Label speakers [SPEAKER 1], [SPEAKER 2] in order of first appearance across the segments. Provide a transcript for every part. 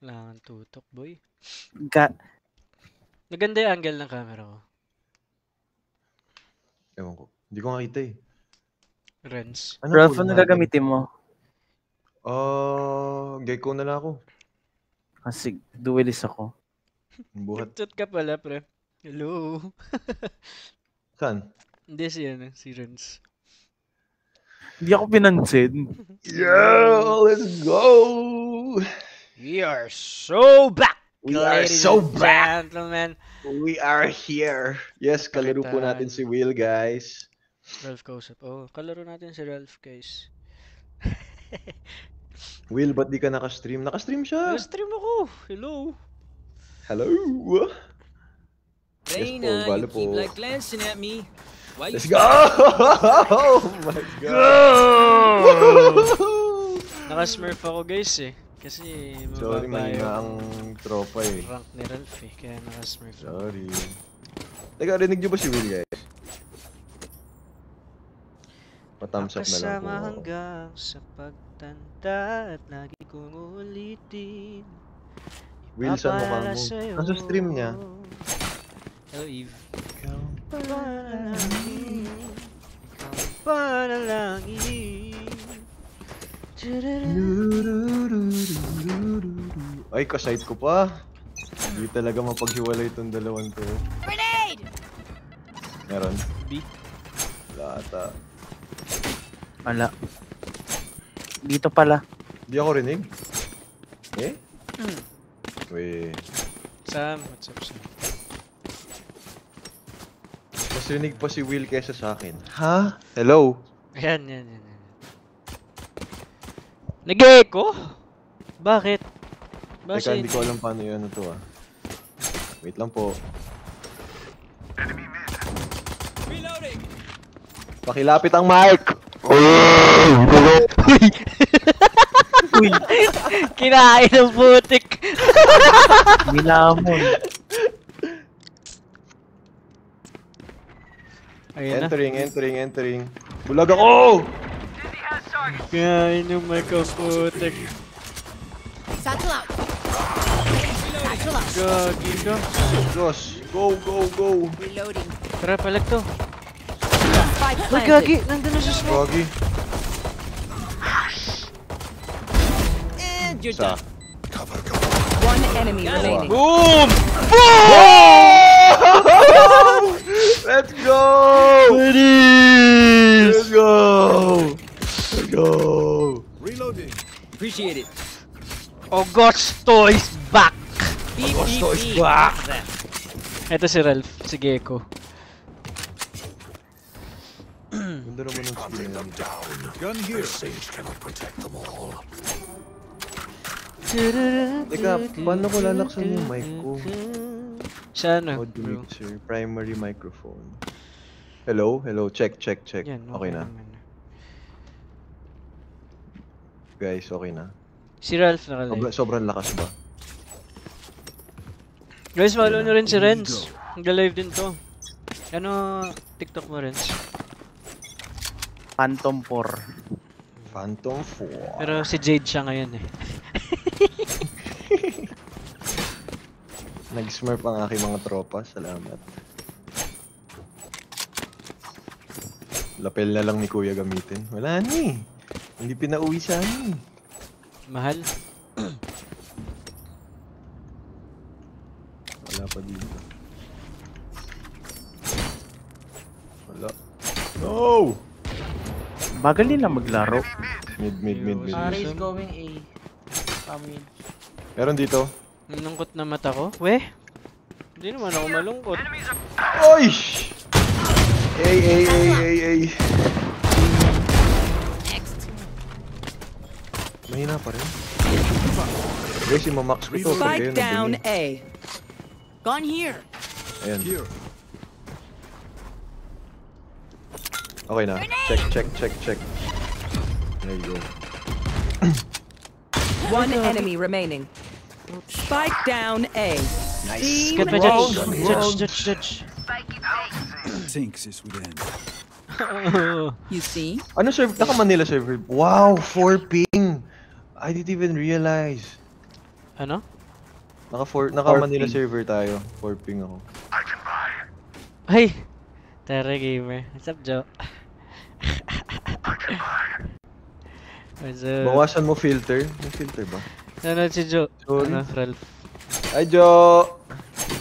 [SPEAKER 1] Kailangan tutok, boy.
[SPEAKER 2] Ga
[SPEAKER 1] Maganda yung angle ng camera ko.
[SPEAKER 3] Ewan ko. Hindi ko makita eh.
[SPEAKER 1] Rens.
[SPEAKER 2] Ralph, ano gagamitin mo?
[SPEAKER 3] Gecko na lang ako.
[SPEAKER 2] Kasi duelist ako.
[SPEAKER 3] Buhat.
[SPEAKER 1] Chat ka pala, pre. Hello.
[SPEAKER 3] Saan?
[SPEAKER 1] Hindi si Rens.
[SPEAKER 2] Hindi ako pinansin.
[SPEAKER 3] Yeah, let's go!
[SPEAKER 1] We are so back!
[SPEAKER 3] We are
[SPEAKER 1] ladies
[SPEAKER 3] so
[SPEAKER 1] and
[SPEAKER 3] back!
[SPEAKER 1] Gentlemen.
[SPEAKER 3] We are here! Yes, kalaro po natin si Will, guys.
[SPEAKER 1] Ralph kausap. Oh, kalaro natin si Ralph, guys.
[SPEAKER 3] Will, ba't di ka nakastream? Nakastream siya!
[SPEAKER 1] Nag-stream ako! Hello!
[SPEAKER 3] Hello! Yes po, balo po.
[SPEAKER 4] Keep like glancing at me. Why
[SPEAKER 3] Let's
[SPEAKER 4] you
[SPEAKER 3] go! Oh my God!
[SPEAKER 1] Naka-smurf ako, guys, eh. Kasi
[SPEAKER 3] Sorry,
[SPEAKER 1] mababa
[SPEAKER 3] mahina
[SPEAKER 1] yung
[SPEAKER 3] ang tropa eh.
[SPEAKER 1] rank ni Ralph, eh. Kaya naka-smurf ako.
[SPEAKER 3] Sorry. Teka, rinig niyo ba si Will, guys? Pa-thumbs up na lang
[SPEAKER 1] Kasama
[SPEAKER 3] po.
[SPEAKER 1] hanggang sa pagtanda at lagi kong ulitin.
[SPEAKER 3] Will, saan mukha
[SPEAKER 1] Ipapaalala
[SPEAKER 3] mo?
[SPEAKER 1] sa'yo.
[SPEAKER 3] Nasa stream niya.
[SPEAKER 1] Hello, Eve. Ikaw panalangin. Ikaw panalangin.
[SPEAKER 3] Ay, kasite ko pa. Hindi talaga mapaghiwalay itong dalawang to.
[SPEAKER 4] Grenade!
[SPEAKER 3] Meron?
[SPEAKER 1] B?
[SPEAKER 3] Wala ata.
[SPEAKER 2] Wala. Dito pala.
[SPEAKER 3] Hindi ako rinig. Eh? Weh.
[SPEAKER 1] Sam, what's up, Sam?
[SPEAKER 3] Mas rinig pa si Will kesa sa akin. Ha? Hello?
[SPEAKER 1] Ayan, yan. Nag-echo? Bakit?
[SPEAKER 3] Teka, hindi ko alam paano yun ano to ah. Wait lang po.
[SPEAKER 4] Reloading!
[SPEAKER 3] Pakilapit ang mic!
[SPEAKER 2] Uy!
[SPEAKER 1] Kinain ng putik!
[SPEAKER 2] Binamon.
[SPEAKER 1] Ayun na.
[SPEAKER 3] Entering. Bulag ako!
[SPEAKER 1] Kinain ng mic ang putik.
[SPEAKER 4] Satchel out! Satchel out!
[SPEAKER 1] Gagi ka.
[SPEAKER 3] Josh, go!
[SPEAKER 4] Reloading.
[SPEAKER 1] Tara, palag to.
[SPEAKER 4] Spike
[SPEAKER 1] Uy,
[SPEAKER 4] planted.
[SPEAKER 1] gagi! Nandun na sa smoke.
[SPEAKER 3] Gogi.
[SPEAKER 4] And you're
[SPEAKER 3] Sa.
[SPEAKER 4] done. One enemy remaining.
[SPEAKER 1] Boom!
[SPEAKER 3] Let's go!
[SPEAKER 1] Buddies!
[SPEAKER 3] Let's go!
[SPEAKER 4] Reloading. Appreciate it.
[SPEAKER 1] Augusto is back!
[SPEAKER 4] Beep,
[SPEAKER 3] Augusto
[SPEAKER 4] beep,
[SPEAKER 3] is
[SPEAKER 4] beep.
[SPEAKER 3] back!
[SPEAKER 1] Ito si Ralph, si Gecko.
[SPEAKER 3] Ganda naman ng skin na
[SPEAKER 5] Gun here.
[SPEAKER 3] Teka, paano ko lalaksan yung mic ko?
[SPEAKER 1] Sa ano,
[SPEAKER 3] Audio
[SPEAKER 1] bro?
[SPEAKER 3] mixer, primary microphone. Hello? Check.
[SPEAKER 1] Yan,
[SPEAKER 3] Okay na.
[SPEAKER 1] naman.
[SPEAKER 3] Guys, okay na.
[SPEAKER 1] Si Ralph nakalive.
[SPEAKER 3] Sobrang lakas ba?
[SPEAKER 1] Guys, follow nyo rin si Renz. Nag-live din to. Ano, TikTok mo, Renz?
[SPEAKER 2] Phantom 4.
[SPEAKER 3] Phantom 4.
[SPEAKER 1] Pero si Jade siya ngayon eh.
[SPEAKER 3] Nag-smurf ang aking mga tropa. Salamat. Lapel na lang ni Kuya gamitin. Wala ni. Hindi pinauwi sa amin.
[SPEAKER 1] Mahal.
[SPEAKER 3] Wala pa dito. Wala. No!
[SPEAKER 2] Bagal nila maglaro.
[SPEAKER 3] Mid.
[SPEAKER 6] Ari is going A. Mid.
[SPEAKER 3] Meron dito.
[SPEAKER 1] Nalungkot na mata ko. Weh? Hindi naman ako malungkot.
[SPEAKER 3] Oy! Ay.
[SPEAKER 4] Next.
[SPEAKER 3] Mahina pa rin. Guys, imamax ko to.
[SPEAKER 4] Spike down A. Gone here.
[SPEAKER 3] Ayan. Okay na. Check. There you go.
[SPEAKER 4] One enemy remaining. Spike down A.
[SPEAKER 3] Nice.
[SPEAKER 1] Get me, Judge.
[SPEAKER 5] Thinks is within.
[SPEAKER 4] You see?
[SPEAKER 3] Ano server? Naka-Manila server. Wow, 4 ping. I didn't even realize.
[SPEAKER 1] Ano?
[SPEAKER 3] Naka Manila server tayo. 4 ping ako.
[SPEAKER 1] Ay! Terra Gamer. What's up, Joe? What's up?
[SPEAKER 3] Bawasan mo filter. May filter ba?
[SPEAKER 1] Nanonood si Joe.
[SPEAKER 3] Sorry.
[SPEAKER 1] Ano, Ralph?
[SPEAKER 3] Ay, Joe!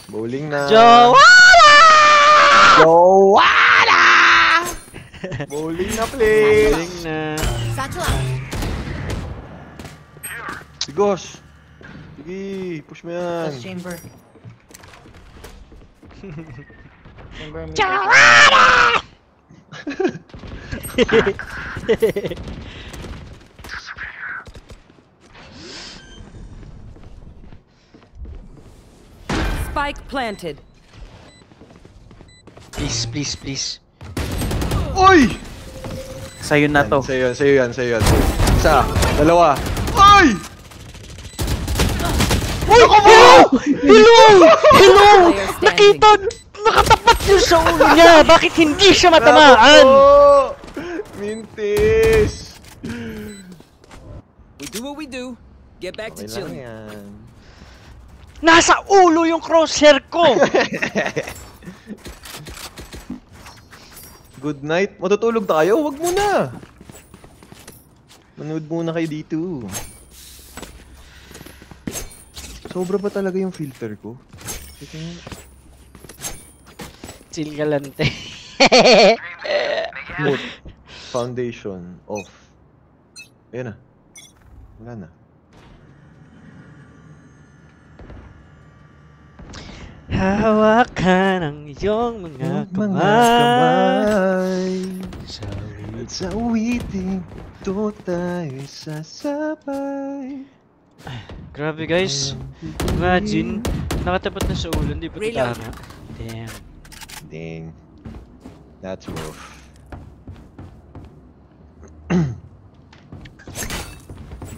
[SPEAKER 3] Bowling na.
[SPEAKER 1] Joanna!
[SPEAKER 3] Joanna! Bowling na, please!
[SPEAKER 1] Galing na.
[SPEAKER 3] Si Gosh! Sige, push mo yan.
[SPEAKER 6] Last chamber. Chamber mid.
[SPEAKER 4] Spike planted.
[SPEAKER 1] Please, please, please.
[SPEAKER 3] Uy!
[SPEAKER 2] Sa'yo na to.
[SPEAKER 3] Sa'yo yan. Isa, dalawa. Uy!
[SPEAKER 1] Hello! Hello!
[SPEAKER 4] Player standing.
[SPEAKER 1] Nakita! Nakatapat yun sa ulo niya! Bakit hindi siya matamaan?
[SPEAKER 3] Bravo! Mintis!
[SPEAKER 7] We do what we do. Get back
[SPEAKER 3] Okay
[SPEAKER 7] to
[SPEAKER 3] lang
[SPEAKER 7] chilling.
[SPEAKER 3] yan.
[SPEAKER 1] Nasa ulo yung crosshair ko!
[SPEAKER 3] Good night. Matutulog tayo? Wag muna. Manood muna kayo dito. Sobra ba talaga yung filter ko? Ito nga.
[SPEAKER 1] Chill galante.
[SPEAKER 3] Smooth. Foundation. Off. Ayan na. Wala na.
[SPEAKER 1] Hawakan ang iyong mga kamay.
[SPEAKER 3] At sa awiting ito tayo sasabay.
[SPEAKER 1] Grabe guys. Imagine, nakatapat na sa ulo, hindi pa
[SPEAKER 7] Reload.
[SPEAKER 1] tama. Damn.
[SPEAKER 3] Dang. That's rough.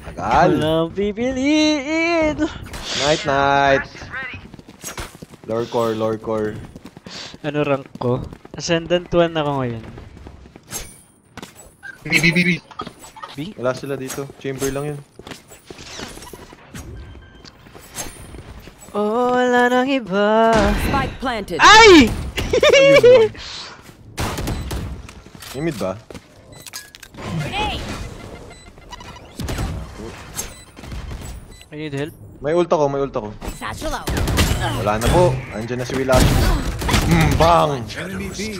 [SPEAKER 3] Tagal.
[SPEAKER 1] Walang pipiliin.
[SPEAKER 3] Night. Lore core.
[SPEAKER 1] Ano rank ko? Ascendant 1 ako ngayon. B?
[SPEAKER 3] Wala sila dito. Chamber lang yun.
[SPEAKER 1] Oh, wala nang iba.
[SPEAKER 4] Spike planted.
[SPEAKER 1] Ay!
[SPEAKER 3] May mid ba?
[SPEAKER 1] I need help.
[SPEAKER 3] May ult ako. Wala na po. Andiyan na si Willash. Bang!
[SPEAKER 5] Enemy B.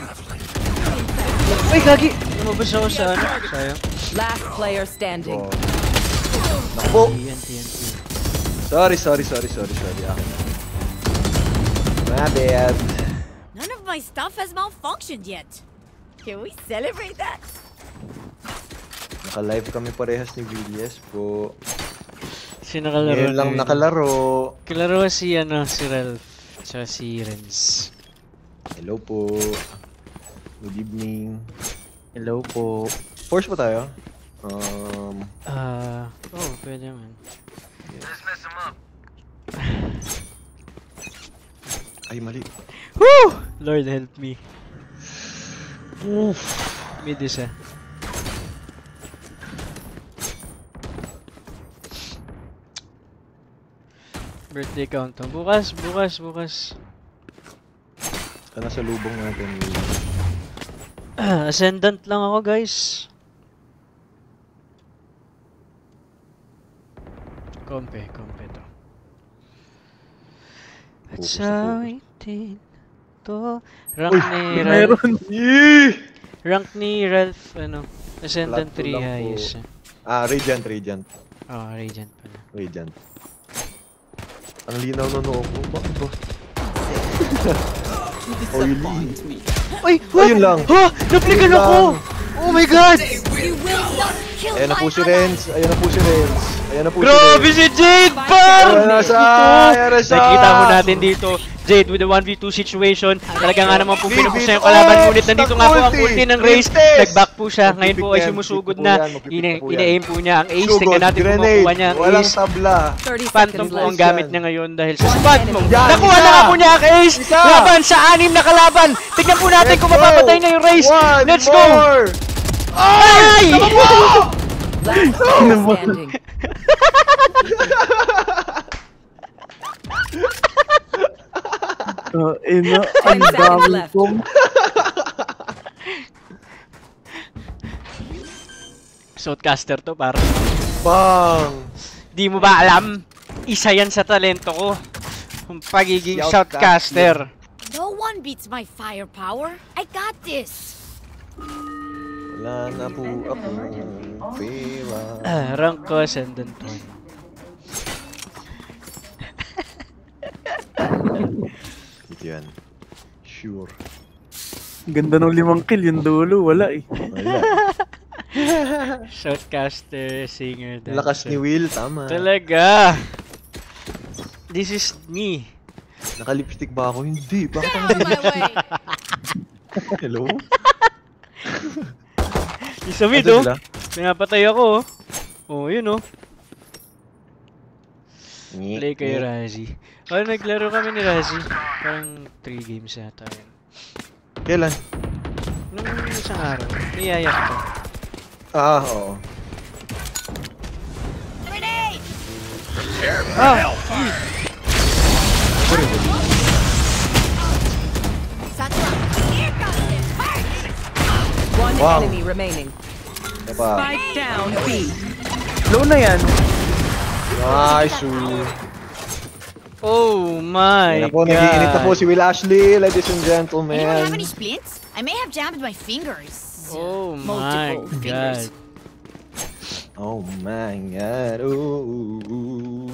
[SPEAKER 1] Ay, gagi! Lumabas ako sa ano? Sayang.
[SPEAKER 4] Last player standing.
[SPEAKER 3] Oh. Naku po.
[SPEAKER 1] TNT.
[SPEAKER 3] Sorry. My bad.
[SPEAKER 8] None of my stuff has malfunctioned yet. Can we celebrate that?
[SPEAKER 3] Naka-live kami parehas ni VDS po.
[SPEAKER 1] Sino kalaro?
[SPEAKER 3] Ngayon lang
[SPEAKER 1] ngayon?
[SPEAKER 3] nakalaro.
[SPEAKER 1] Kalaro si Ralph. Tsaka si Renz.
[SPEAKER 3] Hello po. Good evening.
[SPEAKER 2] Hello po.
[SPEAKER 3] Force pa tayo?
[SPEAKER 1] Pwede man.
[SPEAKER 3] Ay, mali.
[SPEAKER 1] Woo! Lord help me. Mid isa. Birthday countdown. Bukas.
[SPEAKER 3] Kana sa lubong natin.
[SPEAKER 1] Ascendant lang ako, guys. Kompe to. At
[SPEAKER 3] Focus
[SPEAKER 1] sa
[SPEAKER 3] na
[SPEAKER 1] waiting to rank ni Ralph.
[SPEAKER 2] Meron.
[SPEAKER 1] Rank ni Ralph, Ascendant
[SPEAKER 3] Flat
[SPEAKER 1] 3
[SPEAKER 3] to lang po.
[SPEAKER 1] highest.
[SPEAKER 3] Radiant.
[SPEAKER 1] Oh, Radiant pala.
[SPEAKER 3] Radiant. Ang linaw ng noo ko. Bakit ba? Oily.
[SPEAKER 1] Ay!
[SPEAKER 3] Ayun lang.
[SPEAKER 1] Ha! Napligan
[SPEAKER 3] Ayun
[SPEAKER 1] ako!
[SPEAKER 3] lang.
[SPEAKER 1] Oh my God!
[SPEAKER 8] You will not kill
[SPEAKER 3] Ayan na
[SPEAKER 8] my
[SPEAKER 3] po si
[SPEAKER 8] ally.
[SPEAKER 3] Renz.
[SPEAKER 1] Grabe si Jade! Par!
[SPEAKER 3] Ayan na siya!
[SPEAKER 1] Nakikita mo natin dito, Jade with the 1v2 situation. Talaga nga naman po pinupuksan yung kalaban. Ngunit nandito nga po ang ulti ng Raze. Nag-back po siya. Ngayon po ay sumusugod na. Ina-aim po niya ang ace. Tingnan natin kung makuha niya ang
[SPEAKER 3] Walang
[SPEAKER 1] ace.
[SPEAKER 3] tabla.
[SPEAKER 4] 30
[SPEAKER 1] Phantom
[SPEAKER 4] seconds
[SPEAKER 1] po ang
[SPEAKER 4] left.
[SPEAKER 1] gamit niya ngayon dahil sa spot mo.
[SPEAKER 3] Yan,
[SPEAKER 1] Nakuha
[SPEAKER 3] isa.
[SPEAKER 1] na nga po niya ang ace.
[SPEAKER 3] Isa.
[SPEAKER 1] Laban sa 6 na kalaban. Tignan po natin kung mapapatay na yung Raze. Let's go! Ay!
[SPEAKER 4] Last player standing.
[SPEAKER 2] Ina,
[SPEAKER 4] 10
[SPEAKER 2] ang
[SPEAKER 4] seconds
[SPEAKER 2] dami
[SPEAKER 4] left.
[SPEAKER 2] kong...
[SPEAKER 1] Shoutcaster to, par.
[SPEAKER 3] Bang!
[SPEAKER 1] Di mo ba alam? Isa yan sa talento ko. Ang pagiging shoutcaster.
[SPEAKER 8] No one beats my firepower. I got this.
[SPEAKER 3] Wala na po akong pera.
[SPEAKER 1] Rank ko, ascendant 1.
[SPEAKER 3] Ito yan. Sure.
[SPEAKER 2] Ganda ng 5 kill, yung dulo, wala eh.
[SPEAKER 3] Wala.
[SPEAKER 1] Shoutcaster, singer, dancer.
[SPEAKER 3] Lakas ni Will, tama.
[SPEAKER 1] Talaga. This is me.
[SPEAKER 3] Naka-lipstick ba ako? Hindi. Bakit ako
[SPEAKER 8] Out of my way.
[SPEAKER 3] Hello?
[SPEAKER 1] Isa mid,
[SPEAKER 3] Asan
[SPEAKER 1] oh.
[SPEAKER 3] sila?
[SPEAKER 1] Pinapatay ako, oh. Oh, yun, oh. Play kay Razi. Oh, naglaro kami ni Razi. Parang 3 games yata yun.
[SPEAKER 3] Kailan?
[SPEAKER 1] Nung isang araw. Niyayak ko.
[SPEAKER 3] Ah, oo.
[SPEAKER 8] Grenade! Satchel out. Here comes the hurt!
[SPEAKER 4] One
[SPEAKER 3] Wow.
[SPEAKER 4] enemy remaining.
[SPEAKER 3] Diba?
[SPEAKER 4] Spike down B.
[SPEAKER 2] Low na yan.
[SPEAKER 3] Nice.
[SPEAKER 1] Oh my
[SPEAKER 3] Yan na po,
[SPEAKER 1] god.
[SPEAKER 3] nagiinit na po si Will Ashley, ladies and
[SPEAKER 8] Anyone have
[SPEAKER 3] gentlemen.
[SPEAKER 8] any splints? I may have jammed my fingers.
[SPEAKER 1] Oh my
[SPEAKER 8] Multiple
[SPEAKER 1] god.
[SPEAKER 8] fingers.
[SPEAKER 3] Oh my god. Ooh.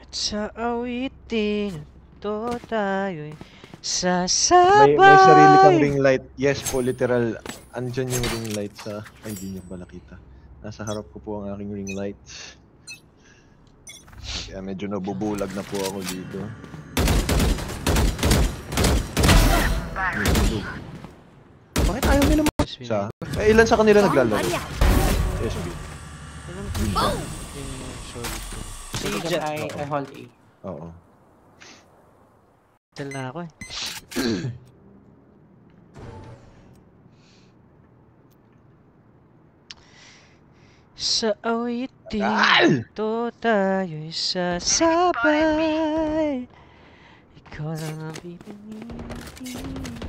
[SPEAKER 1] At sa awitin to tayo'y
[SPEAKER 3] May
[SPEAKER 1] sasabay.
[SPEAKER 3] sarili kang ring light. Yes po, literal. Andyan yung ring light sa... Ay, di niyo pala kita. Nasa harap ko po ang aking ring light. Kaya medyo nabubulag na po ako dito. Bakit ayaw nila sa? Eh, ilan sa kanila naglalaro?
[SPEAKER 8] Maria.
[SPEAKER 3] SB.
[SPEAKER 8] Boom!
[SPEAKER 1] Si Jet.
[SPEAKER 2] I hold A.
[SPEAKER 3] Oo.
[SPEAKER 1] Tell na ako eh. Sa awitin to tayo'y sasabay. Ikaw lang ang pipiliin.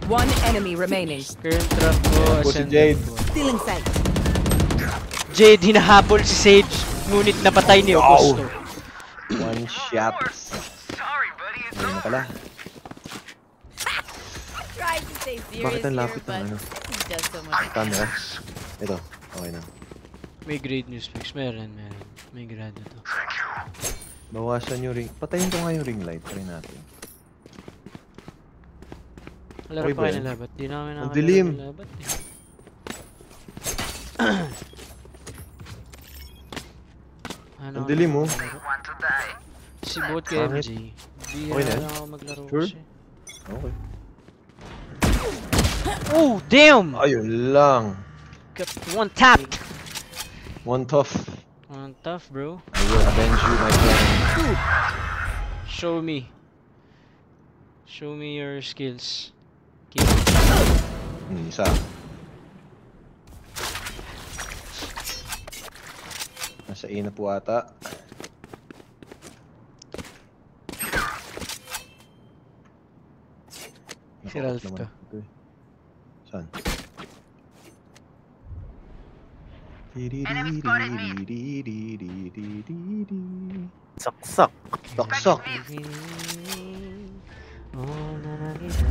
[SPEAKER 4] One enemy remaining.
[SPEAKER 1] Current track ko,
[SPEAKER 3] Po si
[SPEAKER 1] ascendant
[SPEAKER 3] Jade.
[SPEAKER 1] ko.
[SPEAKER 4] Still in sight.
[SPEAKER 1] Jade, hinahabol si Sage. Ngunit napatay ni Augusto.
[SPEAKER 3] One shot. Ayun na pala.
[SPEAKER 8] Tried to stay serious
[SPEAKER 3] Bakit ang
[SPEAKER 8] here,
[SPEAKER 3] lapit ng
[SPEAKER 8] but
[SPEAKER 3] ano?
[SPEAKER 8] it's just so much
[SPEAKER 3] Camera. Ito. Okay na.
[SPEAKER 1] May grade news fix. Meron. May grade na to.
[SPEAKER 3] Bawasan yung ring. Patayin ko nga yung ring light. Try natin.
[SPEAKER 1] Laro
[SPEAKER 3] Okay
[SPEAKER 1] pa
[SPEAKER 3] ba
[SPEAKER 1] kayo
[SPEAKER 3] yan?
[SPEAKER 1] nilabat. Di na kami
[SPEAKER 3] Ang dilim.
[SPEAKER 1] nilabat eh. Ano
[SPEAKER 3] Ang dilim, oh.
[SPEAKER 1] Si bot kay
[SPEAKER 3] Pangit.
[SPEAKER 1] MJ. Di
[SPEAKER 3] Okay na yan?
[SPEAKER 1] lang ako maglaro
[SPEAKER 3] Sure?
[SPEAKER 1] kasi.
[SPEAKER 3] Okay.
[SPEAKER 1] Oh, damn!
[SPEAKER 3] Ayun lang.
[SPEAKER 1] Got one tap!
[SPEAKER 3] One tough.
[SPEAKER 1] One tough, bro.
[SPEAKER 3] I will avenge you, my friend.
[SPEAKER 1] Show me. Show me your skills. Okay.
[SPEAKER 3] Isa. Nasa A na po ata.
[SPEAKER 1] Si Ralph
[SPEAKER 3] Naka-off
[SPEAKER 1] to.
[SPEAKER 3] naman ito eh. Saan?
[SPEAKER 2] Saksak.
[SPEAKER 3] Saksak.
[SPEAKER 1] Oh, nanagita.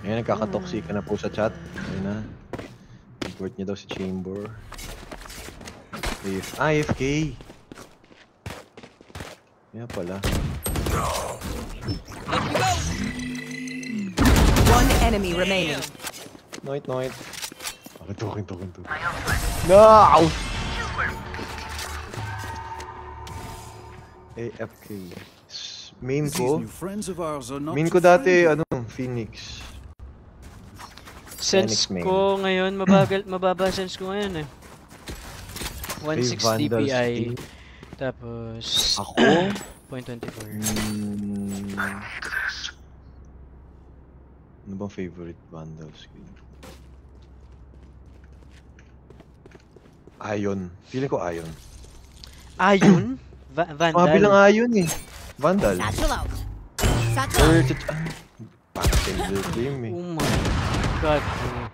[SPEAKER 3] Ayan, nagkakatoxic ka na po sa chat. Ayun na. Report niya daw si Chamber. AFK. Yan pala.
[SPEAKER 4] One enemy remaining.
[SPEAKER 3] Noit. Kinto. No! AFK. Main
[SPEAKER 5] These
[SPEAKER 3] ko.
[SPEAKER 5] new friends of ours are not
[SPEAKER 3] Main
[SPEAKER 5] too
[SPEAKER 3] ko dati,
[SPEAKER 5] friendly.
[SPEAKER 3] Phoenix.
[SPEAKER 1] Sense
[SPEAKER 3] Phoenix main.
[SPEAKER 1] ko ngayon, mababa sense ko ngayon eh. 160
[SPEAKER 3] Vandals
[SPEAKER 1] DPI.
[SPEAKER 3] team.
[SPEAKER 1] Tapos,
[SPEAKER 3] Ako?
[SPEAKER 1] 0.24.
[SPEAKER 3] Ano bang favorite Vandal skill? Ion. Feeling ko Ion.
[SPEAKER 1] Ayun? Vandal.
[SPEAKER 3] Bilang Ion eh. Vandal.
[SPEAKER 8] Satchel out. Satchel
[SPEAKER 3] Or
[SPEAKER 8] out.
[SPEAKER 3] parang Silver Flame eh.
[SPEAKER 1] Oh my god, bro.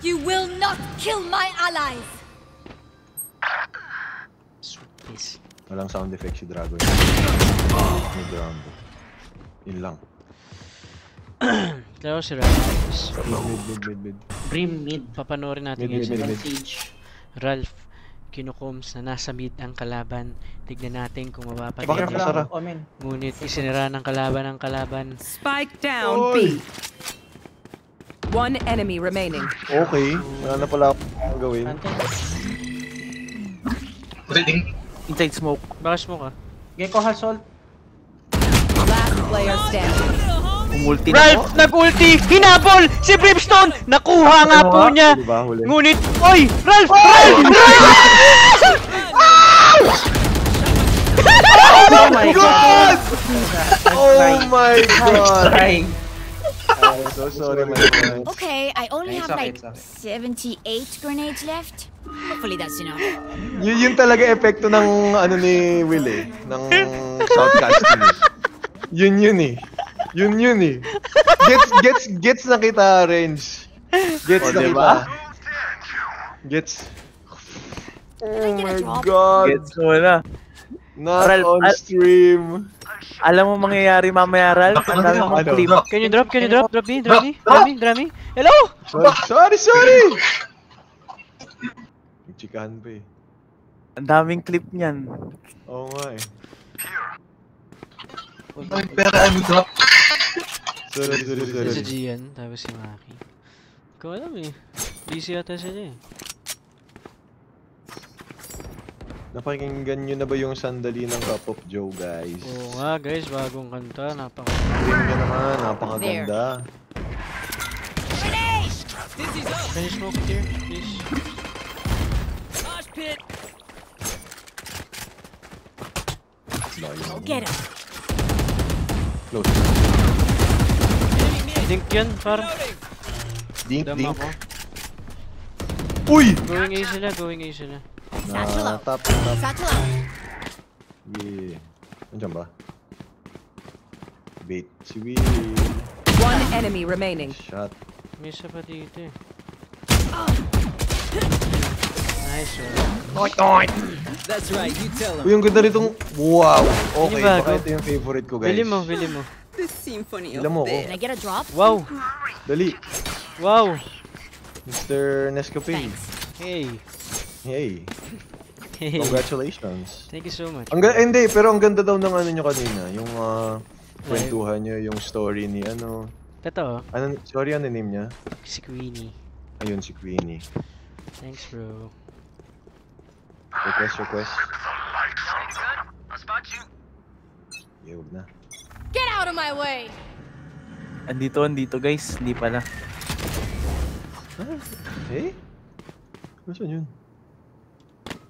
[SPEAKER 8] You will not kill my allies.
[SPEAKER 1] Sweet please.
[SPEAKER 3] Walang sound effect si Dragon. Mid round. Yun lang.
[SPEAKER 1] Laro si Ralph.
[SPEAKER 3] Mid.
[SPEAKER 9] Brim mid.
[SPEAKER 1] Papanoorin natin
[SPEAKER 3] Mid.
[SPEAKER 1] ngayon si
[SPEAKER 9] Siege.
[SPEAKER 1] Ralph. Kinukoms na nasa mid ang kalaban. Tignan natin kung
[SPEAKER 3] Bakit
[SPEAKER 1] mapapatid.
[SPEAKER 3] masara?
[SPEAKER 6] Omen.
[SPEAKER 1] Ngunit isinira ng kalaban ang kalaban.
[SPEAKER 4] Spike down B. One enemy remaining.
[SPEAKER 3] Okay. Wala na pala akong gawin.
[SPEAKER 2] Inside smoke.
[SPEAKER 1] Bakas mo ka.
[SPEAKER 6] Gecko has ult.
[SPEAKER 4] Last player standing.
[SPEAKER 2] Umulti na po.
[SPEAKER 1] Ralph nag-ulti! Hinabol! Si Brimstone! Nakuha nga po niya!
[SPEAKER 3] Diba? Huli.
[SPEAKER 1] Ngunit, oy! Ralph! Ralph!
[SPEAKER 6] Oh my god!
[SPEAKER 3] Oh my god!
[SPEAKER 6] Trying.
[SPEAKER 3] I'm so sorry, my friend.
[SPEAKER 8] Okay, I only
[SPEAKER 6] It's
[SPEAKER 8] have
[SPEAKER 6] okay,
[SPEAKER 8] like
[SPEAKER 6] it's okay.
[SPEAKER 8] 78 grenades left. Hopefully that's enough.
[SPEAKER 3] Yun talaga epekto ng ano ni Will eh. Ng shoutcasting eh. Yun eh. Yun eh. Gets na kita, Range. Gets na kita. Gets. Oh my god.
[SPEAKER 2] Gets mo na.
[SPEAKER 3] Not
[SPEAKER 2] Ralph,
[SPEAKER 3] on stream.
[SPEAKER 2] Alam mo mangyayari mamaya, Ralph? Ang dami mong
[SPEAKER 3] Ano?
[SPEAKER 2] clip.
[SPEAKER 1] Can you drop? Can you drop? Drop me? Drop me? Drop me? Hello?
[SPEAKER 3] Sorry! Chikahan pa eh.
[SPEAKER 2] Ang daming clip niyan.
[SPEAKER 3] Oo nga eh. Sorry.
[SPEAKER 1] Si Gian, tapos si Maki. Ko alam eh. Busy yata sila eh.
[SPEAKER 3] Napakinggan nyo na ba yung sandali ng Cup of Joe, guys?
[SPEAKER 1] Oo nga guys, bagong kanta.
[SPEAKER 3] Pakinggan naman, napakaganda.
[SPEAKER 1] Can you smoke here, please?
[SPEAKER 7] Mosh pit.
[SPEAKER 8] Go get him.
[SPEAKER 3] Close.
[SPEAKER 1] Dink yan, parang.
[SPEAKER 3] Dink.
[SPEAKER 1] Ako.
[SPEAKER 3] Uy!
[SPEAKER 1] Going A sila.
[SPEAKER 8] Satchel out.
[SPEAKER 3] Top.
[SPEAKER 8] Satchel out.
[SPEAKER 3] Yeah. Nandiyan ba? Bait. Si Will.
[SPEAKER 4] One enemy remaining.
[SPEAKER 3] Shot.
[SPEAKER 1] May isa pa dito eh. Nice one.
[SPEAKER 7] That's right, you tell him.
[SPEAKER 3] Uy, yung ganda nitong... Wow! Okay,
[SPEAKER 1] Ano ba?
[SPEAKER 3] baka ito yung favorite ko, guys.
[SPEAKER 1] Bili mo.
[SPEAKER 7] The symphony
[SPEAKER 3] Ilan mo
[SPEAKER 8] Can
[SPEAKER 3] ako?
[SPEAKER 8] I get a drop?
[SPEAKER 1] Wow!
[SPEAKER 3] Dali.
[SPEAKER 1] Wow!
[SPEAKER 3] Mr. Nescafe.
[SPEAKER 8] Thanks.
[SPEAKER 1] Hey!
[SPEAKER 3] Hey.
[SPEAKER 1] Hey!
[SPEAKER 3] Congratulations.
[SPEAKER 1] Thank you so much.
[SPEAKER 3] Hindi, pero ang ganda daw ng ano nyo kanina. Yung kwentuhan nyo, yung story ni ano.
[SPEAKER 1] Totoo,
[SPEAKER 3] Sorry, ano name niya?
[SPEAKER 1] si Queenie.
[SPEAKER 3] Ayun, si Queenie.
[SPEAKER 1] Thanks bro.
[SPEAKER 3] Request. Yeah, huwag na.
[SPEAKER 8] Get out of my way.
[SPEAKER 2] Andito guys. Hindi pala.
[SPEAKER 3] Eh? Nasaan yun?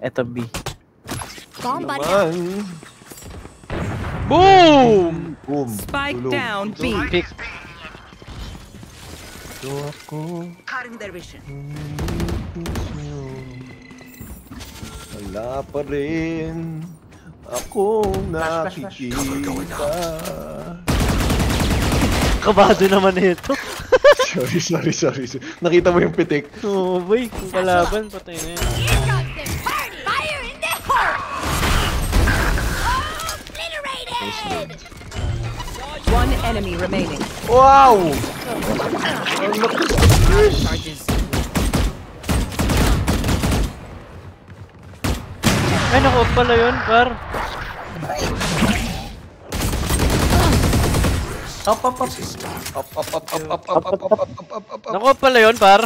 [SPEAKER 2] Eto B.
[SPEAKER 8] Bomb buddy out.
[SPEAKER 3] Naman.
[SPEAKER 1] Boom!
[SPEAKER 3] Boom.
[SPEAKER 4] Spike
[SPEAKER 3] Tulog.
[SPEAKER 4] down B.
[SPEAKER 1] Pick.
[SPEAKER 3] Ito ako.
[SPEAKER 7] Cutting their vision.
[SPEAKER 3] Wala pa rin akong nakikita.
[SPEAKER 1] Kabado naman ito.
[SPEAKER 3] Sorry. Nakita mo yung pitik?
[SPEAKER 1] Oo, boy. Kung kalaban, patay na yan.
[SPEAKER 8] Here comes the party. Fire in the hole. Obliterated.
[SPEAKER 4] One enemy remaining.
[SPEAKER 3] Wow!
[SPEAKER 1] Ay, naku, pala yun, par.
[SPEAKER 6] Up.
[SPEAKER 1] Naku, pala yun, par.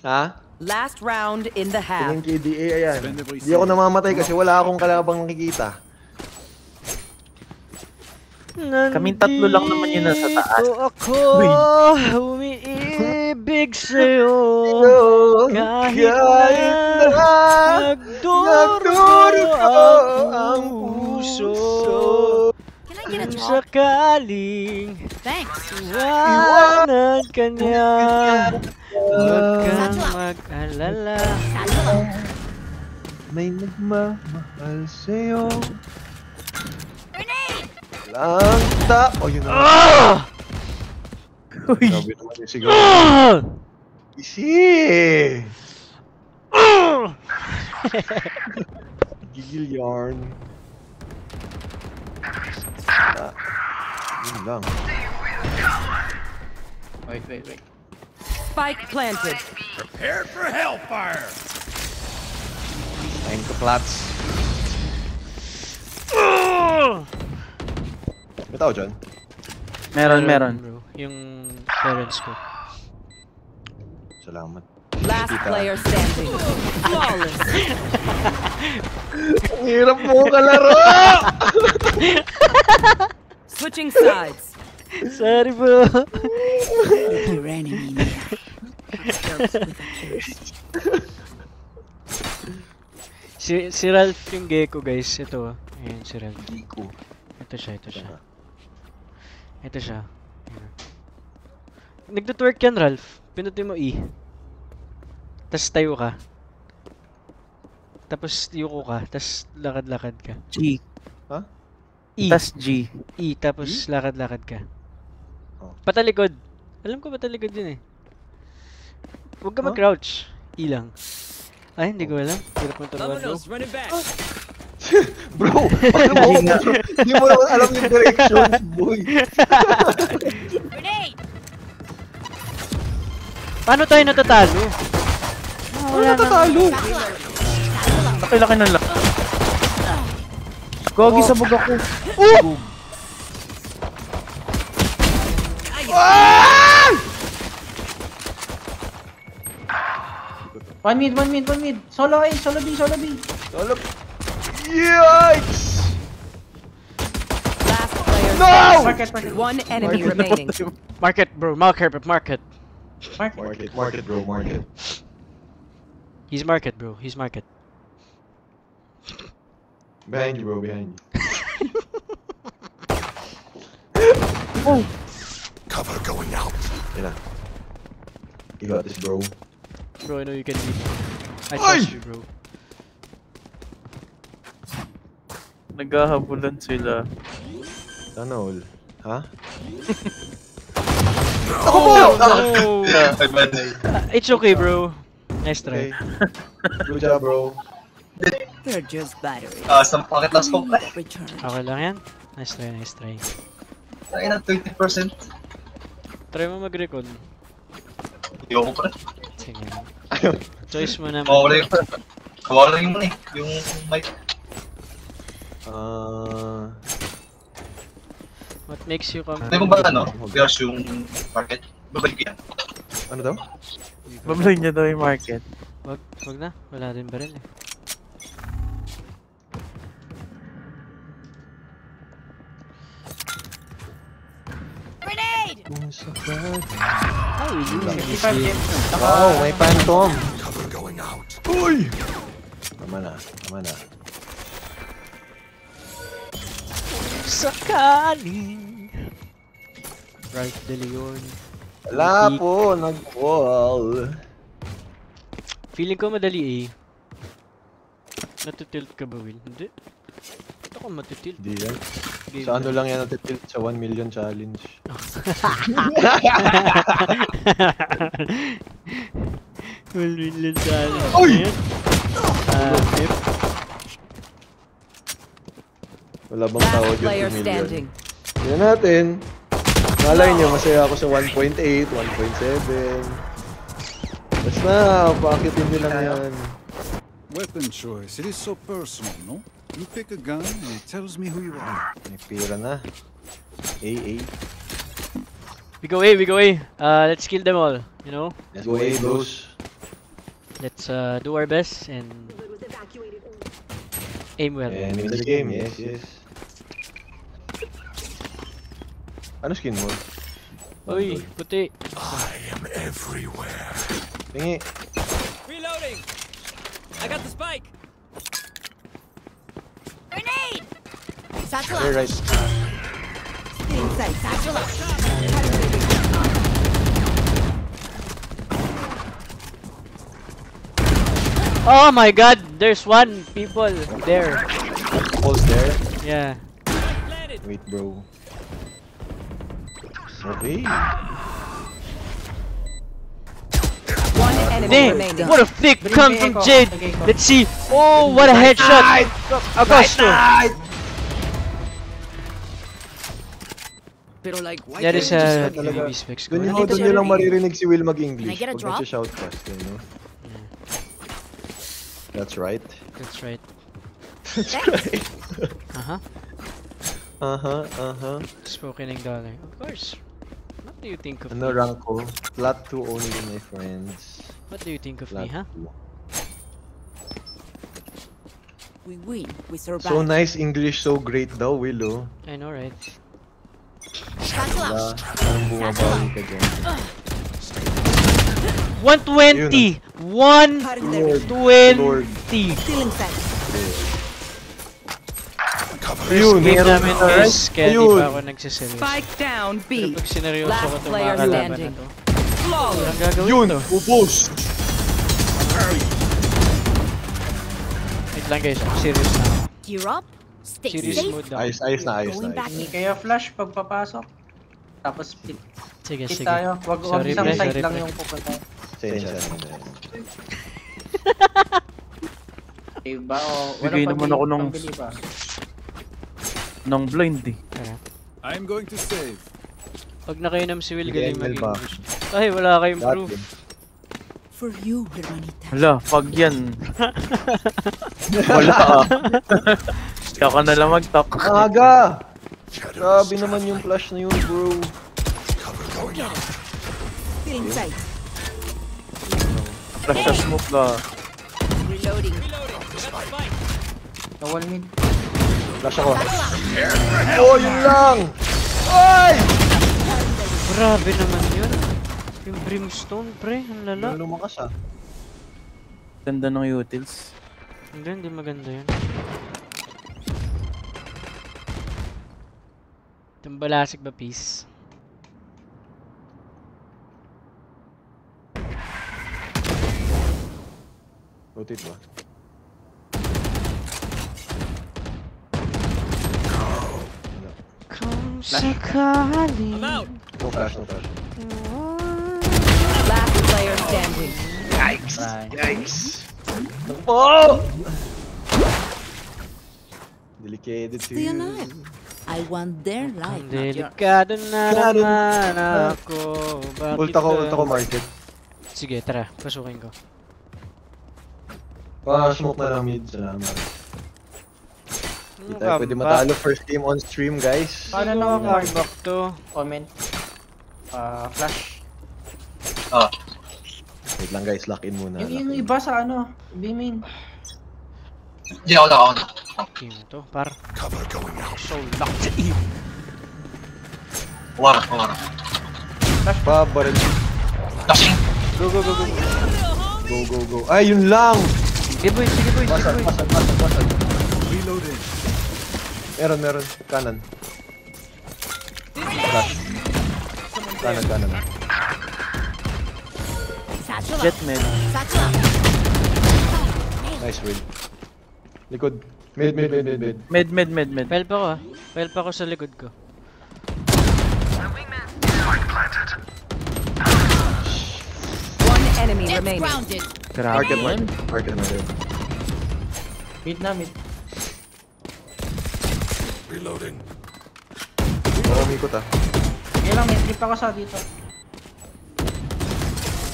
[SPEAKER 3] Ha?
[SPEAKER 4] Last round in the half.
[SPEAKER 3] Yung KDA, ayan. Hindi ako namamatay kasi wala akong kalabang nakikita.
[SPEAKER 2] Kaming tatlo lang naman yun nasa taas.
[SPEAKER 1] Nandito ako, umiibig sa'yo. Kahit na nagduro ang puso.
[SPEAKER 8] Can I get gonna
[SPEAKER 1] Kung
[SPEAKER 8] drop.
[SPEAKER 1] sakaling
[SPEAKER 8] Thanks.
[SPEAKER 1] iwanan ka niya, huwag kang
[SPEAKER 8] Satchel out.
[SPEAKER 1] mag-alala.
[SPEAKER 8] Satchel out.
[SPEAKER 3] May nagmamahal sa'yo.
[SPEAKER 8] Grenade!
[SPEAKER 3] Oh, yun na.
[SPEAKER 1] Ah!
[SPEAKER 2] Uy.
[SPEAKER 3] Grabe naman yung sigaw.
[SPEAKER 1] Ah!
[SPEAKER 3] Easy! Gigil yarn. Yun lang.
[SPEAKER 6] Wait.
[SPEAKER 4] Spike planted.
[SPEAKER 5] Prepared for hellfire.
[SPEAKER 3] Time to clutch. May tao dyan?
[SPEAKER 2] Meron.
[SPEAKER 1] Bro, yung parents ko.
[SPEAKER 3] Salamat.
[SPEAKER 4] Last player standing. Flawless.
[SPEAKER 3] Ang hirap mo kalaro!
[SPEAKER 4] Switching sides.
[SPEAKER 1] Sorry bro.
[SPEAKER 7] Your enemy now. Jokes with a kiss.
[SPEAKER 1] Si Ralph yung gecko guys. Ito. Ayan si Ralph.
[SPEAKER 3] Giko.
[SPEAKER 1] Ito siya. Ayan. Nagtutwerk yan Ralph. Pinutin mo E. Tas tayo ka. Tapos yuko ka. Tas lakad-lakad ka.
[SPEAKER 2] G.
[SPEAKER 3] Ha?
[SPEAKER 1] E.
[SPEAKER 2] Tas G.
[SPEAKER 1] E. Tapos lakad-lakad ka.
[SPEAKER 3] Oh.
[SPEAKER 1] Patalikod. Alam ko patalikod yun eh. Huwag ka
[SPEAKER 3] Huh?
[SPEAKER 1] mag-crouch. E lang. Ay, hindi ko alam. Hirap mo turuan bro.
[SPEAKER 7] Vamonos, running back.
[SPEAKER 3] Bro! Hindi mo naman alam yung directions, boy.
[SPEAKER 8] Grenade!
[SPEAKER 1] Paano tayo natatalo?
[SPEAKER 3] Ano natatalo?
[SPEAKER 8] Satchel out.
[SPEAKER 2] Laki-laki ng laki. Gogi sa bug ako.
[SPEAKER 6] One mid. Solo A, solo B.
[SPEAKER 3] Alam. Yikes!
[SPEAKER 4] Last player.
[SPEAKER 3] No!
[SPEAKER 6] Market.
[SPEAKER 4] One enemy remaining.
[SPEAKER 1] Market bro. Market.
[SPEAKER 3] Market, bro, market.
[SPEAKER 1] He's market bro. He's market.
[SPEAKER 3] Behind you, bro, behind you.
[SPEAKER 5] Cover going out.
[SPEAKER 3] Yan na. You got this, bro.
[SPEAKER 1] Bro, I know you can beat. I
[SPEAKER 3] Ay!
[SPEAKER 1] trust you bro.
[SPEAKER 2] Naghahabulan sila.
[SPEAKER 3] Sana all. Ha?
[SPEAKER 1] Oh! It's okay bro. Nice try.
[SPEAKER 3] Okay. Good job, bro.
[SPEAKER 7] They're just batteries.
[SPEAKER 9] Pakit na smoke na.
[SPEAKER 7] Return.
[SPEAKER 1] Okay lang yan. Nice try.
[SPEAKER 9] Tayo na 20%.
[SPEAKER 1] Try mo mag-recon.
[SPEAKER 9] Hindi ako pa rin.
[SPEAKER 1] Sige. Choice mo naman.
[SPEAKER 9] Kawala yung ano eh. Yung mic.
[SPEAKER 1] What makes you come?
[SPEAKER 9] Hindi mo ba ano? Girls yung market. Babalik yan.
[SPEAKER 3] Ano daw?
[SPEAKER 2] Babalik niya daw yung market.
[SPEAKER 1] Wag na. Wala din ba rin eh.
[SPEAKER 8] Grenade!
[SPEAKER 1] How will you
[SPEAKER 3] Wow, may phantom.
[SPEAKER 5] Cover going out.
[SPEAKER 3] Uy! Tama na.
[SPEAKER 1] Sakaling Ralph De Leon.
[SPEAKER 3] Wala po, nag-wall.
[SPEAKER 1] Feeling ko madali eh. Natitilt ka ba, Will? Hindi. Ito ko matitilt.
[SPEAKER 3] Hindi yan.
[SPEAKER 1] Game
[SPEAKER 3] Sa ano lang yan natitilt sa 1 million challenge.
[SPEAKER 1] Well, million challenge.
[SPEAKER 3] Uy!
[SPEAKER 1] If
[SPEAKER 3] Wala bang tao
[SPEAKER 4] Last
[SPEAKER 3] dyan
[SPEAKER 4] player
[SPEAKER 3] 2 million?
[SPEAKER 4] standing.
[SPEAKER 3] Tignan natin. Malay nyo, masaya ako sa 1.8, 1.7. Basta, pakitin nyo lang yan.
[SPEAKER 5] Weapon choice. It is so personal, no? You pick a gun and it tells me who you are.
[SPEAKER 3] May pira na. AA.
[SPEAKER 1] we go A. Let's kill them all. You know.
[SPEAKER 3] Let's go A, bros.
[SPEAKER 1] Let's do our best and aim well.
[SPEAKER 3] And in the game, yes. Ano skin mo?
[SPEAKER 1] Uy, puti.
[SPEAKER 5] I am everywhere.
[SPEAKER 3] Tingi.
[SPEAKER 7] Reloading. I got the spike.
[SPEAKER 8] Grenade! Satchel
[SPEAKER 3] Very
[SPEAKER 8] out.
[SPEAKER 3] right.
[SPEAKER 4] sight.
[SPEAKER 8] Satchel out.
[SPEAKER 1] Oh my god, there's one people there.
[SPEAKER 3] Pulse there.
[SPEAKER 1] Yeah.
[SPEAKER 3] Wait, bro. Okay.
[SPEAKER 4] One enemy
[SPEAKER 1] Dang,
[SPEAKER 4] remaining.
[SPEAKER 1] what a flick
[SPEAKER 6] Bring
[SPEAKER 1] come
[SPEAKER 6] me
[SPEAKER 1] from
[SPEAKER 6] echo.
[SPEAKER 1] Jade.
[SPEAKER 6] Okay, go.
[SPEAKER 1] Let's see. Oh, what a headshot. Agosto.
[SPEAKER 7] Pero like, why
[SPEAKER 1] That is a
[SPEAKER 3] Talaga.
[SPEAKER 1] UV specs.
[SPEAKER 3] Doon
[SPEAKER 8] Can I
[SPEAKER 3] nyo,
[SPEAKER 8] get
[SPEAKER 3] doon
[SPEAKER 8] a
[SPEAKER 3] nyo lang
[SPEAKER 8] drop?
[SPEAKER 3] maririnig si Will
[SPEAKER 8] Can I
[SPEAKER 3] mag-English.
[SPEAKER 8] get a
[SPEAKER 3] Pag
[SPEAKER 8] drop?
[SPEAKER 3] nagsha-shoutcast, you know? That's right.
[SPEAKER 1] That's right.
[SPEAKER 3] That's right.
[SPEAKER 1] Uh-huh.
[SPEAKER 3] Uh-huh.
[SPEAKER 1] Spoken in dollar. Of course. What do you think of
[SPEAKER 3] Ano
[SPEAKER 1] me?
[SPEAKER 3] rank ko? Plat 2 only, my friends.
[SPEAKER 1] What do you think of
[SPEAKER 3] Plat
[SPEAKER 1] me, huh?
[SPEAKER 3] 2.
[SPEAKER 7] we win, we survive.
[SPEAKER 3] So nice English, so great daw, Will, oh.
[SPEAKER 1] I know, right?
[SPEAKER 8] Satchel
[SPEAKER 3] Wala.
[SPEAKER 8] out.
[SPEAKER 3] Anong bumabawi ka dyan?
[SPEAKER 1] 120!
[SPEAKER 3] Lord.
[SPEAKER 1] 120!
[SPEAKER 4] Stealing sight.
[SPEAKER 3] Ayun,
[SPEAKER 1] Game
[SPEAKER 3] meron
[SPEAKER 1] namin
[SPEAKER 3] na, right?
[SPEAKER 1] is kaya di
[SPEAKER 3] Ayun.
[SPEAKER 1] pa ako nagsiseryoso.
[SPEAKER 4] Spike down
[SPEAKER 1] Pero
[SPEAKER 4] B.
[SPEAKER 1] pag sineryoso
[SPEAKER 4] Last
[SPEAKER 1] ko itong
[SPEAKER 4] player
[SPEAKER 1] mga kalaban na
[SPEAKER 4] standing.
[SPEAKER 1] to,
[SPEAKER 4] Flawless.
[SPEAKER 1] walang gagawin
[SPEAKER 3] Yun,
[SPEAKER 1] to.
[SPEAKER 3] ubos!
[SPEAKER 1] Wait lang guys, ako serious na ako.
[SPEAKER 8] Gear up. Stay
[SPEAKER 1] Serious
[SPEAKER 8] safe.
[SPEAKER 1] mode ako.
[SPEAKER 3] Ayos na.
[SPEAKER 8] Going back
[SPEAKER 6] Hindi
[SPEAKER 8] in.
[SPEAKER 6] kaya flash pag papasok. Tapos hit
[SPEAKER 1] Sige, sige.
[SPEAKER 6] tayo. Wag
[SPEAKER 1] Sorry,
[SPEAKER 6] isang
[SPEAKER 1] pre,
[SPEAKER 6] side
[SPEAKER 1] sorry,
[SPEAKER 6] lang
[SPEAKER 1] pre.
[SPEAKER 6] yung pupunta.
[SPEAKER 3] Sensya na.
[SPEAKER 6] Diba? O
[SPEAKER 2] Bigay naman ako nung-
[SPEAKER 6] pambili ba?
[SPEAKER 2] Nang blind eh.
[SPEAKER 5] I'm going to save.
[SPEAKER 1] Pag nakainam si Will,
[SPEAKER 3] Sige,
[SPEAKER 1] galing
[SPEAKER 3] ML ba?
[SPEAKER 1] mag-English. Ay, wala kayong
[SPEAKER 3] Lahat
[SPEAKER 1] proof.
[SPEAKER 3] yun.
[SPEAKER 7] For you, hermanita.
[SPEAKER 2] Hala, pag yan. Wala ah. Kaya ka na lang mag-talk.
[SPEAKER 3] Aga! Grabe naman yung flash na yun, bro.
[SPEAKER 4] Stealing sight.
[SPEAKER 2] Flash sa smoke ka.
[SPEAKER 4] Reloading.
[SPEAKER 6] Sa wall mid.
[SPEAKER 3] Flash ako. Oh, yun lang! Ay!
[SPEAKER 1] Grabe naman yun. Yung brimstone, pre. Ang lala.
[SPEAKER 3] Lumakas ah.
[SPEAKER 2] Ganda ng utils.
[SPEAKER 1] Hindi maganda yun. Tumbalasik ba, peace?
[SPEAKER 3] Rotate ba?
[SPEAKER 1] Kung sakali.
[SPEAKER 3] No flash.
[SPEAKER 4] Last player standing.
[SPEAKER 3] Yikes! Oh! Delicate
[SPEAKER 7] Stay
[SPEAKER 3] too.
[SPEAKER 7] alive. I want their life,
[SPEAKER 1] Ang
[SPEAKER 7] not yours.
[SPEAKER 1] delikado na naman ako.
[SPEAKER 3] Ult ako market.
[SPEAKER 1] Sige, tara. Pasukin ko.
[SPEAKER 3] Pa-smoke na lang mid. Salamat. Hindi tayo pwede matalo first game on stream, guys.
[SPEAKER 6] Paano na ako
[SPEAKER 1] Back to.
[SPEAKER 6] comment? Flash.
[SPEAKER 9] Ah,
[SPEAKER 3] Wait lang guys, lock in muna.
[SPEAKER 6] Yung iba sa ano, B-main.
[SPEAKER 9] hindi ako na.
[SPEAKER 1] Okay mo to, par. So locked in.
[SPEAKER 9] Wara.
[SPEAKER 3] Pa, baril.
[SPEAKER 9] Dashing.
[SPEAKER 1] Go.
[SPEAKER 3] Go. Ay, yun lang!
[SPEAKER 1] Sige boy.
[SPEAKER 3] Pasal.
[SPEAKER 5] Reloading.
[SPEAKER 3] Meron. Kanan. Flash. Kanan.
[SPEAKER 8] Satchel
[SPEAKER 2] Jet
[SPEAKER 8] out.
[SPEAKER 2] med.
[SPEAKER 8] Satchel out.
[SPEAKER 3] Nice win. Likod. Mid.
[SPEAKER 2] Med.
[SPEAKER 1] File pa ko sa likod ko.
[SPEAKER 4] One enemy
[SPEAKER 8] It's
[SPEAKER 4] remaining.
[SPEAKER 8] grounded.
[SPEAKER 3] Market
[SPEAKER 2] Grabe.
[SPEAKER 3] na rin.
[SPEAKER 6] Mid na mid.
[SPEAKER 3] Umikot ah.
[SPEAKER 6] Sige lang, may trip ako sa dito.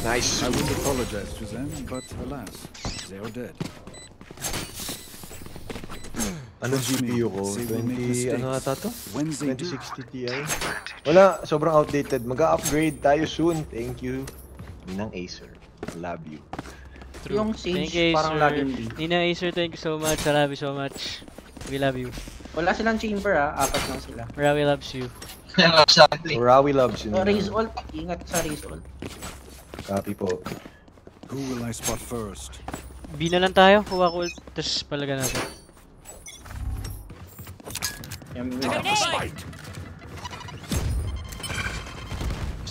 [SPEAKER 3] Nice.
[SPEAKER 5] I would apologize to them, but alas, they are dead.
[SPEAKER 3] Ano GPU ko?
[SPEAKER 5] Say we make
[SPEAKER 3] 20, ano
[SPEAKER 5] mistakes.
[SPEAKER 3] ata to?
[SPEAKER 5] When they do,
[SPEAKER 3] 2060 Ti. Wala, sobrang outdated. Mag-upgrade tayo soon. Thank you. Ninang Acer. Love you.
[SPEAKER 6] Yung
[SPEAKER 1] Thank
[SPEAKER 6] Sage
[SPEAKER 1] you,
[SPEAKER 6] parang
[SPEAKER 1] Acer.
[SPEAKER 6] laging B.
[SPEAKER 1] Nina Acer, thank you so much. I love you so much. We love you.
[SPEAKER 6] Wala silang chamber apat lang sila.
[SPEAKER 1] Marawi loves you.
[SPEAKER 9] Yan lang sa akin.
[SPEAKER 3] Rawi loves you.
[SPEAKER 6] Raise ult, ingat sa raise ult.
[SPEAKER 3] Copy po.
[SPEAKER 5] who will I spot first?
[SPEAKER 1] B na lang tayo. Kuha ko ult. Tapos palaga natin.
[SPEAKER 6] Yan,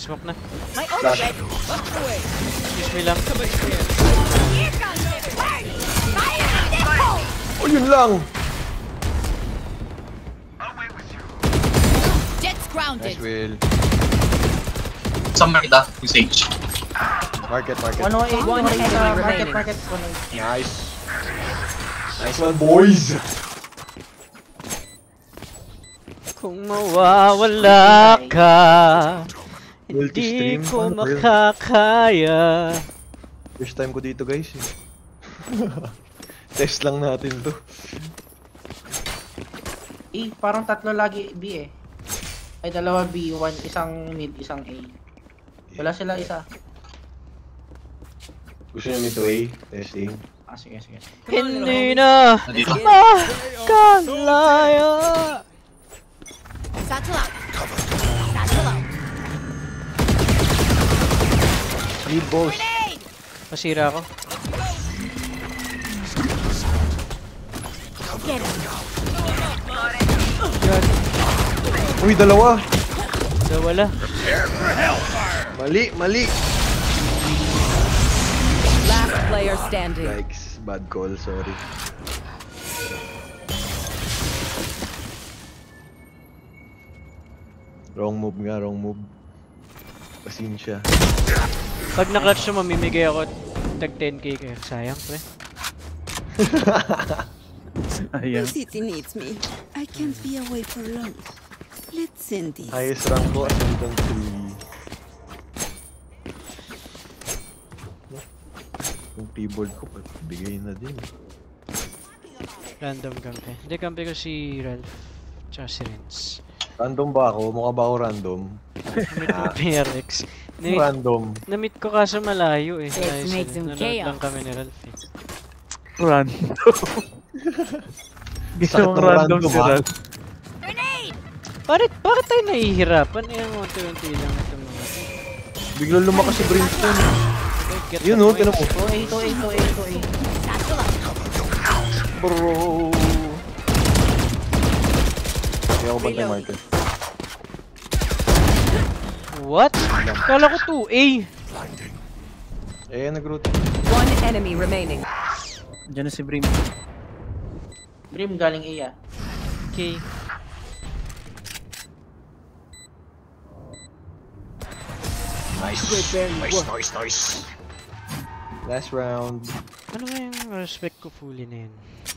[SPEAKER 1] Smoke na.
[SPEAKER 8] My ult is ready.
[SPEAKER 1] Excuse me lang.
[SPEAKER 8] Here comes the party. Fire in the hole.
[SPEAKER 3] Oh, yun lang!
[SPEAKER 8] Jet's grounded.
[SPEAKER 3] Nice, Will.
[SPEAKER 9] Saan makita? Yung Sage.
[SPEAKER 3] Market.
[SPEAKER 6] 108,
[SPEAKER 4] One
[SPEAKER 6] 108
[SPEAKER 4] enemy
[SPEAKER 6] market,
[SPEAKER 4] remaining.
[SPEAKER 6] market.
[SPEAKER 3] Nice. Nice one, boys!
[SPEAKER 1] Kung mawawala ka, hindi
[SPEAKER 3] Multi-stream?
[SPEAKER 1] ko
[SPEAKER 3] Paano ba yun?
[SPEAKER 1] makakaya.
[SPEAKER 3] First time ko dito, guys. Test lang natin to.
[SPEAKER 6] Parang tatlo lagi B eh. Ay, dalawa B, isang mid, isang A. Wala sila isa.
[SPEAKER 3] Gusto niyo nito A? Testing.
[SPEAKER 6] Sige.
[SPEAKER 1] Hindi na
[SPEAKER 9] Nandito.
[SPEAKER 1] makalaya.
[SPEAKER 8] Satchel out. Satchel out.
[SPEAKER 3] Lead boss.
[SPEAKER 8] Grenade.
[SPEAKER 1] Masira ako.
[SPEAKER 8] Get him.
[SPEAKER 3] Uy, dalawa!
[SPEAKER 1] Wala.
[SPEAKER 3] Mali!
[SPEAKER 4] Last player standing.
[SPEAKER 3] Yikes, bad call, sorry. Wrong move. Pasensya.
[SPEAKER 1] Pag na-clutch mo, mamimigay ako tag 10k kayo. Sayang, pre.
[SPEAKER 2] Ayan.
[SPEAKER 7] The city needs me. I can't be away for long. Let's end this.
[SPEAKER 3] Highest rank ko, Ascendant 3. Yung keyboard ko, bigay na din.
[SPEAKER 1] Random kampi. Hindi, kampi ko si Ralph. Tsaka si Renz.
[SPEAKER 3] Random ba ako? Mukha ba ako random?
[SPEAKER 1] Namit ko PRX.
[SPEAKER 3] Random.
[SPEAKER 1] Namit ko kaso malayo eh.
[SPEAKER 8] Let's make some
[SPEAKER 1] Nanonood lang
[SPEAKER 8] chaos.
[SPEAKER 1] kami ni Ralph eh.
[SPEAKER 2] Random.
[SPEAKER 3] Sakit
[SPEAKER 2] Ginawang
[SPEAKER 3] ng
[SPEAKER 2] random
[SPEAKER 3] random,
[SPEAKER 2] si
[SPEAKER 3] ah.
[SPEAKER 2] Ralph.
[SPEAKER 8] Grenade.
[SPEAKER 1] Bakit tayo nahihirapan? Eh, unti-unti lang itong mga to.
[SPEAKER 3] Biglang lumakas si Brimstone.
[SPEAKER 1] Get
[SPEAKER 3] Yun
[SPEAKER 1] the
[SPEAKER 3] oh,
[SPEAKER 1] point.
[SPEAKER 3] tinan mo.
[SPEAKER 6] 2A.
[SPEAKER 8] Satchel out.
[SPEAKER 3] Bro. Hindi ako bantay market.
[SPEAKER 1] What? Kala ko 2A.
[SPEAKER 3] Nag-root.
[SPEAKER 4] One enemy remaining.
[SPEAKER 2] Diyan na si Brim.
[SPEAKER 6] Brim galing A ah.
[SPEAKER 1] Okay.
[SPEAKER 3] Nice. Last round.
[SPEAKER 1] Ano nga yung respect ko fully na yun?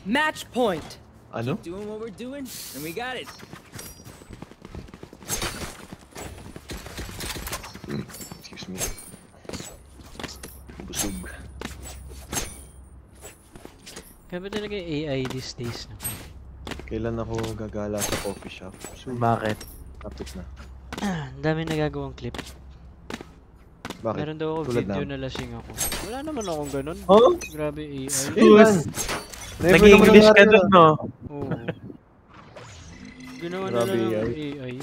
[SPEAKER 4] Match point.
[SPEAKER 3] Ano?
[SPEAKER 10] Doing what we're doing, and we got it.
[SPEAKER 3] Excuse me. Busog.
[SPEAKER 1] Kaya ba talaga yung AI these days? No?
[SPEAKER 3] Kailan ako gagala sa coffee shop? Soon.
[SPEAKER 2] Bakit?
[SPEAKER 3] Kapit na.
[SPEAKER 1] Ang dami nagagawang clip.
[SPEAKER 3] Bakit?
[SPEAKER 1] Meron daw ako
[SPEAKER 3] Tulad
[SPEAKER 1] video
[SPEAKER 3] na.
[SPEAKER 1] na lasing ako. Wala naman akong ganun.
[SPEAKER 3] Huh?
[SPEAKER 1] Grabe AI.
[SPEAKER 3] Kailan?
[SPEAKER 2] Nag-English ka dun, no?
[SPEAKER 1] Oo. Ginawa na
[SPEAKER 3] Grabe
[SPEAKER 1] lang ng
[SPEAKER 3] AI.
[SPEAKER 1] AI.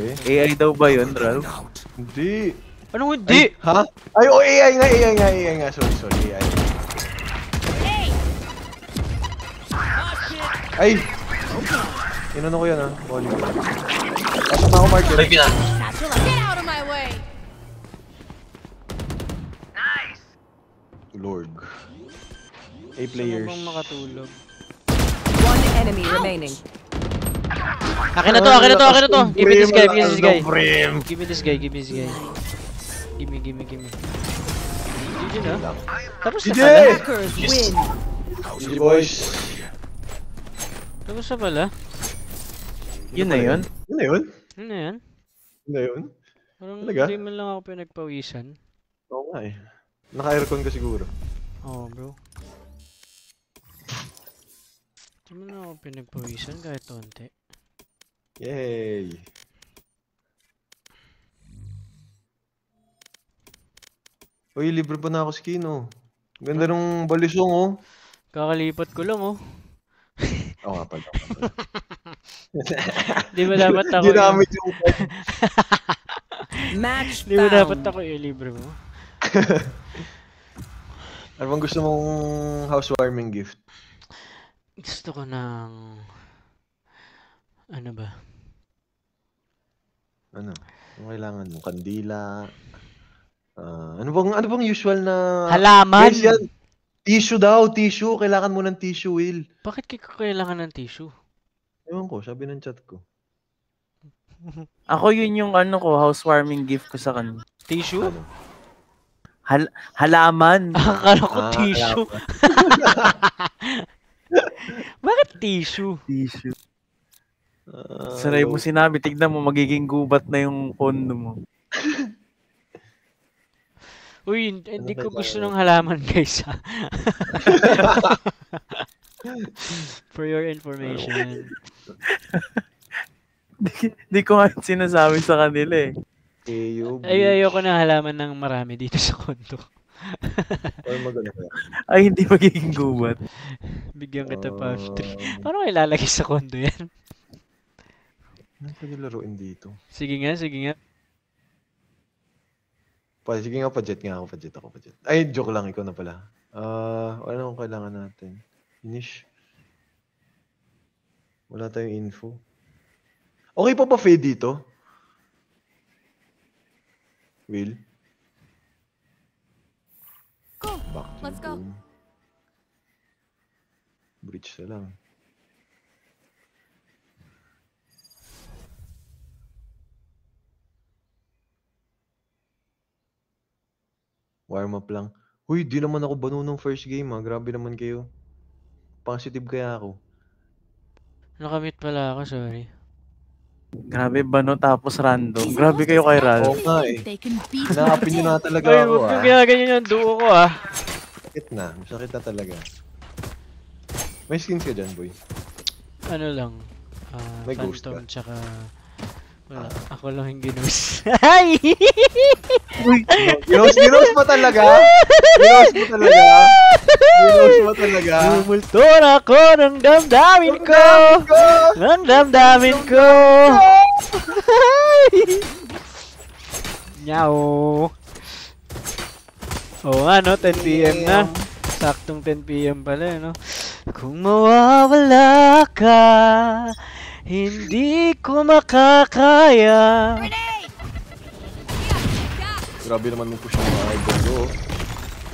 [SPEAKER 3] Eh?
[SPEAKER 2] AI daw ba yun, Ralph?
[SPEAKER 3] Hindi.
[SPEAKER 1] Anong hindi?
[SPEAKER 3] Ha? Ay, oh, AI nga. Sorry, AI. Ay! Inano ko yan, ha? Bowling ko. Pasok na ako, market.
[SPEAKER 9] May pinan.
[SPEAKER 8] Satchel out. Get out of my way.
[SPEAKER 3] Lord. A
[SPEAKER 1] Gusto
[SPEAKER 3] players.
[SPEAKER 1] mo bang makatulog?
[SPEAKER 4] One enemy remaining.
[SPEAKER 1] Akin na to! Give me this guy.
[SPEAKER 3] Brim.
[SPEAKER 1] Give me this guy. Gimme. GG na. Tapos na
[SPEAKER 3] GG!
[SPEAKER 1] pala.
[SPEAKER 4] Hackers win.
[SPEAKER 3] GG, boys.
[SPEAKER 1] Tapos na pala.
[SPEAKER 2] Yun na yun?
[SPEAKER 3] Yun na yun?
[SPEAKER 1] Ano na yan?
[SPEAKER 3] Yun na yun?
[SPEAKER 1] Parang
[SPEAKER 3] Talaga?
[SPEAKER 1] hindi man lang ako pinagpawisan.
[SPEAKER 3] Oo nga eh. Naka-aircon ka siguro.
[SPEAKER 1] Oo, bro. Hindi man lang ako pinagpawisan kahit onte.
[SPEAKER 3] Yay! Uy, libre pa na ako skin, oh. Ganda nung balisong, oh.
[SPEAKER 1] Kakalipat ko lang, oh.
[SPEAKER 3] Oo nga pala.
[SPEAKER 1] Di ba dapat ako
[SPEAKER 3] Ginamit yung
[SPEAKER 4] Match
[SPEAKER 1] Di ba dapat
[SPEAKER 4] found.
[SPEAKER 1] ako yung libre mo?
[SPEAKER 3] Ano bang gusto mong housewarming gift?
[SPEAKER 1] Gusto ko ng... Ano ba?
[SPEAKER 3] Ano? Ang kailangan mo? Kandila. Ano bang usual na...
[SPEAKER 1] Halaman!
[SPEAKER 3] Guys, yan. Tissue daw, tissue. Kailangan mo ng tissue, Will.
[SPEAKER 1] Bakit kailangan ng tissue?
[SPEAKER 3] Ewan ko, sabi ng chat ko.
[SPEAKER 2] Ako yun yung housewarming gift ko sa kanya.
[SPEAKER 1] Tissue?
[SPEAKER 3] Ano?
[SPEAKER 2] Halaman.
[SPEAKER 1] Akala ko tissue. Bakit tissue?
[SPEAKER 2] Tissue. Saray mo sinabi, tignan mo, magiging gubat na yung kondo mo.
[SPEAKER 1] Uy, hindi ko gusto ng halaman, guys. For your information.
[SPEAKER 2] Di ko nga sinasabi sa kanila eh.
[SPEAKER 1] Ayoko na halaman ng marami dito sa kondo.
[SPEAKER 2] Ay, hindi magiging gubat.
[SPEAKER 1] Bigyan kita pa 3. Paano kayo ilalagay sa kondo yan?
[SPEAKER 3] Ano pwede laruin dito?
[SPEAKER 1] Sige nga.
[SPEAKER 3] Sige nga, pa-jet nga ako, pa-jet. Ay, joke lang, ikaw na pala. Wala akong kailangan natin. Finish. Wala tayong info. Okay pa ba fade dito? Will?
[SPEAKER 8] Go.
[SPEAKER 3] Back to
[SPEAKER 8] Let's go.
[SPEAKER 3] room. Breach na lang. Warm up lang. Huy, di naman ako banu ng first game ha. Grabe naman kayo. Positive kaya ako.
[SPEAKER 1] Nakamit pala ako, sorry.
[SPEAKER 2] Grabe bano tapos random. Grabe kayo kay Ral.
[SPEAKER 3] Oo nga eh. Nakapin nyo na talaga
[SPEAKER 1] Ay,
[SPEAKER 3] ako
[SPEAKER 1] huwag yung ginaganyan yung duo ko ah.
[SPEAKER 3] Sakit na. Masakit na talaga. May skins ka dyan, boy.
[SPEAKER 1] Ano lang.
[SPEAKER 3] May ghost
[SPEAKER 1] Phantom
[SPEAKER 3] ka?
[SPEAKER 1] tsaka... Wala. Ako lang yung ginos. Ay!
[SPEAKER 3] Ginos mo talaga? Ginos mo talaga?
[SPEAKER 1] Bumulton ako ng damdamin ko! Ng damdamin ko! Nyaw! Oo nga no, 10 PM na. Saktong 10 PM pala no. Kung mawawala ka, hindi ko makakaya.
[SPEAKER 3] Grabe naman mong push ng mga idol.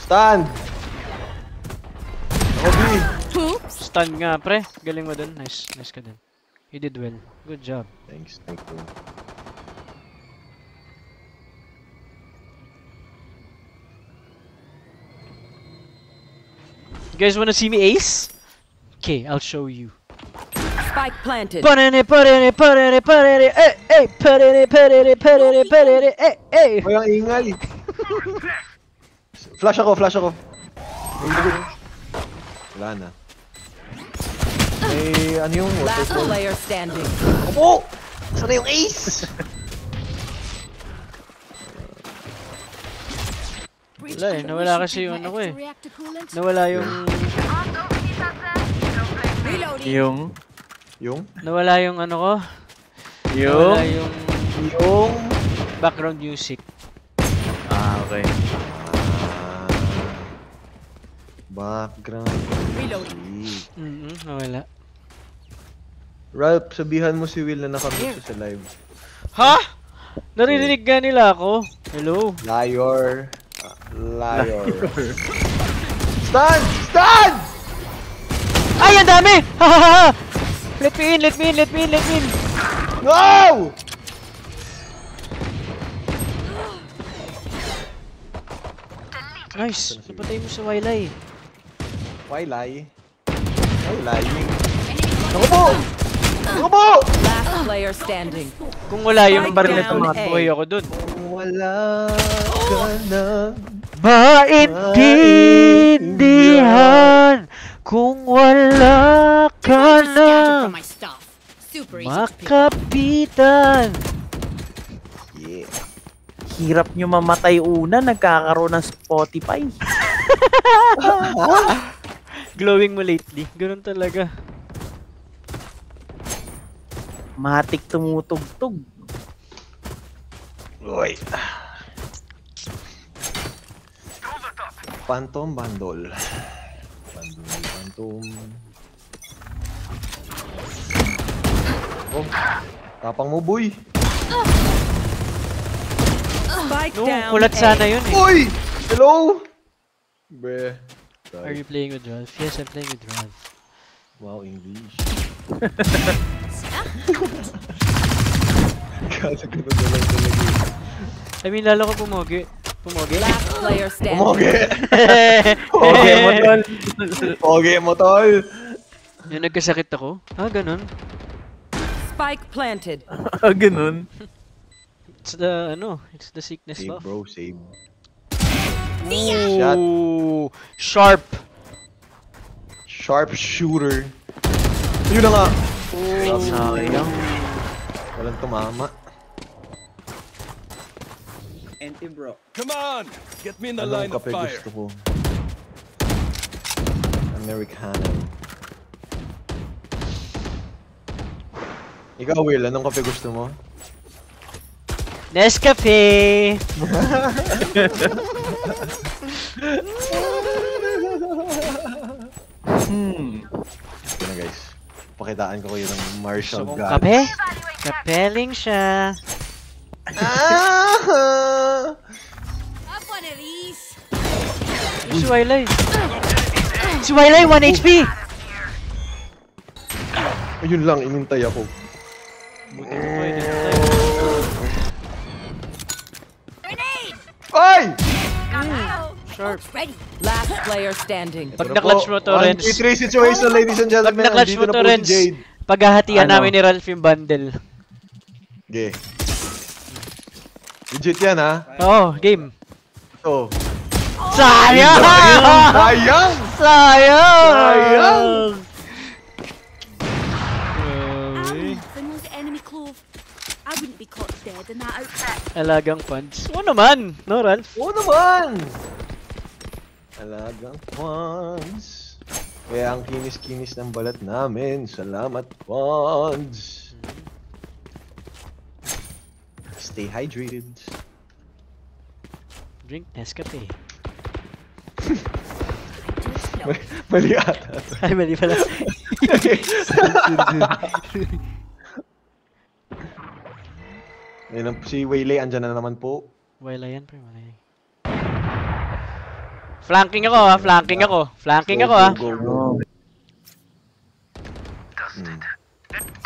[SPEAKER 3] Stand! Obi!
[SPEAKER 1] Stun nga pre. Galing mo dun. Nice ka dun. You did well. Good job.
[SPEAKER 3] Thanks, thank you.
[SPEAKER 1] You guys wanna see me ace? Okay, I'll show you.
[SPEAKER 4] Spike planted.
[SPEAKER 1] Parere, eh, eh.
[SPEAKER 3] Ay, ang ingay! Flash ako. Wala na. Eh, ano yung
[SPEAKER 4] Last player standing.
[SPEAKER 3] Opo! Saan na yung ace?
[SPEAKER 1] Wala eh, nawala kasi yung ano ko eh. Nawala yung... Nawala yung ano ko. Nawala yung background music.
[SPEAKER 2] Okay.
[SPEAKER 3] Background music.
[SPEAKER 1] Nawala.
[SPEAKER 3] Ralph, sabihan mo si Will na nakamute sa live.
[SPEAKER 1] Ha? Naririnig nga nila ako. Hello?
[SPEAKER 3] Liar. Liar. Stand!
[SPEAKER 1] Ay, ang dami! Ha! Let me in!
[SPEAKER 3] No!
[SPEAKER 1] Nice! Napatay mo sa Wailay.
[SPEAKER 3] Wailay? Ako po!
[SPEAKER 4] Last player standing.
[SPEAKER 1] Kung wala yung barnet mo, buhay ako dun.
[SPEAKER 3] Wala ka na.
[SPEAKER 1] Maintindihan kung wala ka na. Makapitan.
[SPEAKER 3] Yeah.
[SPEAKER 2] Hirap nyo mamatay una, nagkakaroon ng Spotify.
[SPEAKER 1] Glowing mo lately. Ganun talaga.
[SPEAKER 2] Matik tumutugtog.
[SPEAKER 3] Uy. Phantom bundle. Phantom. Oh, tapang mo boy.
[SPEAKER 4] Spike
[SPEAKER 1] No,
[SPEAKER 4] down.
[SPEAKER 1] kulat sana yun eh.
[SPEAKER 3] Uy! Hello? Bre.
[SPEAKER 1] Are you playing with Ralph? Yes, I'm playing with Ralph.
[SPEAKER 3] Wow, English. Kasi ganun na lang talaga.
[SPEAKER 1] I mean, lalo ko pumogi. Pumogi?
[SPEAKER 4] Last player standing.
[SPEAKER 3] Pumogi! Pogi mo, tol! Pogi mo, tol!
[SPEAKER 1] Yung nagkasakit ako? Ah, ganun.
[SPEAKER 4] Spike planted.
[SPEAKER 2] Ganun.
[SPEAKER 1] It's the, it's the sickness
[SPEAKER 3] Save,
[SPEAKER 1] stuff.
[SPEAKER 3] bro, save.
[SPEAKER 1] Ooh, sharp.
[SPEAKER 3] Sharp shooter. Yun na nga!
[SPEAKER 2] Oh, sayang.
[SPEAKER 3] Walang tumama.
[SPEAKER 10] Empty, bro.
[SPEAKER 11] Come on! Get me in the
[SPEAKER 3] Anong
[SPEAKER 11] line of
[SPEAKER 3] kape
[SPEAKER 11] fire.
[SPEAKER 3] gusto ko? Americano. Ikaw, Will, anong kape gusto mo?
[SPEAKER 1] Nescafe!
[SPEAKER 3] Ito na, guys. Pakitaan ko kayo ng martial
[SPEAKER 1] Gusto kong
[SPEAKER 3] god.
[SPEAKER 1] kape? Kapeling siya.
[SPEAKER 8] Have one of these.
[SPEAKER 1] Si Wailay. Si Wailay, 1 HP!
[SPEAKER 3] Ayun lang, inintay ako.
[SPEAKER 1] Buti mo pa, inintay.
[SPEAKER 8] Grenade!
[SPEAKER 3] Ay!
[SPEAKER 1] Sharp.
[SPEAKER 8] Ready.
[SPEAKER 4] Last player standing.
[SPEAKER 1] Pag na-clutch mo to, Renz.
[SPEAKER 3] 1v3 situation, ladies and
[SPEAKER 1] Pag
[SPEAKER 3] gentlemen.
[SPEAKER 1] na-clutch
[SPEAKER 3] Andito
[SPEAKER 1] mo
[SPEAKER 3] na
[SPEAKER 1] to,
[SPEAKER 3] po si
[SPEAKER 1] Renz.
[SPEAKER 3] Jade.
[SPEAKER 1] Paghahatian
[SPEAKER 2] Ano?
[SPEAKER 1] namin ni Ralph yung bundle.
[SPEAKER 3] Okay. Legit yan, ha?
[SPEAKER 1] Oo, game.
[SPEAKER 3] Ito.
[SPEAKER 1] Sayang!
[SPEAKER 3] Sayang!
[SPEAKER 1] Sayang!
[SPEAKER 8] If there was enemy clove, I wouldn't be caught dead in that outfit.
[SPEAKER 1] Alagang funds. Oo naman, no, Ralph?
[SPEAKER 3] Oo naman! Alagang Fonz. Kaya ang kinis-kinis ng balat namin. Salamat, Fonz. Stay hydrated.
[SPEAKER 1] Drink Nescafe.
[SPEAKER 3] Mali ata.
[SPEAKER 1] Ay, mali pala.
[SPEAKER 3] Ayun, si Waylay, andyan na naman po.
[SPEAKER 1] Wala yan, pre. Wala yan. Flanking ako, ha? Flanking ako. Flanking ako, ha?
[SPEAKER 3] Go, go, go.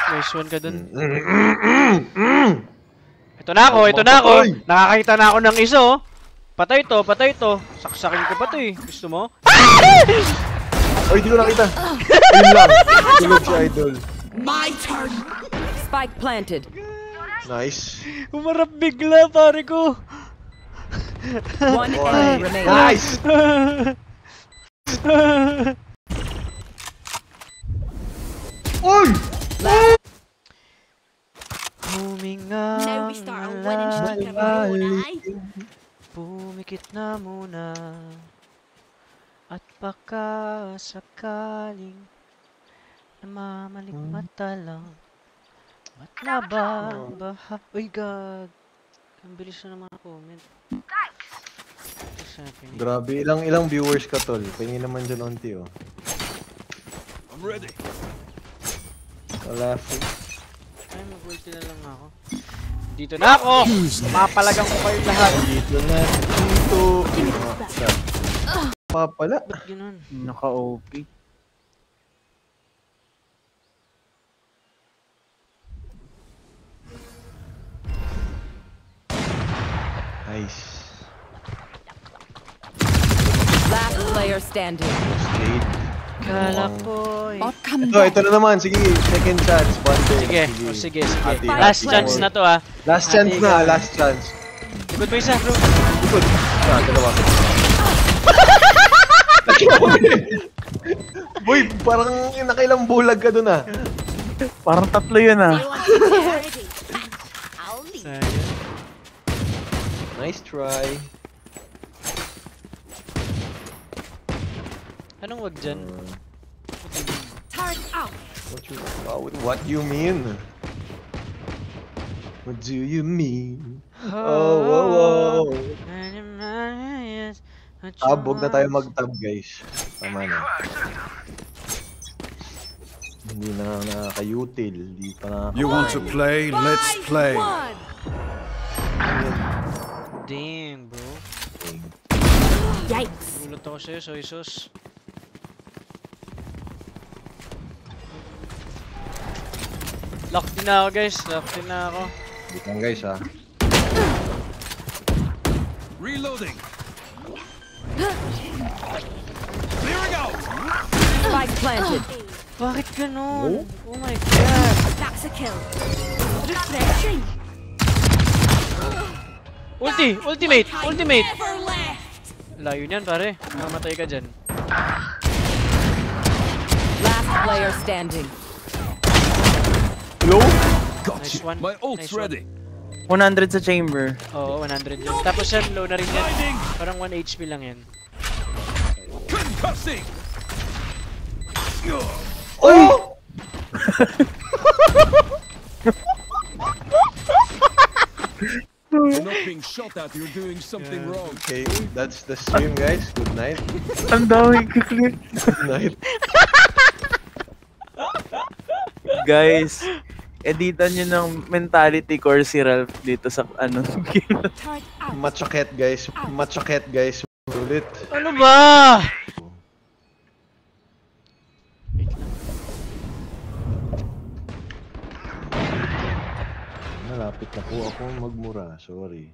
[SPEAKER 1] Nice one ka dun. Ito na ako, ito na ako. Nakakita na ako ng isa, oh. Patay to, patay to. Saksakin ko pa to, eh. Gusto mo?
[SPEAKER 3] Oy, di ko nakita. Ayun lang. Tulog si Idol.
[SPEAKER 7] My turn.
[SPEAKER 4] Spike planted.
[SPEAKER 3] Nice.
[SPEAKER 1] Umarap bigla, pare ko.
[SPEAKER 4] One enemy remaining.
[SPEAKER 3] Nice! Uy!
[SPEAKER 1] Huminga
[SPEAKER 8] Now we start a winning streak of our own, eh?
[SPEAKER 1] Pumikit na muna. At baka sakaling namamaligmata lang. Ba't nababaha? Uy, gag. Ang bilis na naman comment.
[SPEAKER 3] Grabe, ilang viewers ka, tol. Pahingin naman dyan onti, oh.
[SPEAKER 11] I'm ready.
[SPEAKER 3] Wala po.
[SPEAKER 1] Ay, mag-ulti na lang ako. Dito na ako! Mapalagang ko kayo lahat.
[SPEAKER 3] Dito na. Dito. Papala.
[SPEAKER 1] Ba't ganun?
[SPEAKER 2] Naka-OP.
[SPEAKER 3] Nice.
[SPEAKER 4] Last player standing.
[SPEAKER 3] Jade.
[SPEAKER 1] Kala ko eh.
[SPEAKER 7] Bot coming
[SPEAKER 3] Ito, ito na naman. Sige, second chance. Bundle.
[SPEAKER 1] Sige, oh, sige, sige.
[SPEAKER 3] Ate,
[SPEAKER 1] Last
[SPEAKER 3] ate,
[SPEAKER 1] chance
[SPEAKER 3] ate.
[SPEAKER 1] na to, ah.
[SPEAKER 3] Last chance
[SPEAKER 1] Ate,
[SPEAKER 3] na, last chance.
[SPEAKER 1] Likod mo isa, bro.
[SPEAKER 3] Likod. Dalawa. Boy, parang nakailang bulag ka dun, ah.
[SPEAKER 2] Parang tatlo yun, ah.
[SPEAKER 8] They want to be ready. I'll leave.
[SPEAKER 1] Sayang.
[SPEAKER 3] Nice try.
[SPEAKER 1] Anong wag dyan?
[SPEAKER 8] Turn out.
[SPEAKER 3] What you mean? What do you mean? Oh. Tab, huwag na tayo mag-tab, guys. Tama na. Hindi na nakaka-util. Hindi pa na.
[SPEAKER 5] You want to play? Let's play.
[SPEAKER 1] Damn, bro.
[SPEAKER 8] Yikes.
[SPEAKER 1] Gulat ako sa'yo, soy sauce. Locked din na ako, guys. Locked din na ako.
[SPEAKER 3] Wait lang guys ha.
[SPEAKER 11] Reloading. Clearing out.
[SPEAKER 4] Spike planted.
[SPEAKER 1] Bakit ganun? Oh my god.
[SPEAKER 8] That's a kill. Refreshing.
[SPEAKER 1] Ultimate!
[SPEAKER 8] Never left.
[SPEAKER 1] Layo niyan, pare. Mamatay ka dyan.
[SPEAKER 4] Last player standing.
[SPEAKER 3] Hello?
[SPEAKER 1] Nice one.
[SPEAKER 11] My ult's
[SPEAKER 1] Nice one.
[SPEAKER 11] ready.
[SPEAKER 2] 100 sa chamber.
[SPEAKER 1] Oo, 100 yun. Tapos yan, low na rin yan. Parang 1 HP lang yan.
[SPEAKER 11] Concussing.
[SPEAKER 3] Oh!
[SPEAKER 11] You're not being shot at. You're doing something wrong.
[SPEAKER 3] Okay, that's the stream guys. Good night.
[SPEAKER 2] Ang dami click.
[SPEAKER 3] Good night.
[SPEAKER 2] Guys, editan nyo ng mentality core si Ralph dito sa ano.
[SPEAKER 8] Turret out.
[SPEAKER 3] Machaket guys. Machaket guys. Ulit.
[SPEAKER 1] Ano ba?
[SPEAKER 3] Malapit na po ako magmura. Sorry.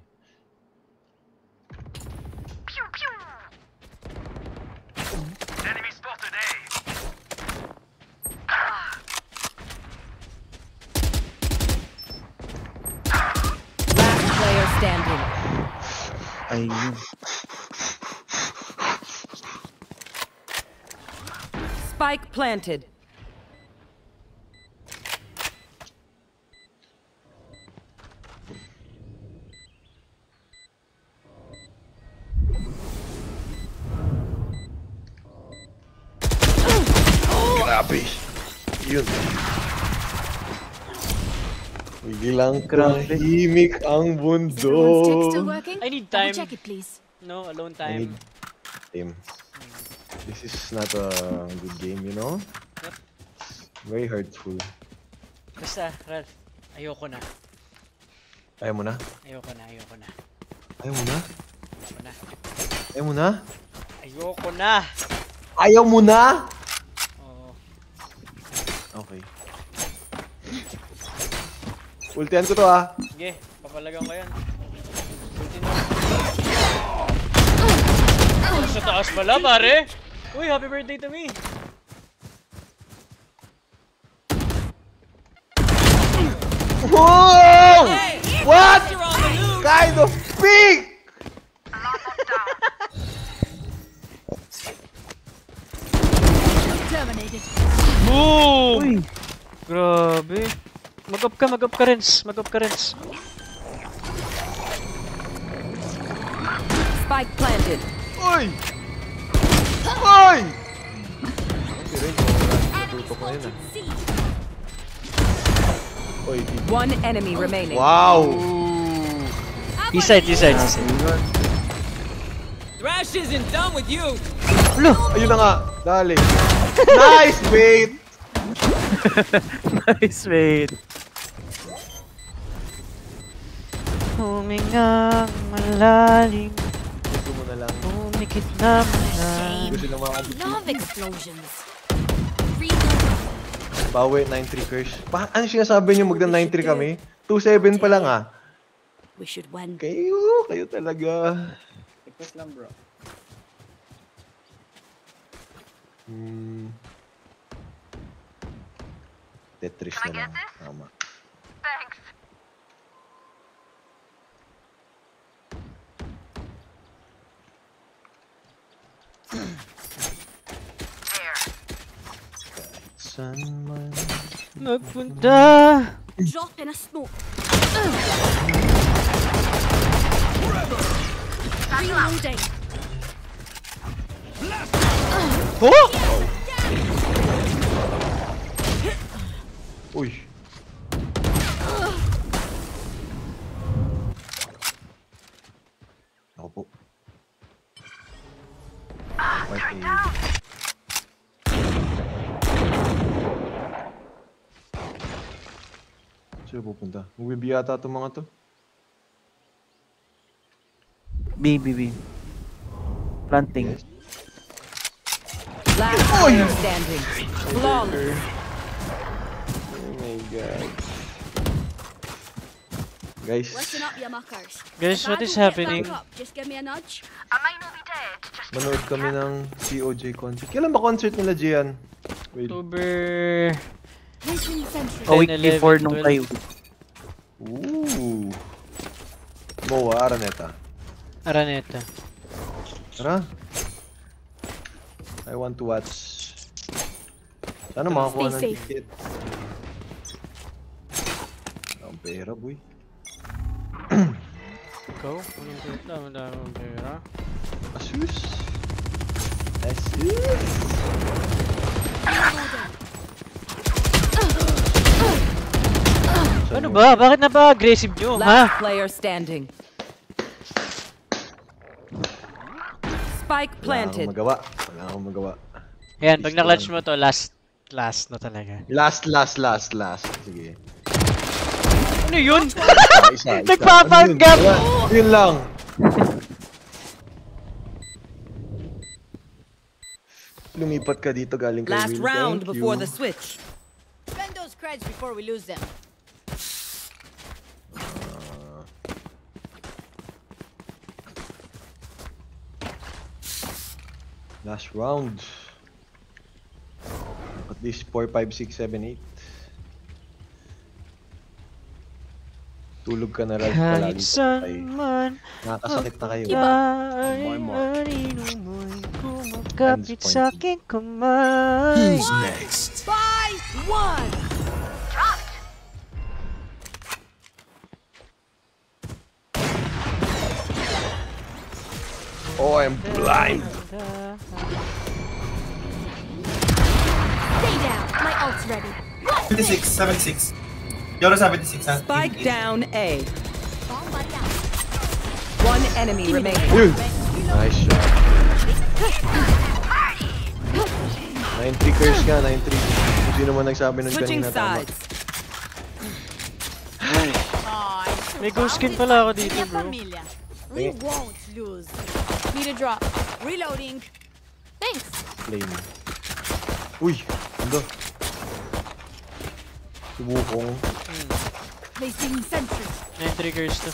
[SPEAKER 4] Last player standing.
[SPEAKER 2] Ayun.
[SPEAKER 4] Spike planted.
[SPEAKER 3] Grabe. Yun. Biglang
[SPEAKER 2] Grabe.
[SPEAKER 3] tahimik ang
[SPEAKER 8] Everyone's tech
[SPEAKER 3] mundo.
[SPEAKER 8] still working?
[SPEAKER 1] I need
[SPEAKER 8] Double
[SPEAKER 1] time.
[SPEAKER 8] check it, please.
[SPEAKER 1] No, alone
[SPEAKER 3] I
[SPEAKER 1] time.
[SPEAKER 3] need time. This is not a good game, you know?
[SPEAKER 1] Yep.
[SPEAKER 3] Very hurtful.
[SPEAKER 1] Basta, Ralph. Ayoko na.
[SPEAKER 3] Ayaw mo na?
[SPEAKER 1] Ayoko na.
[SPEAKER 3] Ayaw mo na?
[SPEAKER 1] Ayoko na.
[SPEAKER 3] Ayaw mo na?
[SPEAKER 1] Ayoko na.
[SPEAKER 3] Ayaw mo na?
[SPEAKER 1] Oo.
[SPEAKER 3] Okay. Ultihan ko to ah.
[SPEAKER 1] Sige, papalagang ko yan. Ulti na. Sa taas pala, pare. Uy, happy birthday to me.
[SPEAKER 3] Whoa! What kind of pig?
[SPEAKER 8] Terminated.
[SPEAKER 1] Boom!
[SPEAKER 2] Uy.
[SPEAKER 1] Grabe. Mag-up ka, Renz. Mag-up ka, Renz.
[SPEAKER 4] Spike planted.
[SPEAKER 3] Uy! Uy! Si Ren, natutok na yun ah. Uy,
[SPEAKER 4] One enemy remaining.
[SPEAKER 3] wow!
[SPEAKER 1] Eastside.
[SPEAKER 10] Thrash isn't done with you.
[SPEAKER 3] Ayun na nga, dali. Nice bait!
[SPEAKER 2] Nice, mate.
[SPEAKER 1] Humingang malalim.
[SPEAKER 3] Gusto mo na lang.
[SPEAKER 1] Umikit na malalim.
[SPEAKER 3] Gusto na mga
[SPEAKER 8] Love explosions. Reload.
[SPEAKER 3] bawi 9-3 curse. Ano sinasabi niyo magda 9-3 kami? 2-7 pa lang ah.
[SPEAKER 8] We should win.
[SPEAKER 3] Kayo talaga.
[SPEAKER 10] Request lang, bro.
[SPEAKER 3] Tetris na lang. Tama. Saan man
[SPEAKER 1] Magpunta.
[SPEAKER 8] Drop in a smoke. Reloading.
[SPEAKER 1] Oh!
[SPEAKER 3] Uy. Ako po. Okay. Saan pupunta? Magbibi yata itong mga to.
[SPEAKER 2] B. Planting.
[SPEAKER 4] Last player standing. Flawless.
[SPEAKER 3] Oh my god. Guys,
[SPEAKER 8] Listen up, you muckers.
[SPEAKER 1] Guys,
[SPEAKER 8] If I
[SPEAKER 1] what is
[SPEAKER 8] don't get
[SPEAKER 1] happening?
[SPEAKER 8] back up, just give me a nudge.
[SPEAKER 3] manood kami ng COJ concert. Kailan ba concert nila, Gian? Wait.
[SPEAKER 1] October...
[SPEAKER 8] Placing sentry.
[SPEAKER 2] A week
[SPEAKER 1] 10,
[SPEAKER 2] before
[SPEAKER 1] 11,
[SPEAKER 2] nung
[SPEAKER 1] 12.
[SPEAKER 2] kayo.
[SPEAKER 3] Ooh. Moa, Araneta.
[SPEAKER 1] Araneta.
[SPEAKER 3] Tara. I want to watch. Sana makakuha ng
[SPEAKER 8] Stay safe.
[SPEAKER 3] ticket. Ang pera, boy.
[SPEAKER 1] Ikaw? Anong pera? Madaming pera.
[SPEAKER 3] Asus. Asus.
[SPEAKER 1] Ano ba? Bakit napaka-aggressive nyo, ha?
[SPEAKER 4] Last player standing. Spike planted.
[SPEAKER 3] Wala akong magawa.
[SPEAKER 1] Ayan, pag na-clutch mo to, last na talaga.
[SPEAKER 3] Last. Sige.
[SPEAKER 1] Ano yun?
[SPEAKER 3] Isa.
[SPEAKER 1] Nagpa-found gap!
[SPEAKER 3] Yun lang. Lumipat ka dito galing kay
[SPEAKER 4] Last
[SPEAKER 3] Will.
[SPEAKER 4] round
[SPEAKER 3] Thank
[SPEAKER 4] before
[SPEAKER 3] you.
[SPEAKER 4] the switch.
[SPEAKER 7] Spend those creds before we lose them.
[SPEAKER 3] Last round. At least 4, 5, 6, 7, 8. Tulog ka na rin
[SPEAKER 1] Kahit
[SPEAKER 3] palagi.
[SPEAKER 1] saan man,
[SPEAKER 3] Nakakasakit na kayo.
[SPEAKER 1] anino mo'y kumakapit sa aking kamay.
[SPEAKER 11] Who's next?
[SPEAKER 7] By one.
[SPEAKER 3] Oh, I'm blind.
[SPEAKER 8] Stay down. My ult's ready.
[SPEAKER 12] 76, 76. Yoro 76, ha?
[SPEAKER 4] Spike down A.
[SPEAKER 8] Bomb buddy out.
[SPEAKER 4] One enemy remaining.
[SPEAKER 3] Yun. Nice shot. 9-3 curse ka, 9-3. Hindi naman nagsabi nun
[SPEAKER 4] Switching
[SPEAKER 3] kanina tama.
[SPEAKER 4] sides.
[SPEAKER 1] May ghost skin pala ako dito, bro.
[SPEAKER 7] Familia. We won't lose. Need a drop. Reloading. Thanks.
[SPEAKER 3] Flame. Uy, ano? Subukong.
[SPEAKER 8] Placing sentry.
[SPEAKER 1] 9 triggers to.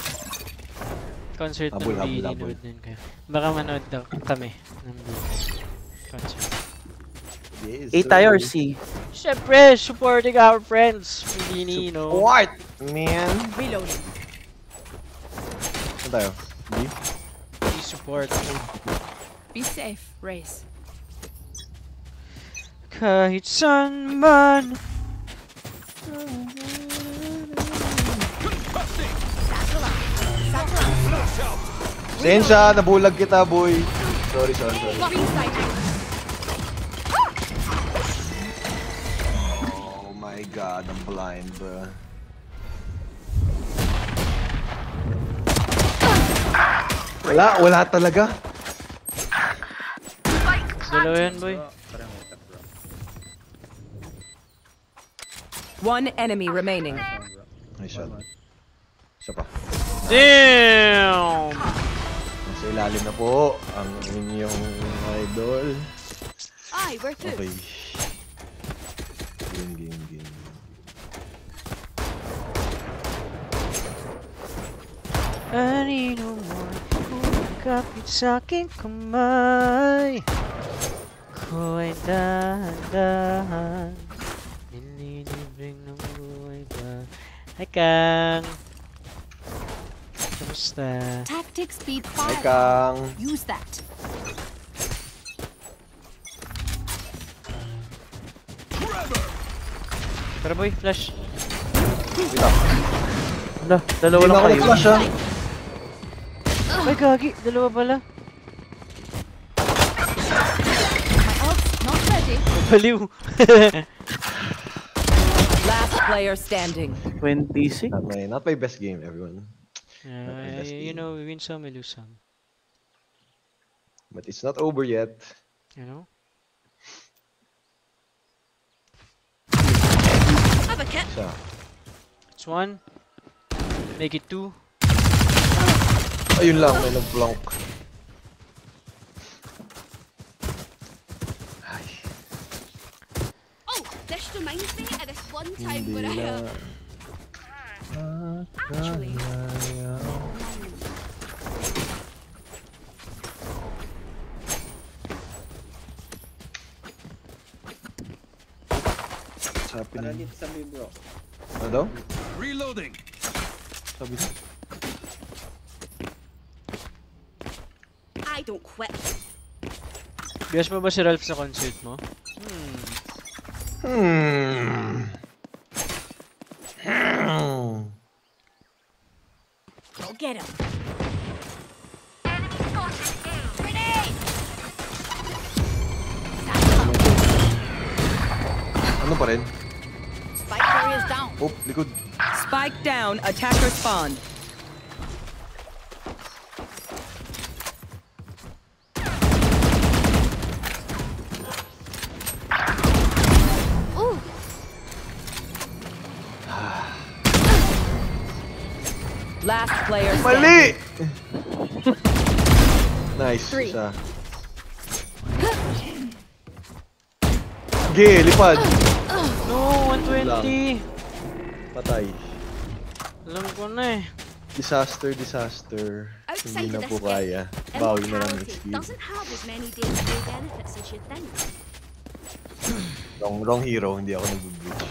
[SPEAKER 1] Concert ng
[SPEAKER 3] Habol.
[SPEAKER 1] nanood din kayo. Baka manood daw kami ng concert.
[SPEAKER 3] Yes,
[SPEAKER 2] A tayo or C?
[SPEAKER 1] Siyempre, supporting our friends. Hindi no.
[SPEAKER 3] What? Man.
[SPEAKER 7] Reloading.
[SPEAKER 3] Saan tayo? B?
[SPEAKER 1] Please support.
[SPEAKER 7] Be safe, Race.
[SPEAKER 1] Kahit saan man.
[SPEAKER 3] Sensya, nabulag kita, boy. Sorry. Oh my god, I'm blind, bro. Wala talaga.
[SPEAKER 1] Dalawa yan, boy.
[SPEAKER 4] One enemy remaining.
[SPEAKER 3] Nice shot. Isa pa.
[SPEAKER 1] Damn!
[SPEAKER 3] Nasa ilalim na po ang inyong idol.
[SPEAKER 8] Aye, we're through.
[SPEAKER 3] Okay. Game.
[SPEAKER 1] Anino mo'y kumakapit sa aking kamay. Ko ay dahan-dahan, nililibing ng buhay ba. Hi, Kang! Kamusta?
[SPEAKER 8] Tactic speed
[SPEAKER 3] Hi,
[SPEAKER 8] 5.
[SPEAKER 3] Kang.
[SPEAKER 8] Use that.
[SPEAKER 1] Tara, boy, flash.
[SPEAKER 2] Wala, dalawa
[SPEAKER 3] Hindi
[SPEAKER 2] lang
[SPEAKER 3] na ako
[SPEAKER 2] kayo.
[SPEAKER 3] nag-flash, ha?
[SPEAKER 1] Ay, gagi, dalawa pala.
[SPEAKER 8] My ult's not ready.
[SPEAKER 1] Baliw.
[SPEAKER 4] Last player standing.
[SPEAKER 2] 26?
[SPEAKER 3] Not my best game, everyone.
[SPEAKER 1] You know, we win some, we lose some.
[SPEAKER 3] But it's not over yet.
[SPEAKER 1] You know?
[SPEAKER 8] Have a kit.
[SPEAKER 3] Isa.
[SPEAKER 1] It's 1. Make it 2.
[SPEAKER 3] Ayun lang, may nag-blank. Ay.
[SPEAKER 8] Oh, this reminds me of this one time where I... Actually...
[SPEAKER 3] What's happening?
[SPEAKER 10] Sabi bro.
[SPEAKER 3] Ano daw?
[SPEAKER 11] Reloading.
[SPEAKER 3] Sabi niya?
[SPEAKER 8] I don't quit.
[SPEAKER 1] Bias mo ba si Ralph sa concert mo?
[SPEAKER 8] Go get him.
[SPEAKER 3] Ano pa rin?
[SPEAKER 8] Spike carrier's down.
[SPEAKER 3] Oh, likod.
[SPEAKER 4] Spike down, attacker spawned. Last player
[SPEAKER 3] Mali!
[SPEAKER 4] standing.
[SPEAKER 3] Nice. Isa. Sige, lipad.
[SPEAKER 1] No, 120.
[SPEAKER 3] Patay.
[SPEAKER 1] Alam ko na eh.
[SPEAKER 3] Disaster.
[SPEAKER 8] Outside
[SPEAKER 3] Hindi na
[SPEAKER 8] of
[SPEAKER 3] po
[SPEAKER 8] this
[SPEAKER 3] kaya.
[SPEAKER 8] game,
[SPEAKER 3] Bawi na lang
[SPEAKER 8] immortality
[SPEAKER 3] next game.
[SPEAKER 8] doesn't have as many day-to-day benefits as you think.
[SPEAKER 3] Wrong hero, hindi ako nag-breach.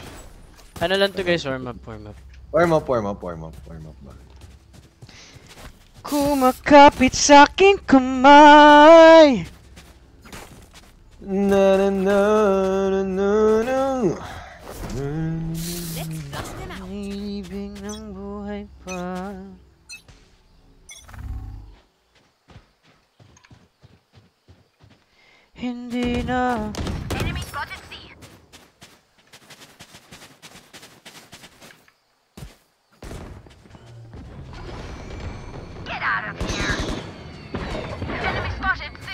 [SPEAKER 1] Ano lang to guys, warm up.
[SPEAKER 3] Warm up ba?
[SPEAKER 1] Kumakapit sa aking kamay.
[SPEAKER 3] Na.
[SPEAKER 8] Let's dust him out.
[SPEAKER 1] Ibig ng buhay pa. Hindi na.
[SPEAKER 8] Enemy spotted C. Get out of here. Enemy spotted C.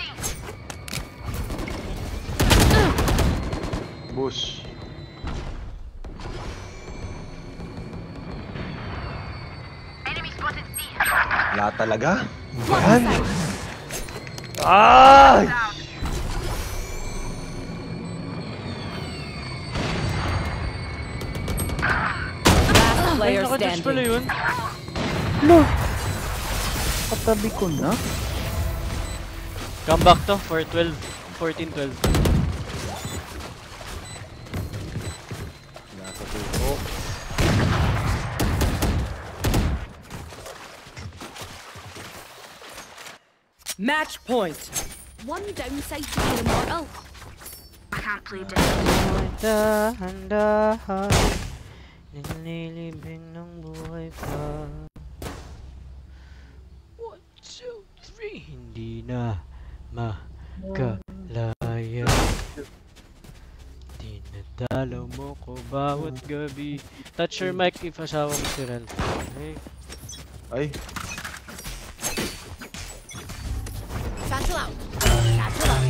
[SPEAKER 3] Bush.
[SPEAKER 8] Enemy spotted C.
[SPEAKER 3] Wala talaga? Yan. Ay!
[SPEAKER 4] Last player
[SPEAKER 1] Nakadodge pala
[SPEAKER 4] standing.
[SPEAKER 1] yun.
[SPEAKER 2] No. Katabi ko na.
[SPEAKER 1] Come back to for 14-12.
[SPEAKER 3] Nasa tuko.
[SPEAKER 4] Match point.
[SPEAKER 8] One downside to being immortal. I can't play dead.
[SPEAKER 1] Dahan-dahan, nililibing ng buhay pa. 1, 2, 3, hindi na makalaya. Dinadalaw mo ko bawat gabi. Touch your mic if asawa mo si Ralph. Okay?
[SPEAKER 3] Ay.
[SPEAKER 8] Satchel out. Satchel out.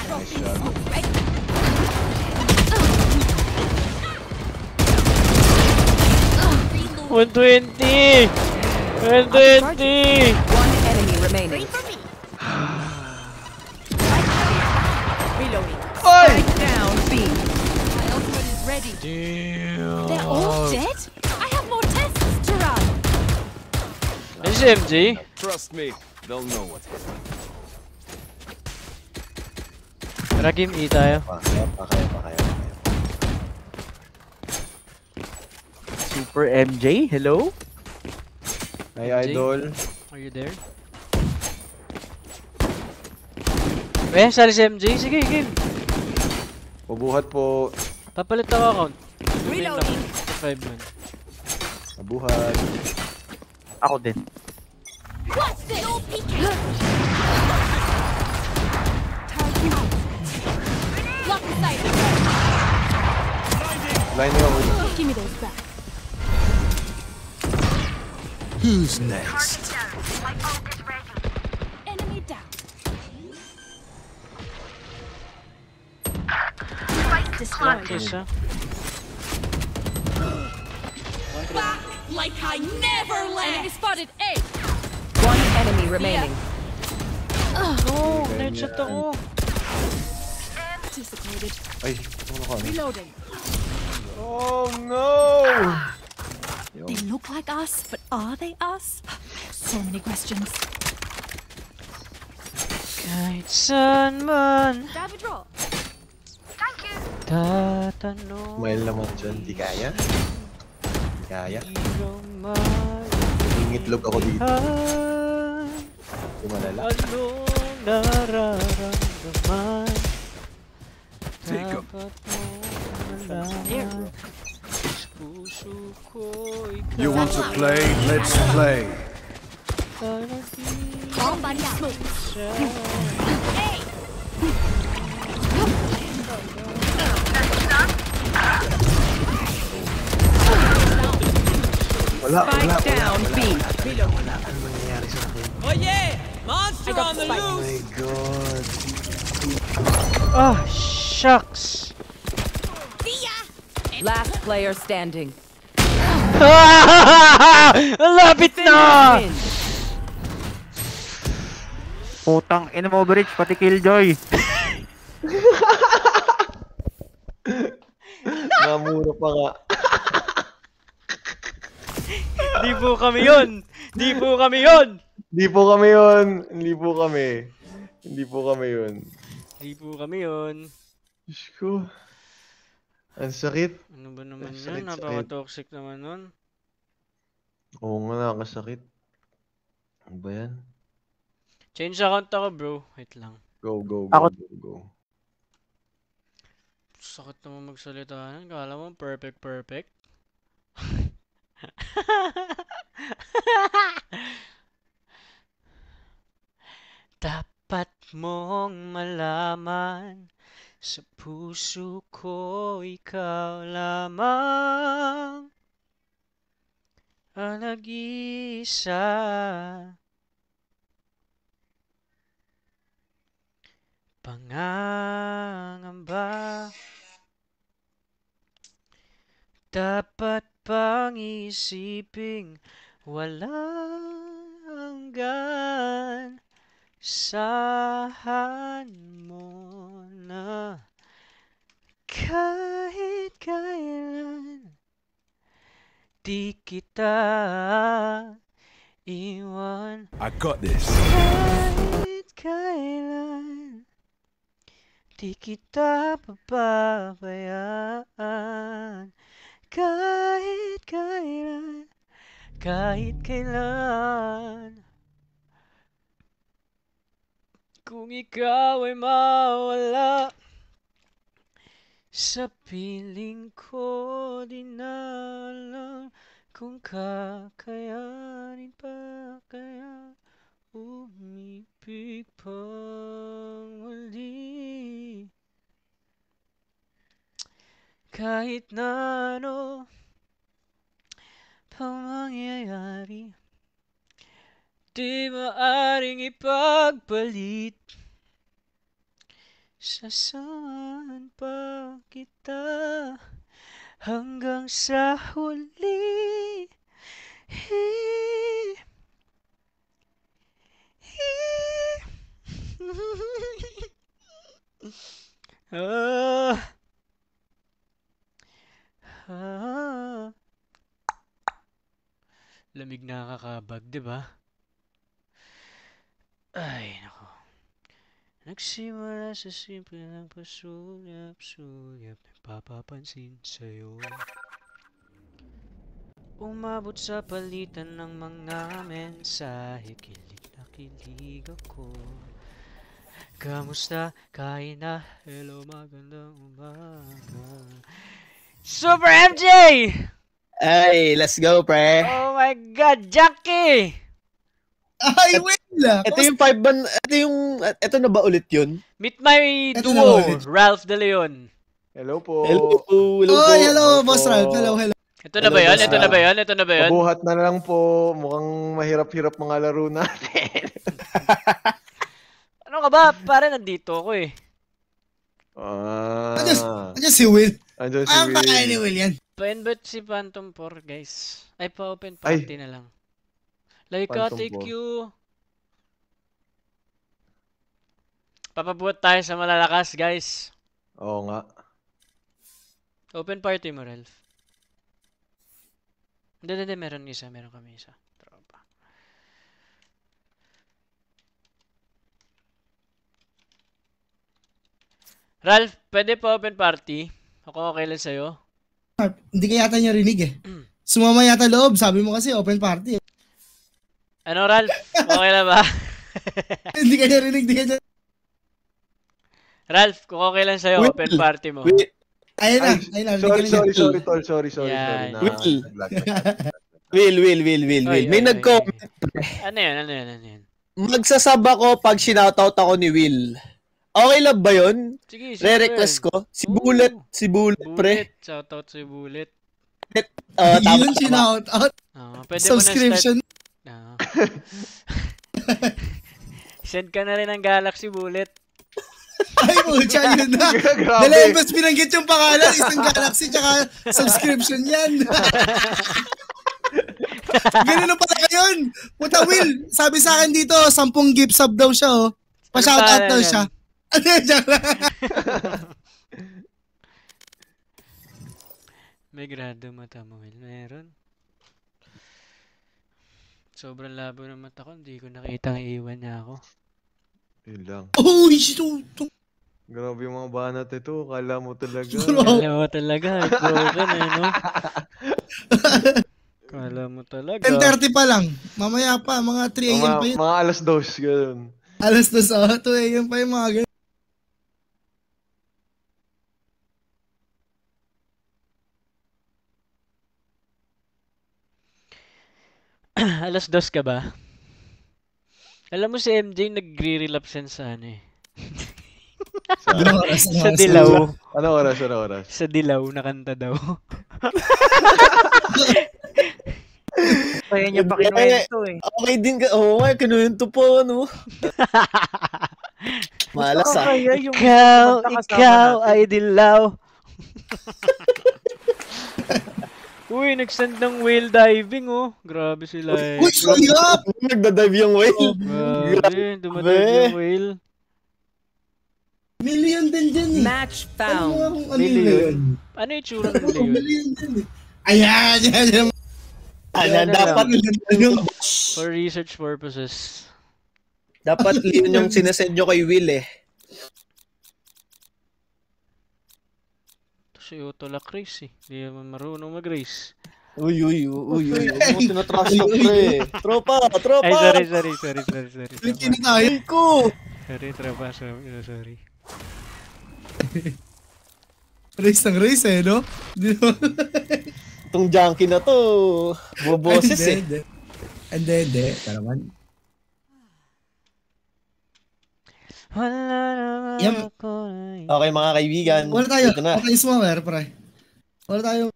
[SPEAKER 3] Nice shot.
[SPEAKER 8] Right.
[SPEAKER 1] 120! 120!
[SPEAKER 4] One enemy remaining.
[SPEAKER 8] Reloading.
[SPEAKER 4] Spike down B.
[SPEAKER 8] My ultimate is ready.
[SPEAKER 1] Damn!
[SPEAKER 8] They're all dead? I have more tests to run.
[SPEAKER 1] This is MJ.
[SPEAKER 11] Trust me, they'll know what happened.
[SPEAKER 1] Tara game E tayo.
[SPEAKER 3] Kaya.
[SPEAKER 2] Super MJ, hello?
[SPEAKER 3] Hey, idol.
[SPEAKER 1] Are you there? Eh, sali si MJ. Sige, game.
[SPEAKER 3] Mabuhat po.
[SPEAKER 1] Papalit ako account.
[SPEAKER 8] Reloading.
[SPEAKER 1] 5 man.
[SPEAKER 3] Mabuhat.
[SPEAKER 2] Ako din.
[SPEAKER 8] What's this? No peeking. Target out. Lock the sight.
[SPEAKER 3] Line nyo.
[SPEAKER 8] Give me those back.
[SPEAKER 11] Who's next?
[SPEAKER 8] My ult is ready. Enemy down. Spike destroyed.
[SPEAKER 1] Isa.
[SPEAKER 8] Back like I never left. Enemy spotted A.
[SPEAKER 4] remaining.
[SPEAKER 1] No, headshot ako.
[SPEAKER 7] Anticipated.
[SPEAKER 3] Ay, ano ka?
[SPEAKER 7] Reloading.
[SPEAKER 3] Oh no!
[SPEAKER 7] They look like us, but are they us? So many questions.
[SPEAKER 1] Kahit saan man
[SPEAKER 7] Grab a drop.
[SPEAKER 1] tatanong,
[SPEAKER 3] Smile naman dyan. Di kaya? Di kaya?
[SPEAKER 1] ikaw
[SPEAKER 3] Nangingitlog ako dito.
[SPEAKER 1] malihan.
[SPEAKER 3] Tumalala.
[SPEAKER 1] Anong nararamdaman?
[SPEAKER 11] Take 'em.
[SPEAKER 1] Dapat mo malaman. Sa puso ko ikaw
[SPEAKER 5] You want to play? Let's play.
[SPEAKER 7] Bomb buddy out. Hey!
[SPEAKER 3] Wala, wala,
[SPEAKER 4] Spike down B.
[SPEAKER 3] wala. Ano nangyayari sa akin?
[SPEAKER 10] Oh yeah! Monster on the
[SPEAKER 3] Oh
[SPEAKER 10] loose!
[SPEAKER 3] my god.
[SPEAKER 1] Ah, shucks.
[SPEAKER 4] Last player standing.
[SPEAKER 1] Ang lapit na!
[SPEAKER 4] Win.
[SPEAKER 2] Putang ina mo, Overreach, pati Killjoy.
[SPEAKER 3] Namura pa nga.
[SPEAKER 1] Di po kami yun! Di po kami yun!
[SPEAKER 3] Hindi po kami yun. Hindi po kami. Hindi po kami yun.
[SPEAKER 1] Di po kami yun.
[SPEAKER 3] Diyos ko. Ang sakit.
[SPEAKER 1] Ano ba naman
[SPEAKER 3] Ang
[SPEAKER 1] yun?
[SPEAKER 3] sakit,
[SPEAKER 1] Napaka-toxic naman nun.
[SPEAKER 3] Oo nga, nakakasakit. Ano ba yan?
[SPEAKER 1] Change account ako, bro. Wait lang.
[SPEAKER 3] Go, go, go,
[SPEAKER 2] Ako-
[SPEAKER 3] go, go.
[SPEAKER 1] Sakit naman magsalita. Kala mo perfect. Dapat mong malaman, sa puso ko ikaw lamang ang nag-iisa. Pangangamba, dapat pang isiping walang hanggan. Sahan mo na kahit kailan di kita iwan.
[SPEAKER 11] I got this.
[SPEAKER 1] Kahit kailan di kita papabayaan. Kahit kailan kung ikaw ay mawala sa piling ko, di na alam kung kakayanin pa kaya umibig pang muli. Kahit na ano pang mangyayari, di maaring ipagpalit. Sasamahan pa kita hanggang sa huli. Lamig na kakabag, di ba? Ay, nako. Nagsimula sa simple ng pasulyap-sulyap, nagpapapansin sa'yo. Umabot sa palitan ng mga mensahe, kilig na kilig ako. Kamusta? Kain na? Hello, magandang umaga. Super MJ!
[SPEAKER 13] Ay, let's go, pre.
[SPEAKER 1] Oh my God, Jackie!
[SPEAKER 13] Ay, Will! Ito yung 5 ban, ito na ba ulit yun?
[SPEAKER 1] Meet my
[SPEAKER 13] Ito na
[SPEAKER 1] duo,
[SPEAKER 13] ulit.
[SPEAKER 1] Ralph De Leon.
[SPEAKER 3] Hello po.
[SPEAKER 13] Hello po, hello po.
[SPEAKER 12] Hello, Boss Ralph. Hello.
[SPEAKER 1] Ito na ba yan? Ito na ba yan? Ito na ba yan?
[SPEAKER 3] Pabuhat na lang po. Mukhang mahirap-hirap mga laro natin.
[SPEAKER 1] Ano ka ba? Pare, nandito ako eh.
[SPEAKER 12] Andiyan si Will.
[SPEAKER 3] Andiyan si
[SPEAKER 12] Ang
[SPEAKER 3] Will.
[SPEAKER 12] kakain ni Will yan.
[SPEAKER 1] Pa-invite si Phantom 4, guys. Ay, pa-open party na lang. Like,
[SPEAKER 3] Phantom
[SPEAKER 1] thank
[SPEAKER 3] 4.
[SPEAKER 1] you. Papabuhat tayo sa malalakas, guys.
[SPEAKER 3] Oo nga.
[SPEAKER 1] Open party mo, Ralph. Hindi, meron isa. Meron kami isa. Tropa. Ralph, pwede pa open party? Ako okay lang sa'yo.
[SPEAKER 14] Hindi ka yata niya rinig eh. Sumama yata loob, sabi mo kasi open party eh.
[SPEAKER 1] Ano, Ralph? Okay na ba?
[SPEAKER 14] Hindi ka niya rinig, hindi ka niya.
[SPEAKER 1] Ralph, kung okay lang sa'yo, open party mo.
[SPEAKER 14] Ayun na.
[SPEAKER 3] Sorry.
[SPEAKER 13] Will. May nag-comment.
[SPEAKER 1] Ano yun?
[SPEAKER 13] Magsasab ako pag sinoutout ako ni Will. Okay lang ba yun?
[SPEAKER 1] Sige,
[SPEAKER 13] re-request ko. Si Bullet, pre.
[SPEAKER 1] Shoutout si Bullet.
[SPEAKER 14] Yun sinoutout. Subscription.
[SPEAKER 1] Send ka na rin ng Galaxy Bullet.
[SPEAKER 14] Ay, pucha, yun na. Dala imbes binanggit yung pangalan, isang Galaxy tsaka subscription yan. Ganun na pala yun. Puta, Will, sabi sa akin dito, 10 gift sub daw siya, oh. Pa-shoutout daw siya. Ano yan, dyan lang.
[SPEAKER 1] May grado mata mo, Will. Meron. Sobrang labo ng mata ko, hindi ko nakita ang iwan niya ako.
[SPEAKER 3] Yun lang.
[SPEAKER 14] Oh, shit.
[SPEAKER 3] Grabe yung mga banat ito. Kala mo talaga.
[SPEAKER 1] Kala mo talaga. Broken eh, no? Kala mo talaga.
[SPEAKER 14] 10:30 pa lang. Mamaya pa, mga 3 AM pa yun.
[SPEAKER 3] Mga alas 2, gano'n.
[SPEAKER 14] Alas 2, 2 AM pa yung mga gano'n.
[SPEAKER 1] Alas 2 ka ba? Alam mo si MJ nagre-relapse yan sa ano eh. Sa dilaw.
[SPEAKER 3] Ano oras?
[SPEAKER 1] Sa dilaw na kanta daw.
[SPEAKER 2] Kaya niya pa kinuwento eh.
[SPEAKER 13] Okay din ka. Oo, kinuwento po, ano. Malas ah.
[SPEAKER 1] Ikaw ay dilaw. Uy, nag-send ng whale diving, oh. Grabe sila eh.
[SPEAKER 14] Uy, sayap!
[SPEAKER 13] Nagda-dive yung whale.
[SPEAKER 1] Grabe, dumadive yung whale.
[SPEAKER 14] Million din dyan eh.
[SPEAKER 4] Match found.
[SPEAKER 14] Million.
[SPEAKER 1] Ano yung tsura ng million?
[SPEAKER 14] Million din eh. Ayan.
[SPEAKER 13] Dapat yung...
[SPEAKER 1] For research purposes.
[SPEAKER 13] Dapat yun yung sinesend nyo kay Will eh.
[SPEAKER 1] Si Utolak race eh. Hindi naman marunong mag-race.
[SPEAKER 13] Uy. Ano mo tinatrash talk, pre? Tropa!
[SPEAKER 1] Ay, sorry.
[SPEAKER 14] Pilipino tayo.
[SPEAKER 1] Sorry, tropa. Sorry.
[SPEAKER 14] Race ng race eh, no?
[SPEAKER 13] Itong junkie na to, boboses eh.
[SPEAKER 14] Hindi. Taraman.
[SPEAKER 13] Okay mga kaibigan.
[SPEAKER 14] Wala tayo. Wala tayong smoker, pre. Wala tayo.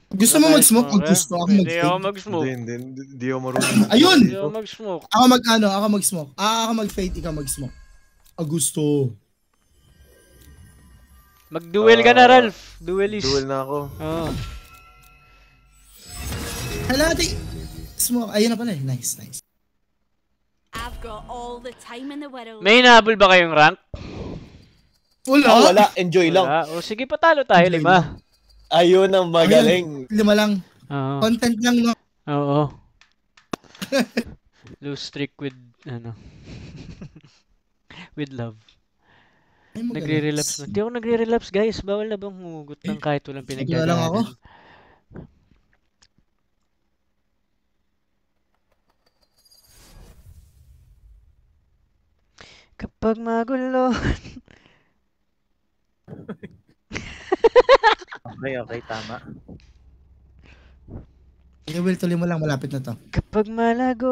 [SPEAKER 14] Gusto mo mag-smoke? Gusto ako mag-smoke.
[SPEAKER 1] Hindi ako mag-smoke.
[SPEAKER 3] Hindi ako marunong.
[SPEAKER 14] Ayun!
[SPEAKER 1] Hindi ako mag-smoke.
[SPEAKER 14] Ako mag-smoke. Ako mag-fade, ikaw mag-smoke. Gusto.
[SPEAKER 1] Mag-duel ka na, Ralph. Duelist.
[SPEAKER 3] Duel na ako.
[SPEAKER 1] Oo.
[SPEAKER 14] Hala, smoke. Ayun na pala eh. Nice.
[SPEAKER 8] I've got all the time in the world.
[SPEAKER 1] May hinahabol ba kayong rank?
[SPEAKER 13] Wala. Enjoy lang.
[SPEAKER 1] O sige, patalo tayo. 5.
[SPEAKER 13] Ayun ang magaling.
[SPEAKER 14] 5 lang.
[SPEAKER 1] Oo.
[SPEAKER 14] Content lang, no?
[SPEAKER 1] Oo. Lose streak with, with love. Nagre-relapse na. Hindi ako nagre-relapse, guys. Bawal na bang humugot ng kahit walang pinagdadaanan?
[SPEAKER 14] lang ako.
[SPEAKER 1] Kapag magulo.
[SPEAKER 2] Okay, tama.
[SPEAKER 14] Will, tuloy mo lang, malapit na to.
[SPEAKER 1] Kapag malago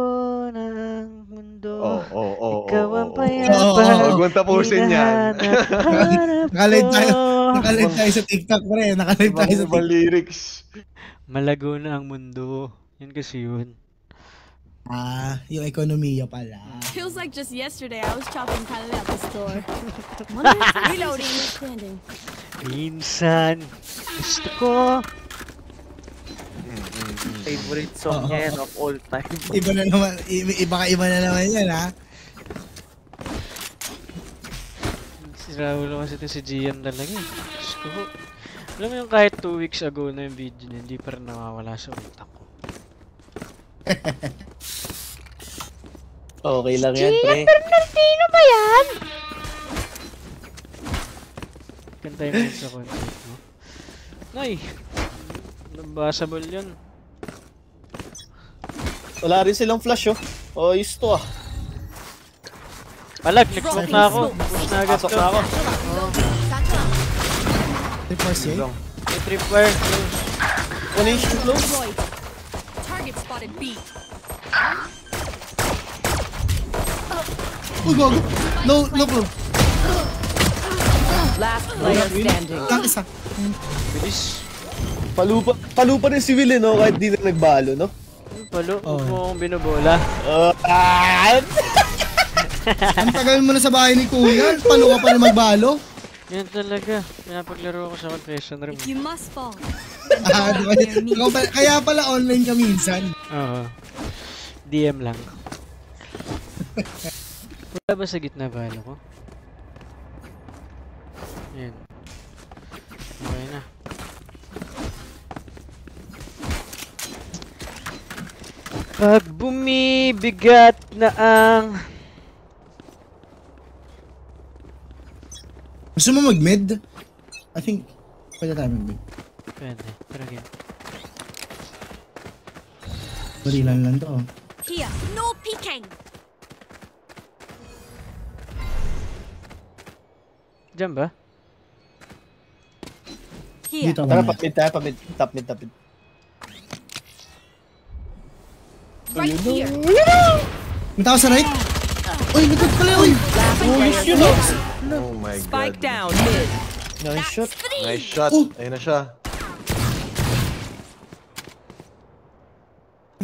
[SPEAKER 1] na ang mundo,
[SPEAKER 3] Oo.
[SPEAKER 1] ikaw ang payapa.
[SPEAKER 3] Huwag mong tapusin yan.
[SPEAKER 14] Nakalive tayo sa TikTok, pre. Nakalive tayo sa TikTok.
[SPEAKER 3] lyrics.
[SPEAKER 1] Malago na ang mundo. Yan kasi yun.
[SPEAKER 14] Yung ekonomiya pala.
[SPEAKER 8] Feels like just yesterday I was chopping palette at the store. Reloading. Standing.
[SPEAKER 1] Minsan, gusto ko.
[SPEAKER 2] Favorite song niya yan of all time.
[SPEAKER 14] Iba na naman yan, ha?
[SPEAKER 1] Siraulo kasi ito si Gian talaga. Diyos ko. Alam mo yung kahit 2 weeks ago na yung video niya, hindi pa rin nawawala sa utak ko.
[SPEAKER 13] Okay lang yan, pre.
[SPEAKER 7] Gian Bernardino ba yan?
[SPEAKER 1] Kanta yung sa content mo. Nay! Nabasable yun.
[SPEAKER 13] Wala rin silang flash, oh. Oh, use to, ah.
[SPEAKER 1] Palag, nag-smoke na ako. Push na agad to.
[SPEAKER 13] Pasok na ako.
[SPEAKER 1] May tripwire.
[SPEAKER 13] One inch to close.
[SPEAKER 7] Target spotted B.
[SPEAKER 14] Uy, gago. No clue.
[SPEAKER 4] Last player standing.
[SPEAKER 14] Lang isa.
[SPEAKER 1] Bilis.
[SPEAKER 13] Palupa rin si Will, eh, no? Kahit di na nagbalo, no?
[SPEAKER 1] Palo, huwag mo akong binubola.
[SPEAKER 14] Ang tagal mo na sa bahay ni Kuya. Palo ka pa na magbalo.
[SPEAKER 1] Yan talaga. Pinapaglaro ako sa confession room.
[SPEAKER 7] You must fall.
[SPEAKER 14] Kaya pala online ka minsan.
[SPEAKER 1] Oo. DM lang. Wala ba sa gitna balo ko? Yan. Okay na. Pag bumibigat na ang...
[SPEAKER 14] Gusto mo mag-mid? I think, pwede tayo mag-mid.
[SPEAKER 1] Pwede, pero again.
[SPEAKER 14] Barilan lang to.
[SPEAKER 7] Here, no peeking.
[SPEAKER 1] Diyan ba?
[SPEAKER 7] Here.
[SPEAKER 14] Dito
[SPEAKER 13] Tara,
[SPEAKER 14] ako na.
[SPEAKER 13] pamid. Top mid.
[SPEAKER 7] Right here.
[SPEAKER 14] May tao sa right? Uy, nagkot pala yun!
[SPEAKER 3] Oh my god.
[SPEAKER 4] Spike down mid.
[SPEAKER 13] Nice shot.
[SPEAKER 3] Nice shot. Ayun na siya.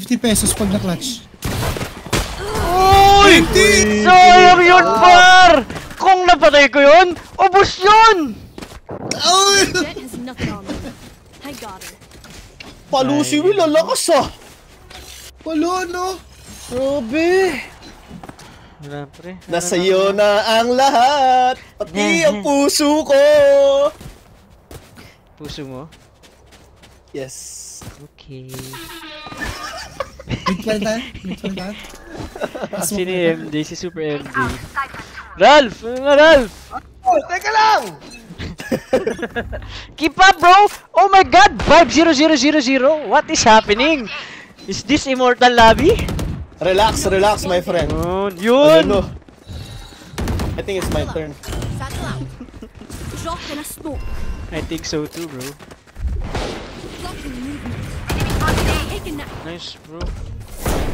[SPEAKER 14] 50 pesos pag na-clutch.
[SPEAKER 1] Uy! Sayang yun, par! Kung napatay ko yun, ubos yun!
[SPEAKER 7] Jet has nothing on me. I got her.
[SPEAKER 13] Palo si Will, lakas, ah!
[SPEAKER 14] Palo, no?
[SPEAKER 13] Grabe!
[SPEAKER 1] Wala, pre.
[SPEAKER 13] Nasa iyo na ang lahat, pati ang puso ko!
[SPEAKER 1] Puso mo?
[SPEAKER 13] Yes.
[SPEAKER 1] Okay.
[SPEAKER 14] Mid pa tayo?
[SPEAKER 1] Si MD, si Super MD. Ralph! Ano nga, Ralph?
[SPEAKER 3] Oh, teka lang!
[SPEAKER 1] Keep up, bro! Oh my god! 5-0-0-0-0! What is happening? Is this Immortal Lobby?
[SPEAKER 13] Relax, my friend.
[SPEAKER 1] Yun!
[SPEAKER 13] Ano? I think it's my turn.
[SPEAKER 7] Satchel out. Drop in a smoke.
[SPEAKER 1] I think so too, bro.
[SPEAKER 7] Blocking movement. Taking that.
[SPEAKER 1] Nice, bro.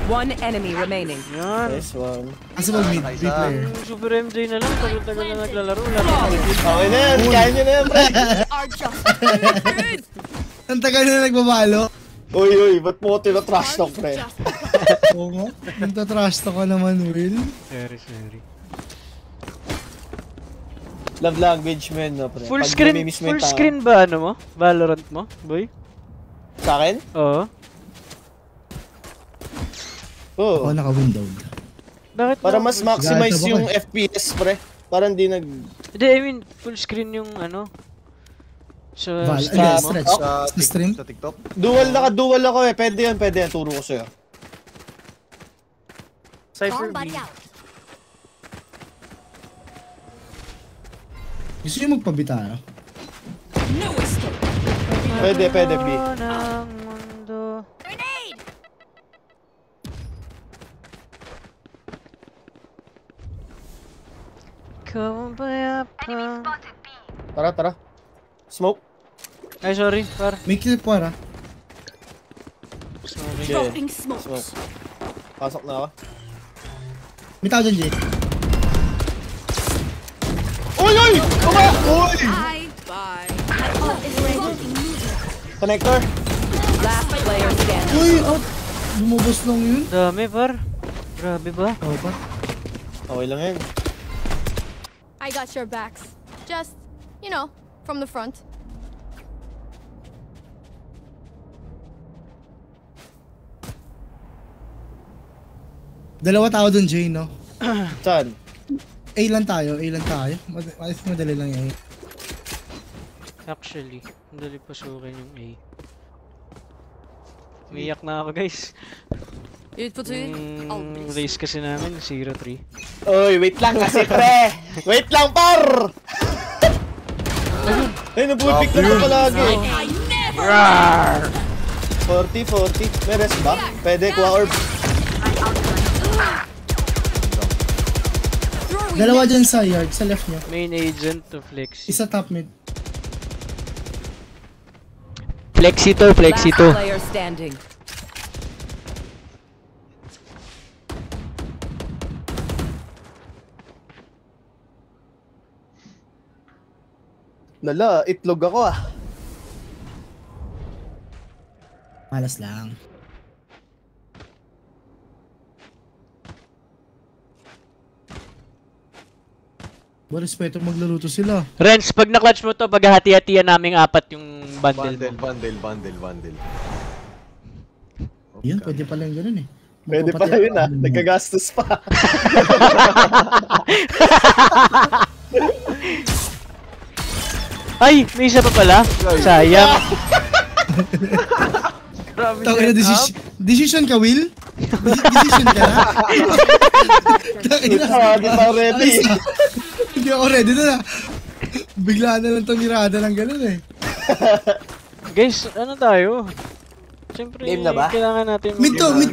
[SPEAKER 4] One enemy remaining.
[SPEAKER 1] Yan.
[SPEAKER 13] Nice one.
[SPEAKER 14] Kasi mag-mid, B-player.
[SPEAKER 1] Super MJ na lang. Tagal-tagal na naglalaro.
[SPEAKER 13] Okay na yan, kaya nyo na yan, pre.
[SPEAKER 7] Are just good.
[SPEAKER 14] Ang tagal na nagbabalo.
[SPEAKER 13] Uy, ba't mo ko tinatrash talk, pre?
[SPEAKER 14] Oo nga. Nagtatrash talk ka naman, Will.
[SPEAKER 1] Sorry.
[SPEAKER 13] Love language mo yun, no, pre?
[SPEAKER 1] Full screen ba ano mo? Valorant mo, boy?
[SPEAKER 13] Sa akin?
[SPEAKER 1] Oo.
[SPEAKER 14] Oo, naka-window.
[SPEAKER 1] Bakit
[SPEAKER 13] para
[SPEAKER 1] mo?
[SPEAKER 13] mas maximize yung FPS, pre. Para hindi nag...
[SPEAKER 1] Hindi, I mean, full screen yung ano? Sa
[SPEAKER 14] stream
[SPEAKER 1] mo?
[SPEAKER 14] Sa stream?
[SPEAKER 3] Sa TikTok?
[SPEAKER 13] Dual ako eh. Pwede yan. Turo ko sa'yo.
[SPEAKER 7] Cypher B.
[SPEAKER 14] Gusto nyo magpabitara?
[SPEAKER 7] No escape.
[SPEAKER 13] Pwede, B.
[SPEAKER 7] Grenade!
[SPEAKER 13] Tara. Smoke.
[SPEAKER 1] Ay, sorry, par.
[SPEAKER 14] May clip para.
[SPEAKER 7] Dropping smoke.
[SPEAKER 13] Pasok na ako.
[SPEAKER 14] May tao dyan, Jake.
[SPEAKER 13] Uy! Uy!
[SPEAKER 7] Bye. Oh, is ready.
[SPEAKER 13] Connector.
[SPEAKER 4] Last player standing.
[SPEAKER 14] Uy, out. Lumabas lang yun.
[SPEAKER 1] Dami, par. Grabe ba?
[SPEAKER 14] Oo, par.
[SPEAKER 13] Okay lang yan.
[SPEAKER 7] I got your backs. Just, you know, from the front.
[SPEAKER 14] Dalawa tao dun, Jay, no?
[SPEAKER 13] Saan?
[SPEAKER 14] A lang tayo. Madali lang yung A.
[SPEAKER 1] Actually, madali pasukin yung A. Umiyak na ako guys. Race kasi namin, 0-3.
[SPEAKER 13] Oy, wait lang kasi pre! Wait lang par! Ay, nabutik na ako palagi. 40. May rest ba? Pwede, kuha orb.
[SPEAKER 14] Dalawa dyan sa yard, sa left niya.
[SPEAKER 1] Main agent to Flexi.
[SPEAKER 14] Isa top mid.
[SPEAKER 1] Flexi to.
[SPEAKER 4] Last player standing.
[SPEAKER 13] Lala, itlog ako ah.
[SPEAKER 14] Malas lang. Respeto magluluto sila.
[SPEAKER 1] Renz, pag na-clutch mo to, paghahati-hatian naming apat yung bundle.
[SPEAKER 3] Bundle.
[SPEAKER 14] Yan, pwede pala yung ganun eh.
[SPEAKER 13] Pwede pala yun ah, nagkagastos pa.
[SPEAKER 1] Ay, may isa pa pala. Sayang.
[SPEAKER 14] Grabe decision ka, Will? Decision ka na?
[SPEAKER 13] Hindi pa ready.
[SPEAKER 14] Hindi ako ready na. Bigla na lang itong mirada ng gano'n eh.
[SPEAKER 1] Guys, ano tayo? Siyempre,
[SPEAKER 13] game na ba?
[SPEAKER 1] Kailangan natin
[SPEAKER 14] mid to A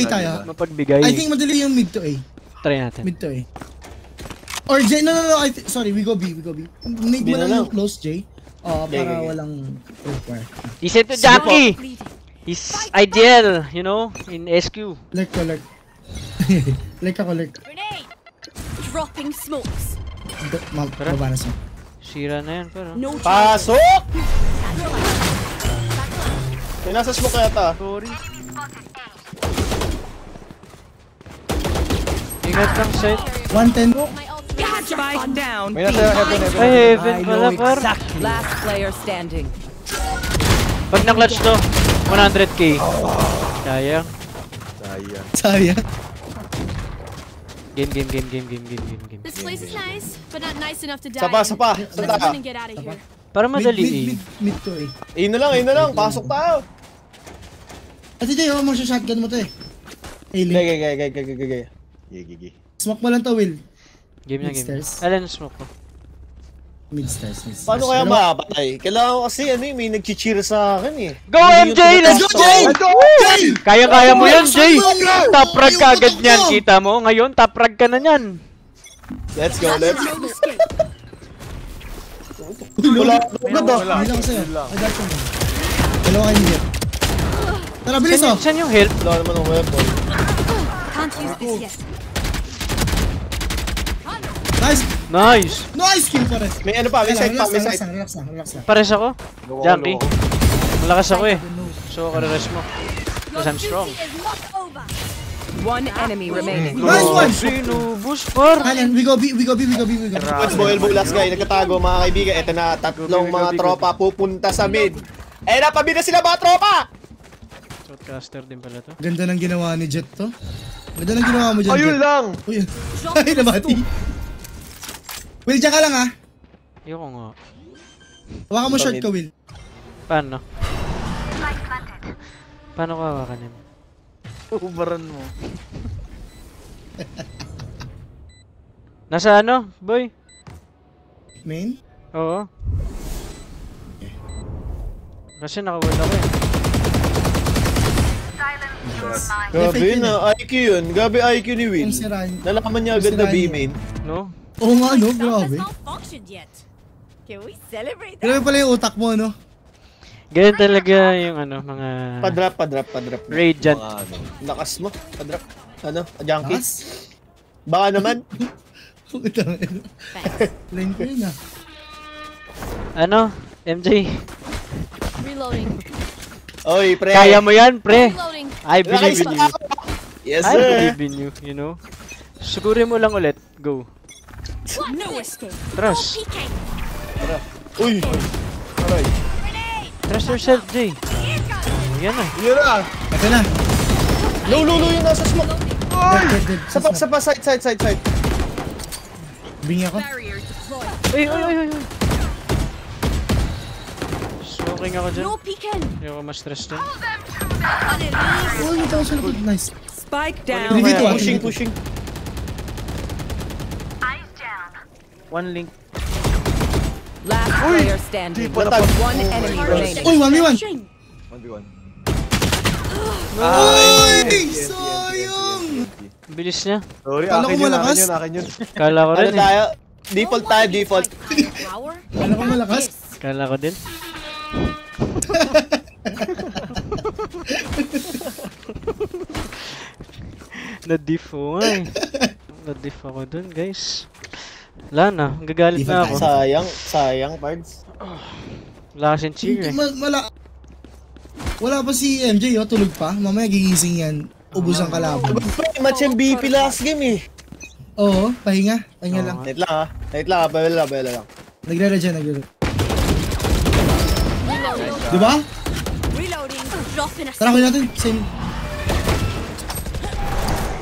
[SPEAKER 14] tayo.
[SPEAKER 1] Mapagbigay.
[SPEAKER 14] I think madali yung mid to A.
[SPEAKER 1] Try natin.
[SPEAKER 14] Mid to A. Or J, no. Sorry, we go B. Need mo lang yung close, J. Para walang require.
[SPEAKER 1] Listen to Jackie! He's ideal, you know, in SQ.
[SPEAKER 14] Lurk. Lurk.
[SPEAKER 8] Grenade! Dropping smokes.
[SPEAKER 14] Baba na siya.
[SPEAKER 1] Sira na yan, pero.
[SPEAKER 13] Pasok! May nasa smoke yata.
[SPEAKER 1] Sorry. Ingat lang, set.
[SPEAKER 14] 110.
[SPEAKER 4] Spike down.
[SPEAKER 3] May nasa heaven.
[SPEAKER 1] Ay, heaven pala, par.
[SPEAKER 4] Last player standing.
[SPEAKER 1] Pag na-clutch to, 100k. Sayang. Game.
[SPEAKER 8] This place is nice, but not nice enough to die.
[SPEAKER 13] Sapa.
[SPEAKER 8] Let's run and get out of here.
[SPEAKER 1] Para madali
[SPEAKER 14] Mid to A.
[SPEAKER 13] Ayun na lang. Pasok tayo.
[SPEAKER 14] Ate Jay, mo siya shotgun mo to eh.
[SPEAKER 13] Gay.
[SPEAKER 14] Smoke mo lang to, Will.
[SPEAKER 1] Game.
[SPEAKER 14] Mid-stairs.
[SPEAKER 1] Alin smoke ko?
[SPEAKER 14] Mid-stairs.
[SPEAKER 13] Paano kaya mapatay? Kailangan ko kasi may nag-cheer sa akin eh.
[SPEAKER 1] Go MJ! Let's go Jay! Kaya mo yan Jay! Top frag ka agad niyan, kita mo? Ngayon, top frag ka na niyan.
[SPEAKER 13] Let's go.
[SPEAKER 14] Wala ko sa'yo. I got you. Dalawa kayo hit. Tara, bilis oh!
[SPEAKER 1] Saan yung help?
[SPEAKER 13] Wala naman ang weapon.
[SPEAKER 8] Can't use this yet.
[SPEAKER 14] Nice kill pare.
[SPEAKER 13] May ano pa, may side.
[SPEAKER 14] Relax lang.
[SPEAKER 1] Pares ako? Junkie. Malakas ako eh. So, kare-rest mo. Because I'm strong.
[SPEAKER 4] One enemy remaining.
[SPEAKER 14] Nice one!
[SPEAKER 1] Sinubos par!
[SPEAKER 14] Alan, we go B.
[SPEAKER 13] Let's go, elbow last guy. Nagkatago mga kaibigan. Ito na, tatlong mga tropa pupunta sa mid. Napabida sila mga tropa!
[SPEAKER 1] Shotcaster din pala to.
[SPEAKER 14] Ganda ng ginawa ni Jet to. Ganda ng ginawa mo dyan,
[SPEAKER 3] Ayun
[SPEAKER 14] Jet.
[SPEAKER 3] lang!
[SPEAKER 14] Ay, nabati. Will, dyan ka lang ha.
[SPEAKER 1] Ayoko nga.
[SPEAKER 14] Hawakan mo short ka, Will.
[SPEAKER 1] Paano? Paano ko hawakan yun?
[SPEAKER 2] Ubaran mo.
[SPEAKER 1] Nasa ano, boy?
[SPEAKER 14] Main?
[SPEAKER 1] Oo. Kasi naka-word ako eh.
[SPEAKER 13] Grabe na, IQ yun. Grabe IQ ni Will. Nalaman niya agad na B-main.
[SPEAKER 1] No?
[SPEAKER 14] Oo nga, no? Grabe.
[SPEAKER 8] Can we celebrate that?
[SPEAKER 14] Grabe pala yung utak mo, no?
[SPEAKER 1] Ganyan talaga yung ano, mga...
[SPEAKER 13] Padrop.
[SPEAKER 1] Radiant.
[SPEAKER 13] Lakas mo, padrop. Ano, junkie? Baka naman.
[SPEAKER 14] Lane ko yun ah.
[SPEAKER 1] Ano? MJ?
[SPEAKER 8] Reloading.
[SPEAKER 13] Oy, pre.
[SPEAKER 1] Kaya mo yan, pre.
[SPEAKER 8] Reloading.
[SPEAKER 1] I believe in you.
[SPEAKER 13] Yes,
[SPEAKER 1] I
[SPEAKER 13] sir.
[SPEAKER 1] believe in you, you know? Sigurin mo lang ulit. Go.
[SPEAKER 8] No escape.
[SPEAKER 1] Trust.
[SPEAKER 13] Uy. Aray.
[SPEAKER 1] Trust yourself, Jay. Yan na.
[SPEAKER 14] Ito na.
[SPEAKER 13] Low yung nasa smoke. Sapa, side.
[SPEAKER 14] Bingi ako.
[SPEAKER 1] Uy. Smoking ako dyan.
[SPEAKER 8] No peeking.
[SPEAKER 1] Hindi ako ma-stress dyan.
[SPEAKER 14] Oh, yung tayo sa likod. Nice.
[SPEAKER 4] Spike down.
[SPEAKER 13] Pushing.
[SPEAKER 2] One link.
[SPEAKER 4] Last player standing. One enemy remaining.
[SPEAKER 14] Uy, 1v1.
[SPEAKER 3] 1v1.
[SPEAKER 14] Uy! Sayang!
[SPEAKER 1] Bilis niya.
[SPEAKER 3] Sorry,
[SPEAKER 14] Kala ko malakas.
[SPEAKER 3] akin yun.
[SPEAKER 1] Kala ko rin
[SPEAKER 13] tayo? Default tayo, default.
[SPEAKER 14] Kala ko malakas.
[SPEAKER 1] Kala ko din. Na-diff ko nga eh. Na-diff ako dun, guys. Wala na, gagalit na ako.
[SPEAKER 13] Sayang, pards.
[SPEAKER 1] Wala kasing cheer eh.
[SPEAKER 14] Wala pa si MJ, tulog pa. Mamaya gigising yan. Ubus ang kalaban.
[SPEAKER 13] Match MVP last game eh.
[SPEAKER 14] Oo, pahinga lang.
[SPEAKER 13] Wait lang, bala lang.
[SPEAKER 14] Nagre-regen. Diba?
[SPEAKER 8] Reloading. Dropping a
[SPEAKER 14] Tara ko natin. Same.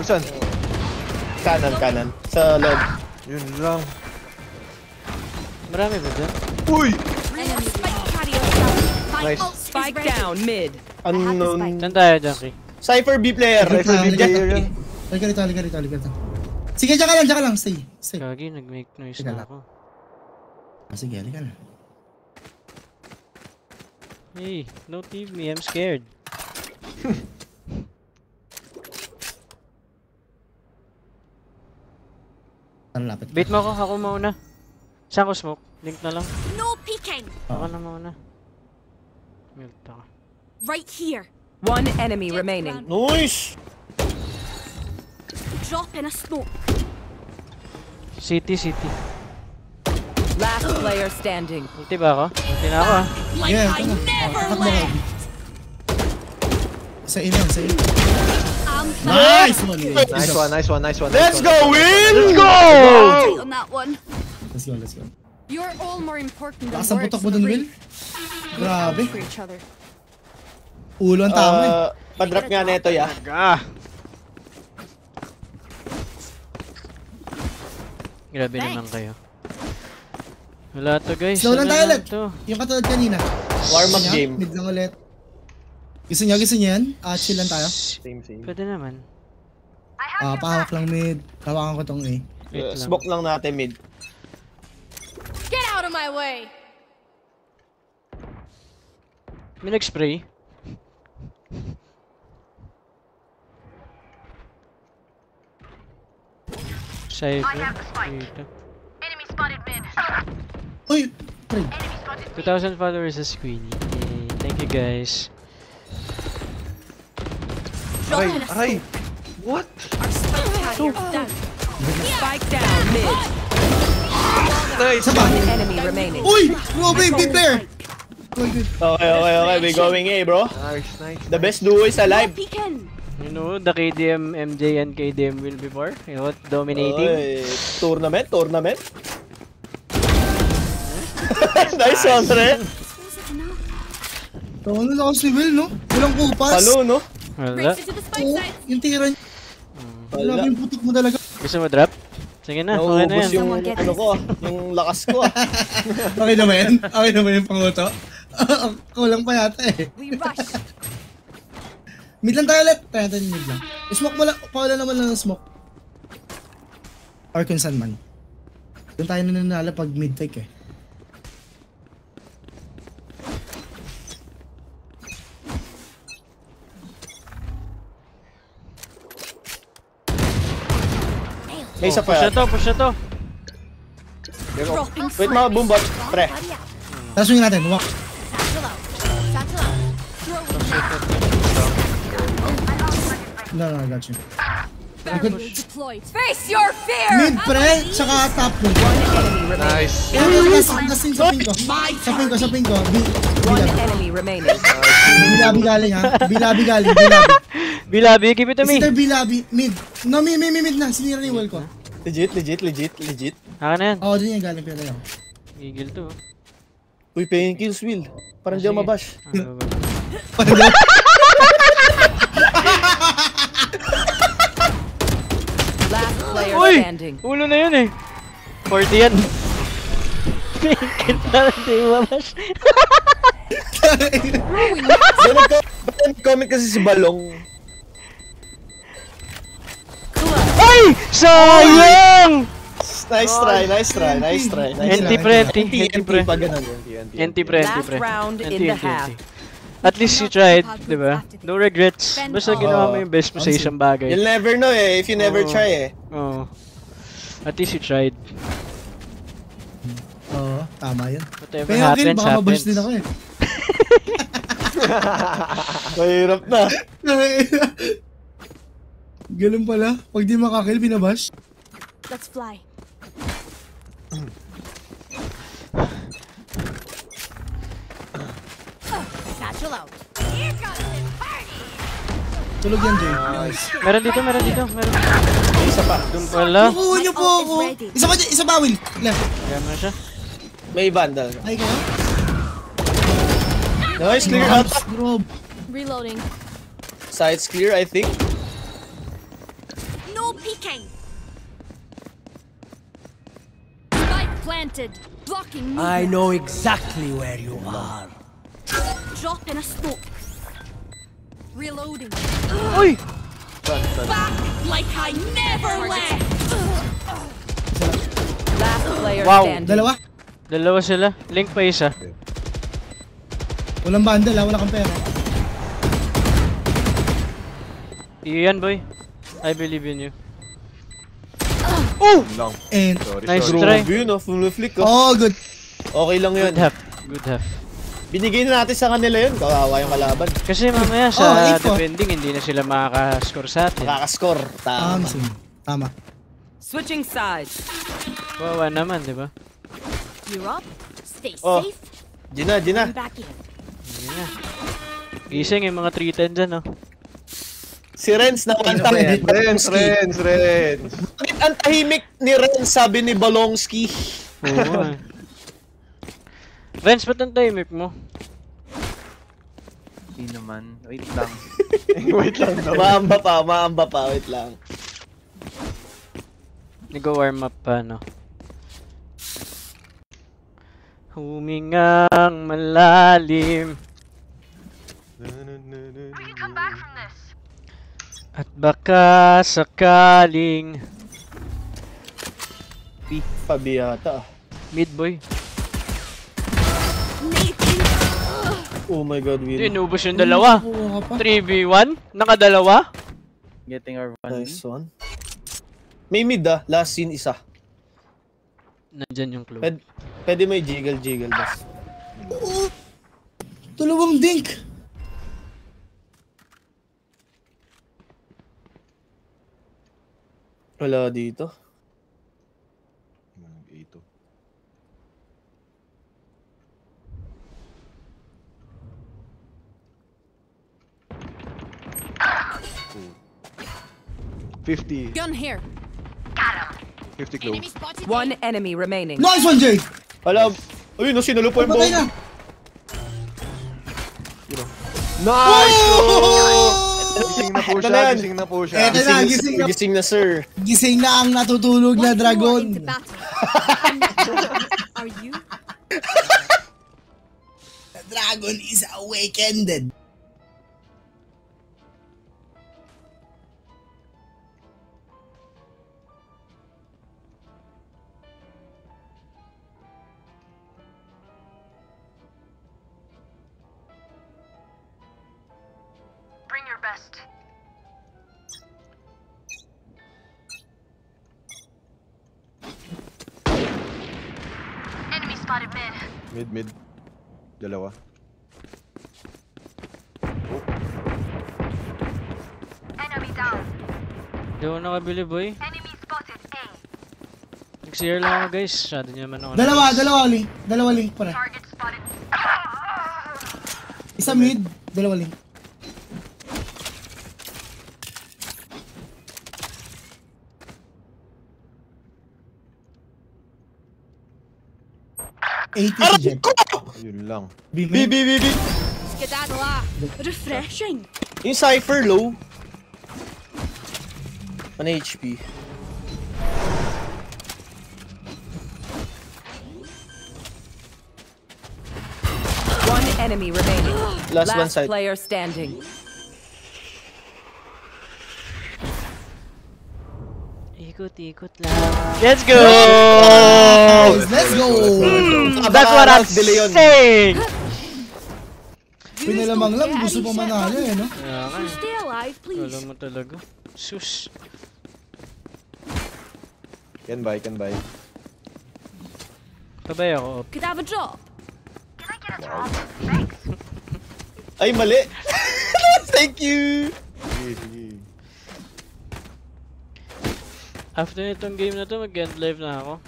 [SPEAKER 3] Saan?
[SPEAKER 13] Kanan. Sa loob.
[SPEAKER 3] Yun lang.
[SPEAKER 1] Marami ba dyan?
[SPEAKER 3] Uy!
[SPEAKER 8] enemy spike carrier down. My
[SPEAKER 3] Nice.
[SPEAKER 8] ult is
[SPEAKER 4] Spike
[SPEAKER 8] ready.
[SPEAKER 4] down mid.
[SPEAKER 13] Unknown.
[SPEAKER 1] Saan tayo, Jackie?
[SPEAKER 13] Cypher B player.
[SPEAKER 14] Halika rito. Sige, dyan ka lang. Stay.
[SPEAKER 1] Gagi, nag-make noise na ako.
[SPEAKER 14] Sige, halika na.
[SPEAKER 1] Hey, don't leave me, I'm scared.
[SPEAKER 14] Lapit.
[SPEAKER 1] Bait mo ako mauna. Saan ko smoke? Link na lang.
[SPEAKER 8] No peeking.
[SPEAKER 1] Ako na mauna. Mute ako.
[SPEAKER 8] Right here.
[SPEAKER 4] One enemy remaining.
[SPEAKER 13] Nice!
[SPEAKER 8] Drop in a smoke.
[SPEAKER 1] City.
[SPEAKER 4] Last player standing.
[SPEAKER 1] Ulti ba ako? Ulti na ako ah.
[SPEAKER 8] Like
[SPEAKER 14] Yeah,
[SPEAKER 8] I
[SPEAKER 14] tama.
[SPEAKER 8] never
[SPEAKER 14] Takbo ka.
[SPEAKER 8] left.
[SPEAKER 14] Sa ilan.
[SPEAKER 8] I'm
[SPEAKER 14] Nice one.
[SPEAKER 3] Nice one.
[SPEAKER 13] Let's go, Will!
[SPEAKER 3] Let's go!
[SPEAKER 8] tight on that one.
[SPEAKER 14] Let's go.
[SPEAKER 8] You're all more important than
[SPEAKER 14] Lakas ang
[SPEAKER 8] words.
[SPEAKER 14] putok mo dun, Will.
[SPEAKER 8] We
[SPEAKER 14] Grabe.
[SPEAKER 8] for each other.
[SPEAKER 14] Ulo ang tama eh.
[SPEAKER 13] Padrop nga neto ya.
[SPEAKER 1] Grabe naman kayo. Wala to guys.
[SPEAKER 14] Slow lang tayo ulit.
[SPEAKER 1] to?
[SPEAKER 14] Yung katulad kanina.
[SPEAKER 13] Warm-up game.
[SPEAKER 14] Mid lang ulit. Gusto niyo yan? Chill lang tayo.
[SPEAKER 3] Same.
[SPEAKER 1] Pwede naman.
[SPEAKER 14] Pahawak lang mid. Tawakan ko tong A.
[SPEAKER 1] Wait lang.
[SPEAKER 13] Smoke lang natin mid.
[SPEAKER 8] Get out of my way.
[SPEAKER 1] May nag-spray. Cypher. Dito.
[SPEAKER 14] Uy! Pre.
[SPEAKER 1] 2,000 followers sa Queenie. Yay. Thank you guys.
[SPEAKER 3] Aray! What?
[SPEAKER 4] Spike down mid.
[SPEAKER 14] Isa ba?
[SPEAKER 4] One enemy remaining.
[SPEAKER 14] Uy! Grabe, big player!
[SPEAKER 13] Okay. We going A, bro.
[SPEAKER 3] Nice.
[SPEAKER 13] The best duo is alive.
[SPEAKER 8] Peeking.
[SPEAKER 1] You know, the KDM MJ and KDM will before. You know, dominating.
[SPEAKER 13] Oy, tournament. Nice one, Tre.
[SPEAKER 14] Tawa na lakas ni Will, no? Walang kupas.
[SPEAKER 13] Palo, no?
[SPEAKER 1] Wala.
[SPEAKER 8] Breaks into the spike
[SPEAKER 14] Oo,
[SPEAKER 8] site.
[SPEAKER 14] yung tira niya. Grabe yung putik mo talaga.
[SPEAKER 1] Gusto mo drop? Sige na, okay na
[SPEAKER 13] Naubos
[SPEAKER 1] yan.
[SPEAKER 13] yung ano ko, yung lakas ko.
[SPEAKER 14] Okay naman yung panguto. Kulang pa yata eh.
[SPEAKER 8] We rush.
[SPEAKER 14] Mid lang tayo ulit. Tayo mid lang. Smoke mo lang. Paula naman lang ng smoke. Or kung saan man. Doon tayo nananala pag mid-take eh.
[SPEAKER 13] May isa
[SPEAKER 1] Push na
[SPEAKER 13] pa.
[SPEAKER 1] to.
[SPEAKER 8] Dropping
[SPEAKER 13] Wait, mga boombot. Pre.
[SPEAKER 14] Tapos swingin natin. Walk.
[SPEAKER 8] Satchel out.
[SPEAKER 14] No, I got you.
[SPEAKER 8] Deployed. Face your fear.
[SPEAKER 14] Mid pre, tsaka top mid.
[SPEAKER 3] Nice.
[SPEAKER 14] Kasing sa pin ko. Sa pin ko.
[SPEAKER 4] One enemy remaining.
[SPEAKER 14] Bilabi galing ha. Bilabi galing.
[SPEAKER 1] Bilabi, give it to me.
[SPEAKER 14] Mr. Bilabi, mid. No, mid na. Sinira ni wall ko.
[SPEAKER 13] Legit.
[SPEAKER 1] Haka na yan.
[SPEAKER 14] Oo, dun yung galing pero ako.
[SPEAKER 1] Gigil to.
[SPEAKER 13] Uy, paying kills, Will. Parang di ako mabash.
[SPEAKER 4] Last player
[SPEAKER 1] Uy!
[SPEAKER 4] standing.
[SPEAKER 1] Ulo na yun eh. 40 yan. Kita hindi mabash.
[SPEAKER 13] Nag-comment kasi si Balong.
[SPEAKER 1] Ay! Sayang!
[SPEAKER 13] Nice try, nice try, nice try.
[SPEAKER 1] NT pre, NT pre. NT pre.
[SPEAKER 4] Last round in the half.
[SPEAKER 1] At least you tried, di ba? No regrets. Basta ginawa mo yung best mo sa isang bagay.
[SPEAKER 13] You'll never know eh, if you never try eh.
[SPEAKER 1] Oo. At least you tried.
[SPEAKER 14] Oo, tama yun.
[SPEAKER 1] Whatever
[SPEAKER 14] Pero
[SPEAKER 1] happens,
[SPEAKER 14] baka mabash din ako eh.
[SPEAKER 13] Mahirap na.
[SPEAKER 14] Ganun pala. Pag di makakill, binabash.
[SPEAKER 8] Let's fly. Satchel out. Here comes the party.
[SPEAKER 14] Tulog yan, Jay. Nice.
[SPEAKER 1] Meron dito, meron.
[SPEAKER 13] Isa pa.
[SPEAKER 1] Doon pala.
[SPEAKER 14] Nakuha niyo po ako. Isa pa, Will. Left.
[SPEAKER 1] Kaya mo siya.
[SPEAKER 13] May vandal.
[SPEAKER 14] Ay, kayo?
[SPEAKER 13] Nice, clear out.
[SPEAKER 8] Reloading.
[SPEAKER 13] Sides clear, I think.
[SPEAKER 8] No peeking. Spike planted. Blocking movement.
[SPEAKER 10] I know exactly where you are.
[SPEAKER 8] Drop in a smoke. Reloading.
[SPEAKER 1] Uy!
[SPEAKER 8] Back like I never left.
[SPEAKER 4] Last player
[SPEAKER 1] Wow.
[SPEAKER 4] standing.
[SPEAKER 1] Dalawa sila. Link pa isa.
[SPEAKER 14] Walang bundle wala kang pera.
[SPEAKER 1] Iyan boy. I believe in you. Oh!
[SPEAKER 3] Long.
[SPEAKER 14] And
[SPEAKER 1] nice try.
[SPEAKER 13] Grabe yun, full flick.
[SPEAKER 14] Oh, good.
[SPEAKER 13] Okay lang yun.
[SPEAKER 1] Good half.
[SPEAKER 13] Binigay na natin sa kanila yun, kawawa yung kalaban.
[SPEAKER 1] Kasi mamaya sa defending, hindi na sila makaka-score sa atin.
[SPEAKER 13] Makaka-score.
[SPEAKER 14] Tama.
[SPEAKER 4] Switching sides.
[SPEAKER 1] Kawawa naman, di ba?
[SPEAKER 8] You're up. Stay
[SPEAKER 13] Oh.
[SPEAKER 8] safe.
[SPEAKER 13] Gina.
[SPEAKER 8] I'm back in.
[SPEAKER 1] Gising yung mga 310 dyan, no?
[SPEAKER 13] Si Renz na kanta.
[SPEAKER 3] Renz.
[SPEAKER 13] Bakit ang tahimik ni Renz, sabi ni Balongski?
[SPEAKER 1] Oo. Renz, ba't ang tahimik mo?
[SPEAKER 2] Hindi naman. Wait lang.
[SPEAKER 3] Wait lang.
[SPEAKER 13] Maamba pa. Wait lang.
[SPEAKER 1] Nag-warm up pa, no? Humingang malalim. At baka sakaling
[SPEAKER 13] Fabiata.
[SPEAKER 1] Mid boy.
[SPEAKER 13] Oh my god, Will.
[SPEAKER 1] Inubos yung dalawa. 3v1? Nakadalawa?
[SPEAKER 2] Getting our one.
[SPEAKER 13] Nice one. May mid last scene isa.
[SPEAKER 1] Nandyan yung clue.
[SPEAKER 13] Pwede may jiggle boss.
[SPEAKER 14] Tulawang dink.
[SPEAKER 13] Wala dito.
[SPEAKER 3] Ito. $50.
[SPEAKER 8] Gun here.
[SPEAKER 3] 50 close.
[SPEAKER 4] One enemy remaining.
[SPEAKER 14] Nice one, Jay!
[SPEAKER 13] Wala. Ayun, sinulo po yung
[SPEAKER 14] Patay
[SPEAKER 13] bomb.
[SPEAKER 14] na.
[SPEAKER 3] Nice! Gising na po siya.
[SPEAKER 14] Eto na,
[SPEAKER 13] Gising na, sir.
[SPEAKER 14] Gising na ang natutulog na dragon.
[SPEAKER 8] Are you?
[SPEAKER 14] The dragon is awakened.
[SPEAKER 15] Bring your best. Enemy spotted mid.
[SPEAKER 3] Mid. Dalawa.
[SPEAKER 15] Enemy down.
[SPEAKER 1] Hindi ako nakabili boy.
[SPEAKER 15] Enemy spotted A.
[SPEAKER 1] Nag-CR lang ako guys. Shadow niya naman ako.
[SPEAKER 14] Dalawa link pare.
[SPEAKER 15] Target spotted.
[SPEAKER 14] Isa mid, dalawa link.
[SPEAKER 3] Yun lang.
[SPEAKER 13] B.
[SPEAKER 8] Skedaddle ah. Refreshing.
[SPEAKER 13] Yung Cypher low. 1 HP.
[SPEAKER 4] enemy remaining.
[SPEAKER 13] Last one
[SPEAKER 4] Last
[SPEAKER 13] side.
[SPEAKER 4] player standing.
[SPEAKER 1] Ikot-ikot lang. Let's go!
[SPEAKER 14] Let's go!
[SPEAKER 1] That's what I'm saying!
[SPEAKER 14] Pinalamang lang, gusto pa manalo eh, no?
[SPEAKER 8] Stay alive, please.
[SPEAKER 1] Wala mo talaga. Sus.
[SPEAKER 3] Can buy.
[SPEAKER 1] Tabay ako.
[SPEAKER 8] Could have a drop.
[SPEAKER 13] Ay, mali. Thank you.
[SPEAKER 1] After itong game na to, mag-end live na ako.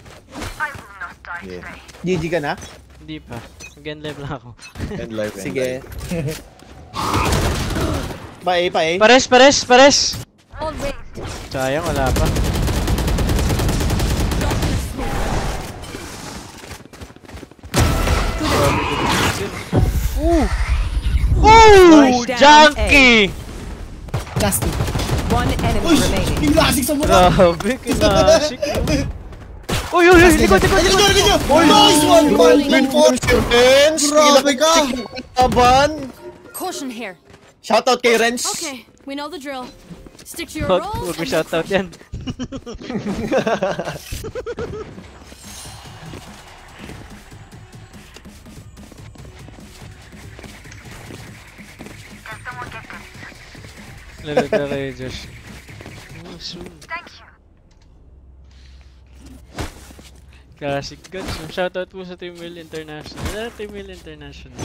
[SPEAKER 13] GG ka na?
[SPEAKER 1] Hindi pa. Mag-end live na ako.
[SPEAKER 3] End live.
[SPEAKER 13] Sige. Pa-A.
[SPEAKER 1] Pares!
[SPEAKER 8] All right.
[SPEAKER 1] Sayang, wala pa. Ooh! Junkie!
[SPEAKER 14] Last two.
[SPEAKER 4] One enemy
[SPEAKER 14] Uy!
[SPEAKER 4] remaining.
[SPEAKER 14] Kinasik sa mura!
[SPEAKER 1] Grabe, kinasik. Uy! Likod!
[SPEAKER 14] Nice one! Grabe ka!
[SPEAKER 13] Aban!
[SPEAKER 8] Caution here.
[SPEAKER 13] Shoutout kay Renz.
[SPEAKER 8] Okay, we know the drill. Stick to your
[SPEAKER 1] Huwag
[SPEAKER 8] roles.
[SPEAKER 1] mo shoutout yan. Lagot na kayo, Josh. Oh, soon. Classic guns. Shoutout po sa Team Will International. Team Will International.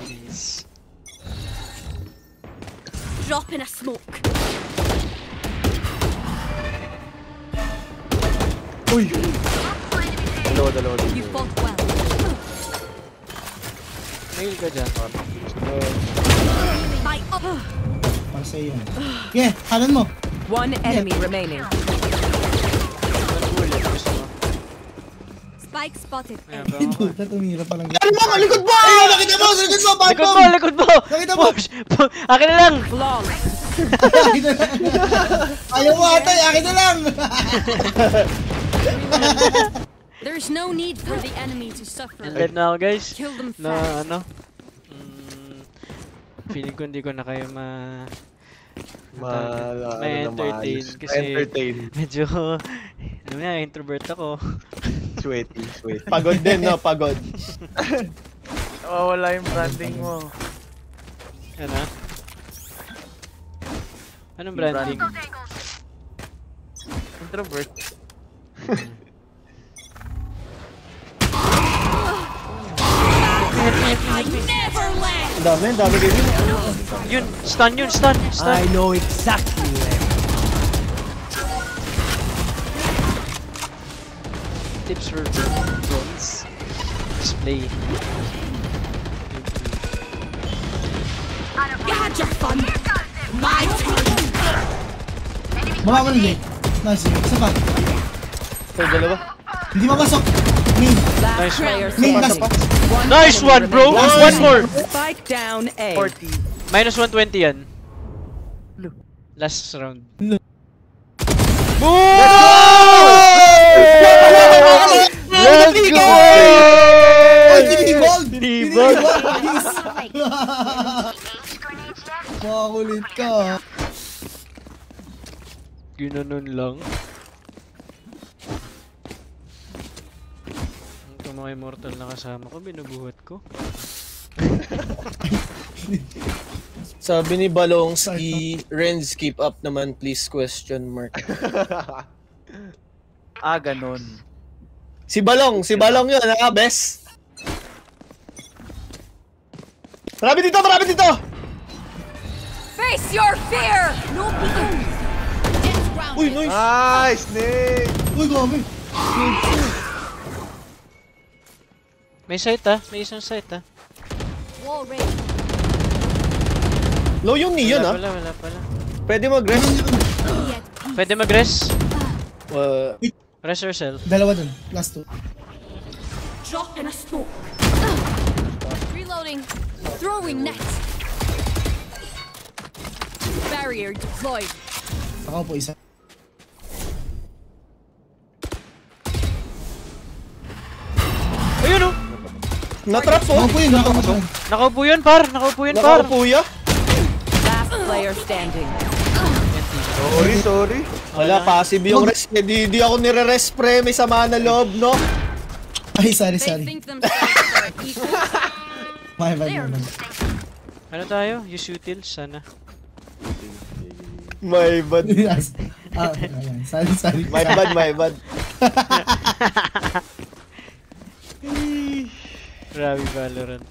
[SPEAKER 1] Please.
[SPEAKER 8] Drop in a smoke.
[SPEAKER 3] Uy! Dalawa.
[SPEAKER 8] You fought well.
[SPEAKER 1] Mail ka dyan.
[SPEAKER 8] Fight up.
[SPEAKER 14] Para sa'yo yan. Yeah, kanan mo.
[SPEAKER 4] One enemy remaining.
[SPEAKER 8] Spike spotted.
[SPEAKER 14] Puta, tumira pa lang.
[SPEAKER 13] Likod mo!
[SPEAKER 14] Ay, nakita mo!
[SPEAKER 1] Likod mo!
[SPEAKER 14] Nakita mo!
[SPEAKER 1] Akin na lang!
[SPEAKER 14] Ayaw mo ata, akin na lang!
[SPEAKER 8] There's no need for the enemy to suffer.
[SPEAKER 1] Live na ako, guys.
[SPEAKER 8] Kill them
[SPEAKER 1] Na
[SPEAKER 8] fast.
[SPEAKER 1] ano? Feeling ko hindi ko na kayo ma-entertain kasi medyo ano na, introvert ako.
[SPEAKER 3] Sweaty.
[SPEAKER 13] Pagod din, no? Pagod.
[SPEAKER 2] Wala yung branding mo.
[SPEAKER 1] Ano? Anong branding?
[SPEAKER 2] Introvert.
[SPEAKER 13] Dami game.
[SPEAKER 1] Yun, stun.
[SPEAKER 10] I know exactly where.
[SPEAKER 1] Tips for drones. Display.
[SPEAKER 8] You had your fun. My turn.
[SPEAKER 14] Baba mo lang, nice. Isa pa.
[SPEAKER 13] So, dalawa.
[SPEAKER 14] Hindi mapasok. Main.
[SPEAKER 1] Nice
[SPEAKER 14] Last.
[SPEAKER 1] Nice one, bro! One more!
[SPEAKER 4] Spike down A.
[SPEAKER 2] 40.
[SPEAKER 1] Minus 120 yan. Last round.
[SPEAKER 14] Let's go! Tinibag! Makakulit ka.
[SPEAKER 1] Ginanon lang. Ito mga immortal na kasama ko, binubuhat ko.
[SPEAKER 13] Sabi ni Balongski, Renz, keep up naman please, question mark.
[SPEAKER 2] Ganon.
[SPEAKER 13] Si Balong yun, bes. Marami dito!
[SPEAKER 8] Face your fear. No peeking.
[SPEAKER 13] Uy, nice!
[SPEAKER 3] Nice, Nick!
[SPEAKER 14] Uy, grabe.
[SPEAKER 1] May site ah, may isang site ah.
[SPEAKER 8] Wall raid.
[SPEAKER 13] Low yung Neon, ha?
[SPEAKER 1] Wala pala.
[SPEAKER 13] Pwede mag-rest?
[SPEAKER 1] Pwede mag-rest?
[SPEAKER 13] Wait.
[SPEAKER 1] Rest yourself.
[SPEAKER 14] Dalawa dun, last two.
[SPEAKER 8] Drop in a smoke. Reloading. Throwing net. Barrier deployed.
[SPEAKER 14] Ako po isa.
[SPEAKER 1] Ayun oh!
[SPEAKER 13] Na-trap po.
[SPEAKER 1] Nakaupo yun, par. Nakaupo yun, par.
[SPEAKER 13] Nakaupo ya?
[SPEAKER 4] Last player standing.
[SPEAKER 3] Sorry.
[SPEAKER 13] Wala, passive yung res. Di ako nire-res pre. May sama na loob, no?
[SPEAKER 14] Ay, sorry. My bad.
[SPEAKER 1] Ano tayo? Use utils, sana.
[SPEAKER 13] My bad.
[SPEAKER 14] Sorry.
[SPEAKER 13] My bad.
[SPEAKER 1] Grabe Valorant.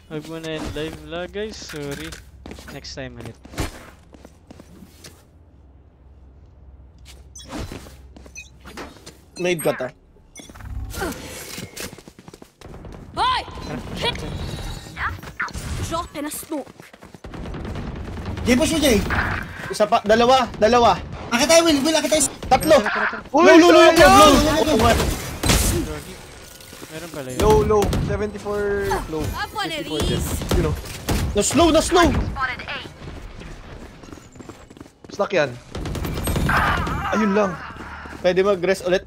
[SPEAKER 1] Huwag mo na end live vlog guys, sorry. Next time ulit.
[SPEAKER 13] Made ka ta.
[SPEAKER 8] Boy! Drop in a smoke.
[SPEAKER 14] Jay, push mo, Jay.
[SPEAKER 13] Isa pa, dalawa.
[SPEAKER 14] Akit tayo, Will, akit tayo.
[SPEAKER 13] Tatlo.
[SPEAKER 3] Low.
[SPEAKER 1] Meron pala yun.
[SPEAKER 3] Low. 74 low.
[SPEAKER 8] Have one of these.
[SPEAKER 3] You know.
[SPEAKER 13] Na-slow.
[SPEAKER 15] Spotted A.
[SPEAKER 3] Stuck yan. Ayun lang.
[SPEAKER 13] Pwede mag-rest ulit.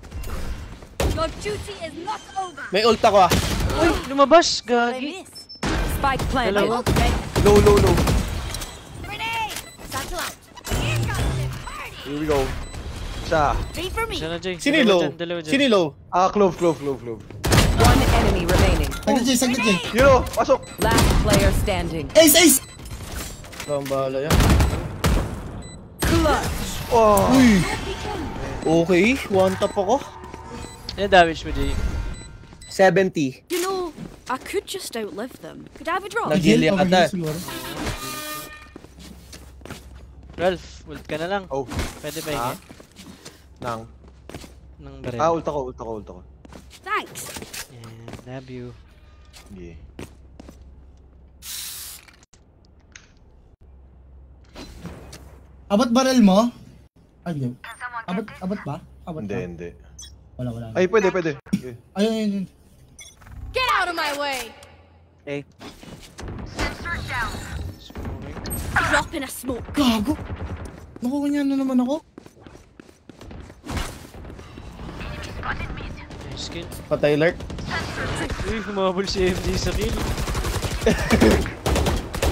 [SPEAKER 8] Your duty is not over.
[SPEAKER 13] May ult ako ah.
[SPEAKER 1] Uy, lumabas, gagi.
[SPEAKER 4] Spike planted.
[SPEAKER 3] Low.
[SPEAKER 8] Grenade. Satchel out.
[SPEAKER 3] Here we go. Isa.
[SPEAKER 8] Wait for me.
[SPEAKER 1] Isa na, Jay.
[SPEAKER 13] Sinilo.
[SPEAKER 3] Clove.
[SPEAKER 4] One enemy remaining.
[SPEAKER 14] Saglit, Jay.
[SPEAKER 3] You know, pasok.
[SPEAKER 4] Last player standing.
[SPEAKER 14] Ace!
[SPEAKER 13] Ang bahala yan.
[SPEAKER 4] Clutch.
[SPEAKER 3] Oh.
[SPEAKER 13] Uy. Okay, one tap ako.
[SPEAKER 1] Ano damage mo, Jay?
[SPEAKER 13] 70.
[SPEAKER 8] You know, I could just outlive them. Could I have a drop?
[SPEAKER 13] Nag-heal ka ta.
[SPEAKER 1] Ralph, ult ka na lang.
[SPEAKER 3] Oh.
[SPEAKER 1] Pwede ba yun?
[SPEAKER 3] Nang baril. Ult ako.
[SPEAKER 8] Thanks.
[SPEAKER 1] Yeah, love you.
[SPEAKER 3] Yeah.
[SPEAKER 14] Abot barrel mo? Ayun. Abot ba?
[SPEAKER 3] Hindi.
[SPEAKER 14] Wala.
[SPEAKER 3] Ay, pwede.
[SPEAKER 14] Ayun.
[SPEAKER 8] Get out of my way.
[SPEAKER 2] Okay.
[SPEAKER 15] Sensor down.
[SPEAKER 8] Drop in a smoke.
[SPEAKER 14] Gago. Nakuha niya na naman ako.
[SPEAKER 1] Nice kill.
[SPEAKER 13] Patay alert.
[SPEAKER 1] Uy, humabol si MJ sa kill.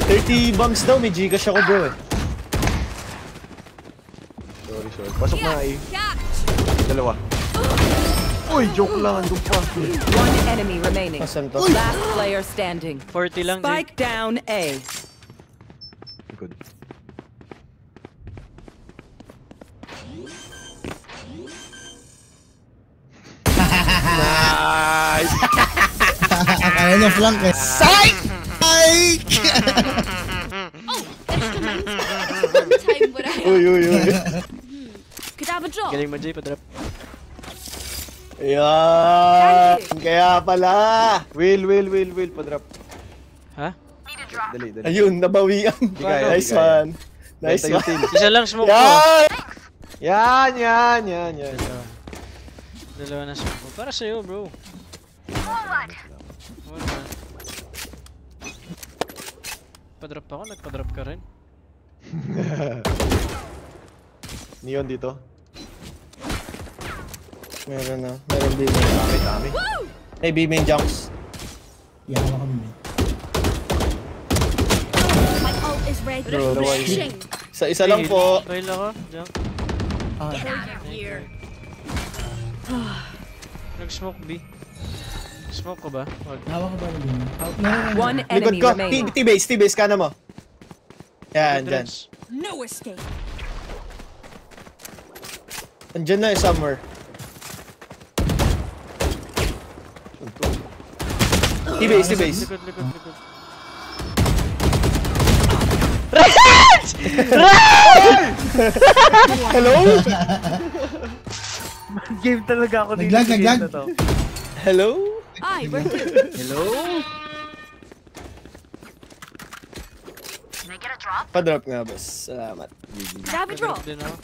[SPEAKER 13] 30 bombs daw, may Gcash ako bro eh.
[SPEAKER 3] Sorry. Pasok na eh. Dalawa. Uy, joke lang. Andun pa.
[SPEAKER 4] One enemy remaining.
[SPEAKER 13] Asan to?
[SPEAKER 4] Last player standing.
[SPEAKER 1] 40 lang, Jay.
[SPEAKER 4] Spike down A.
[SPEAKER 3] Good.
[SPEAKER 13] Nice!
[SPEAKER 14] Akala niya flank eh. Psych!
[SPEAKER 8] Time, but I
[SPEAKER 13] Uy.
[SPEAKER 8] could I have a drop?
[SPEAKER 1] Galing mo, Jay, padrap.
[SPEAKER 13] Ayan! Kaya pala!
[SPEAKER 3] Will, padrap.
[SPEAKER 1] Ha?
[SPEAKER 3] Dali.
[SPEAKER 13] Ayun, nabawian. Nice one.
[SPEAKER 1] Isa lang smoke ko.
[SPEAKER 3] Yan.
[SPEAKER 1] Dalawa na smoke ko. Para sa'yo, bro.
[SPEAKER 15] Forward.
[SPEAKER 1] Padrop ako, nagpadrop ka rin.
[SPEAKER 3] Neon dito.
[SPEAKER 13] Meron B-main.
[SPEAKER 3] Dami.
[SPEAKER 13] Hey, B-main jumps.
[SPEAKER 14] Yawa kami.
[SPEAKER 8] My ult is ready.
[SPEAKER 13] Bro,
[SPEAKER 8] Flashing.
[SPEAKER 13] Isa lang po.
[SPEAKER 1] Fail ako, jump.
[SPEAKER 8] Get out of here.
[SPEAKER 1] Nag-smoke B. Smoke ko ba? Wag.
[SPEAKER 14] Hawa ko ba ng bin?
[SPEAKER 4] One
[SPEAKER 13] Likod
[SPEAKER 4] enemy
[SPEAKER 13] ko.
[SPEAKER 4] remaining.
[SPEAKER 13] T-base, kana mo. Yan, dyan.
[SPEAKER 8] No escape.
[SPEAKER 13] Andyan na somewhere. T-base.
[SPEAKER 1] Likod.
[SPEAKER 13] Hello?
[SPEAKER 2] Game talaga ako dito.
[SPEAKER 14] Naglag.
[SPEAKER 13] Hello?
[SPEAKER 8] Aye, we're good.
[SPEAKER 2] Hello?
[SPEAKER 15] Can I get a drop?
[SPEAKER 13] Pa-drop nga, boss. Salamat.
[SPEAKER 8] Could I have a drop?
[SPEAKER 1] Din ako.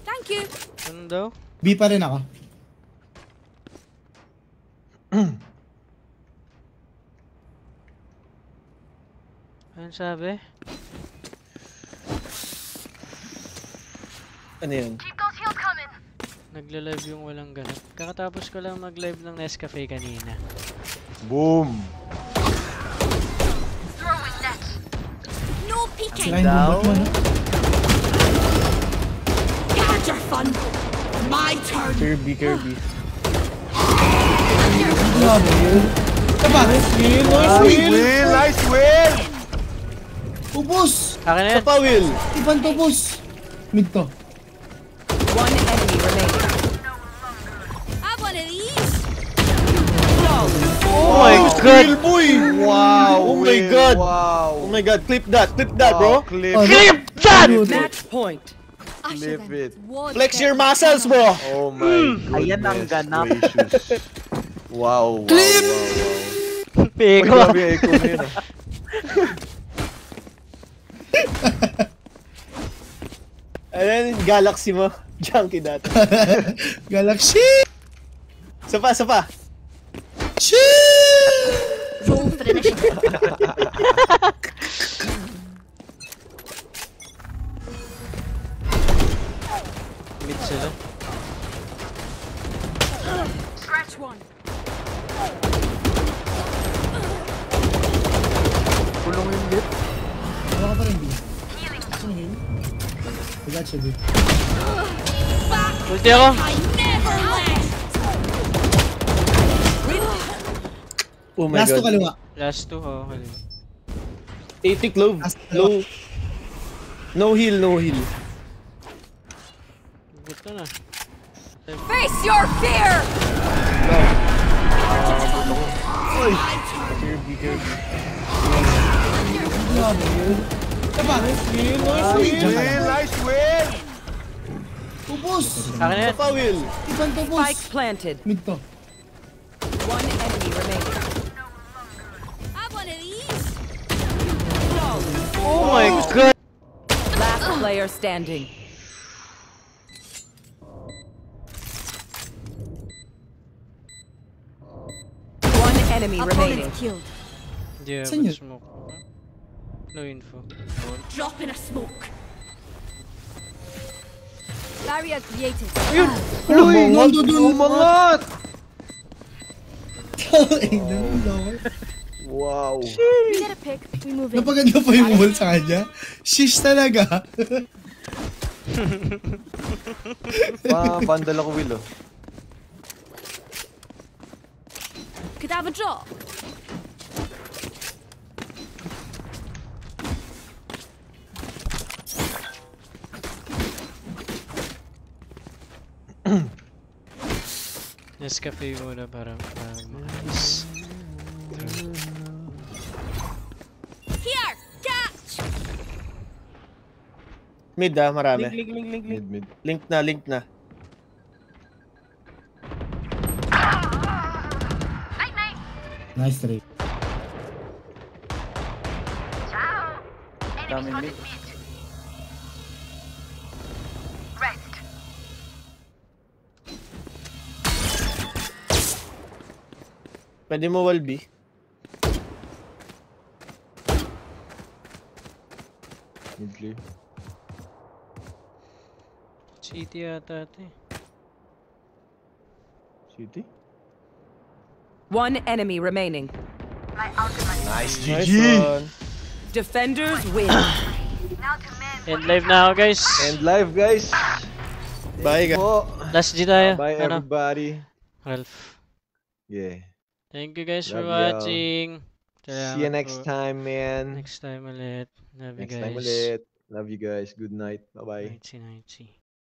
[SPEAKER 8] Thank you.
[SPEAKER 1] Ano daw?
[SPEAKER 14] B pa rin ako.
[SPEAKER 1] Ano sabi?
[SPEAKER 13] Ano yun?
[SPEAKER 15] Keep those heels coming.
[SPEAKER 1] Nagla-live yung walang ganap. Kakatapos ko lang mag-live ng Nescafe kanina.
[SPEAKER 3] Boom!
[SPEAKER 7] No peeking.
[SPEAKER 14] Sirain yung bombat mo, no?
[SPEAKER 7] Had your fun. My turn.
[SPEAKER 13] Kirby.
[SPEAKER 14] Grabe yun. Taba!
[SPEAKER 3] Nice win!
[SPEAKER 14] Ubus!
[SPEAKER 1] Akin na yan.
[SPEAKER 13] Sa pa, Will.
[SPEAKER 14] Iban to, boss. Mid to.
[SPEAKER 4] One enemy remaining.
[SPEAKER 7] Have one of these.
[SPEAKER 1] Oh my god!
[SPEAKER 13] Will, boy!
[SPEAKER 3] Wow!
[SPEAKER 13] Oh my
[SPEAKER 3] Will,
[SPEAKER 13] god!
[SPEAKER 3] Wow!
[SPEAKER 13] Oh my god, clip that, bro!
[SPEAKER 3] Clip
[SPEAKER 1] that!
[SPEAKER 4] Match point.
[SPEAKER 3] Clip it.
[SPEAKER 13] Flex your muscles, bro!
[SPEAKER 3] Oh my goodness
[SPEAKER 2] Ayan ang ganap.
[SPEAKER 3] gracious. Wow, wow,
[SPEAKER 14] Clip!
[SPEAKER 3] wow, wow. Uy,
[SPEAKER 1] Pego.
[SPEAKER 3] grabe yung echo na yun, ah.
[SPEAKER 13] Ayan yung galaxy mo. Junkie dati.
[SPEAKER 14] Galaxy!
[SPEAKER 13] Sapa.
[SPEAKER 7] Roll for initiative.
[SPEAKER 1] Mid sila.
[SPEAKER 7] Scratch one.
[SPEAKER 2] Kulong yung bit.
[SPEAKER 14] Wala ka pa rin, B. Saan yun? I got you, B.
[SPEAKER 1] Ulti ako.
[SPEAKER 7] I never left.
[SPEAKER 13] Oh my
[SPEAKER 14] Last to
[SPEAKER 13] god.
[SPEAKER 14] kaliwa.
[SPEAKER 1] Last two, oh. Kaliwa.
[SPEAKER 13] 80 clove.
[SPEAKER 14] Last
[SPEAKER 13] Low. No heal.
[SPEAKER 1] Buto na.
[SPEAKER 7] Face your fear.
[SPEAKER 13] Kirby.
[SPEAKER 14] Grabe yun. Taba!
[SPEAKER 3] Nice win!
[SPEAKER 14] Ubus!
[SPEAKER 1] Akin na yan.
[SPEAKER 13] Sapa, Will.
[SPEAKER 14] Iban to, boss.
[SPEAKER 4] Spike planted.
[SPEAKER 14] Mid to.
[SPEAKER 4] One enemy remaining.
[SPEAKER 7] Have one of these.
[SPEAKER 1] Oh my god!
[SPEAKER 4] Last player standing. One enemy remaining.
[SPEAKER 7] Opponent killed.
[SPEAKER 1] Hindi,
[SPEAKER 14] Saan yun?
[SPEAKER 1] smoke. No info.
[SPEAKER 7] Drop in a smoke. Barrier created.
[SPEAKER 14] Uy! Nando dun!
[SPEAKER 3] Umangat!
[SPEAKER 14] Ay, naman.
[SPEAKER 3] Wow.
[SPEAKER 7] We get a pick. We move in.
[SPEAKER 14] Napaganda pa yung wall sa kanya. Shish talaga.
[SPEAKER 3] Pandala ko, Will, oh.
[SPEAKER 7] Could have a drop.
[SPEAKER 1] Nescafe muna para makalis.
[SPEAKER 7] Here, catch.
[SPEAKER 13] Mid marami.
[SPEAKER 3] Mid.
[SPEAKER 13] Link na.
[SPEAKER 14] Nice trade.
[SPEAKER 2] Daming mid.
[SPEAKER 13] Pwede mo wall B.
[SPEAKER 3] Mid clear.
[SPEAKER 1] City yata ito eh.
[SPEAKER 3] City?
[SPEAKER 4] One enemy remaining.
[SPEAKER 3] Nice,
[SPEAKER 13] Nice
[SPEAKER 3] GG!
[SPEAKER 13] one.
[SPEAKER 4] Defenders win.
[SPEAKER 1] End live na ako guys.
[SPEAKER 3] End live, guys!
[SPEAKER 13] Bye, guys.
[SPEAKER 1] Last G tayo.
[SPEAKER 3] Bye,
[SPEAKER 1] Ano?
[SPEAKER 3] everybody.
[SPEAKER 1] Ralph.
[SPEAKER 3] Yeah.
[SPEAKER 1] Thank you guys for
[SPEAKER 3] Love y'all.
[SPEAKER 1] watching.
[SPEAKER 3] See you next
[SPEAKER 1] po.
[SPEAKER 3] time, man.
[SPEAKER 1] Next time ulit. Love you
[SPEAKER 3] Next
[SPEAKER 1] guys.
[SPEAKER 3] time ulit. Love you guys. Good night. Bye-bye.
[SPEAKER 1] Nighty, nighty.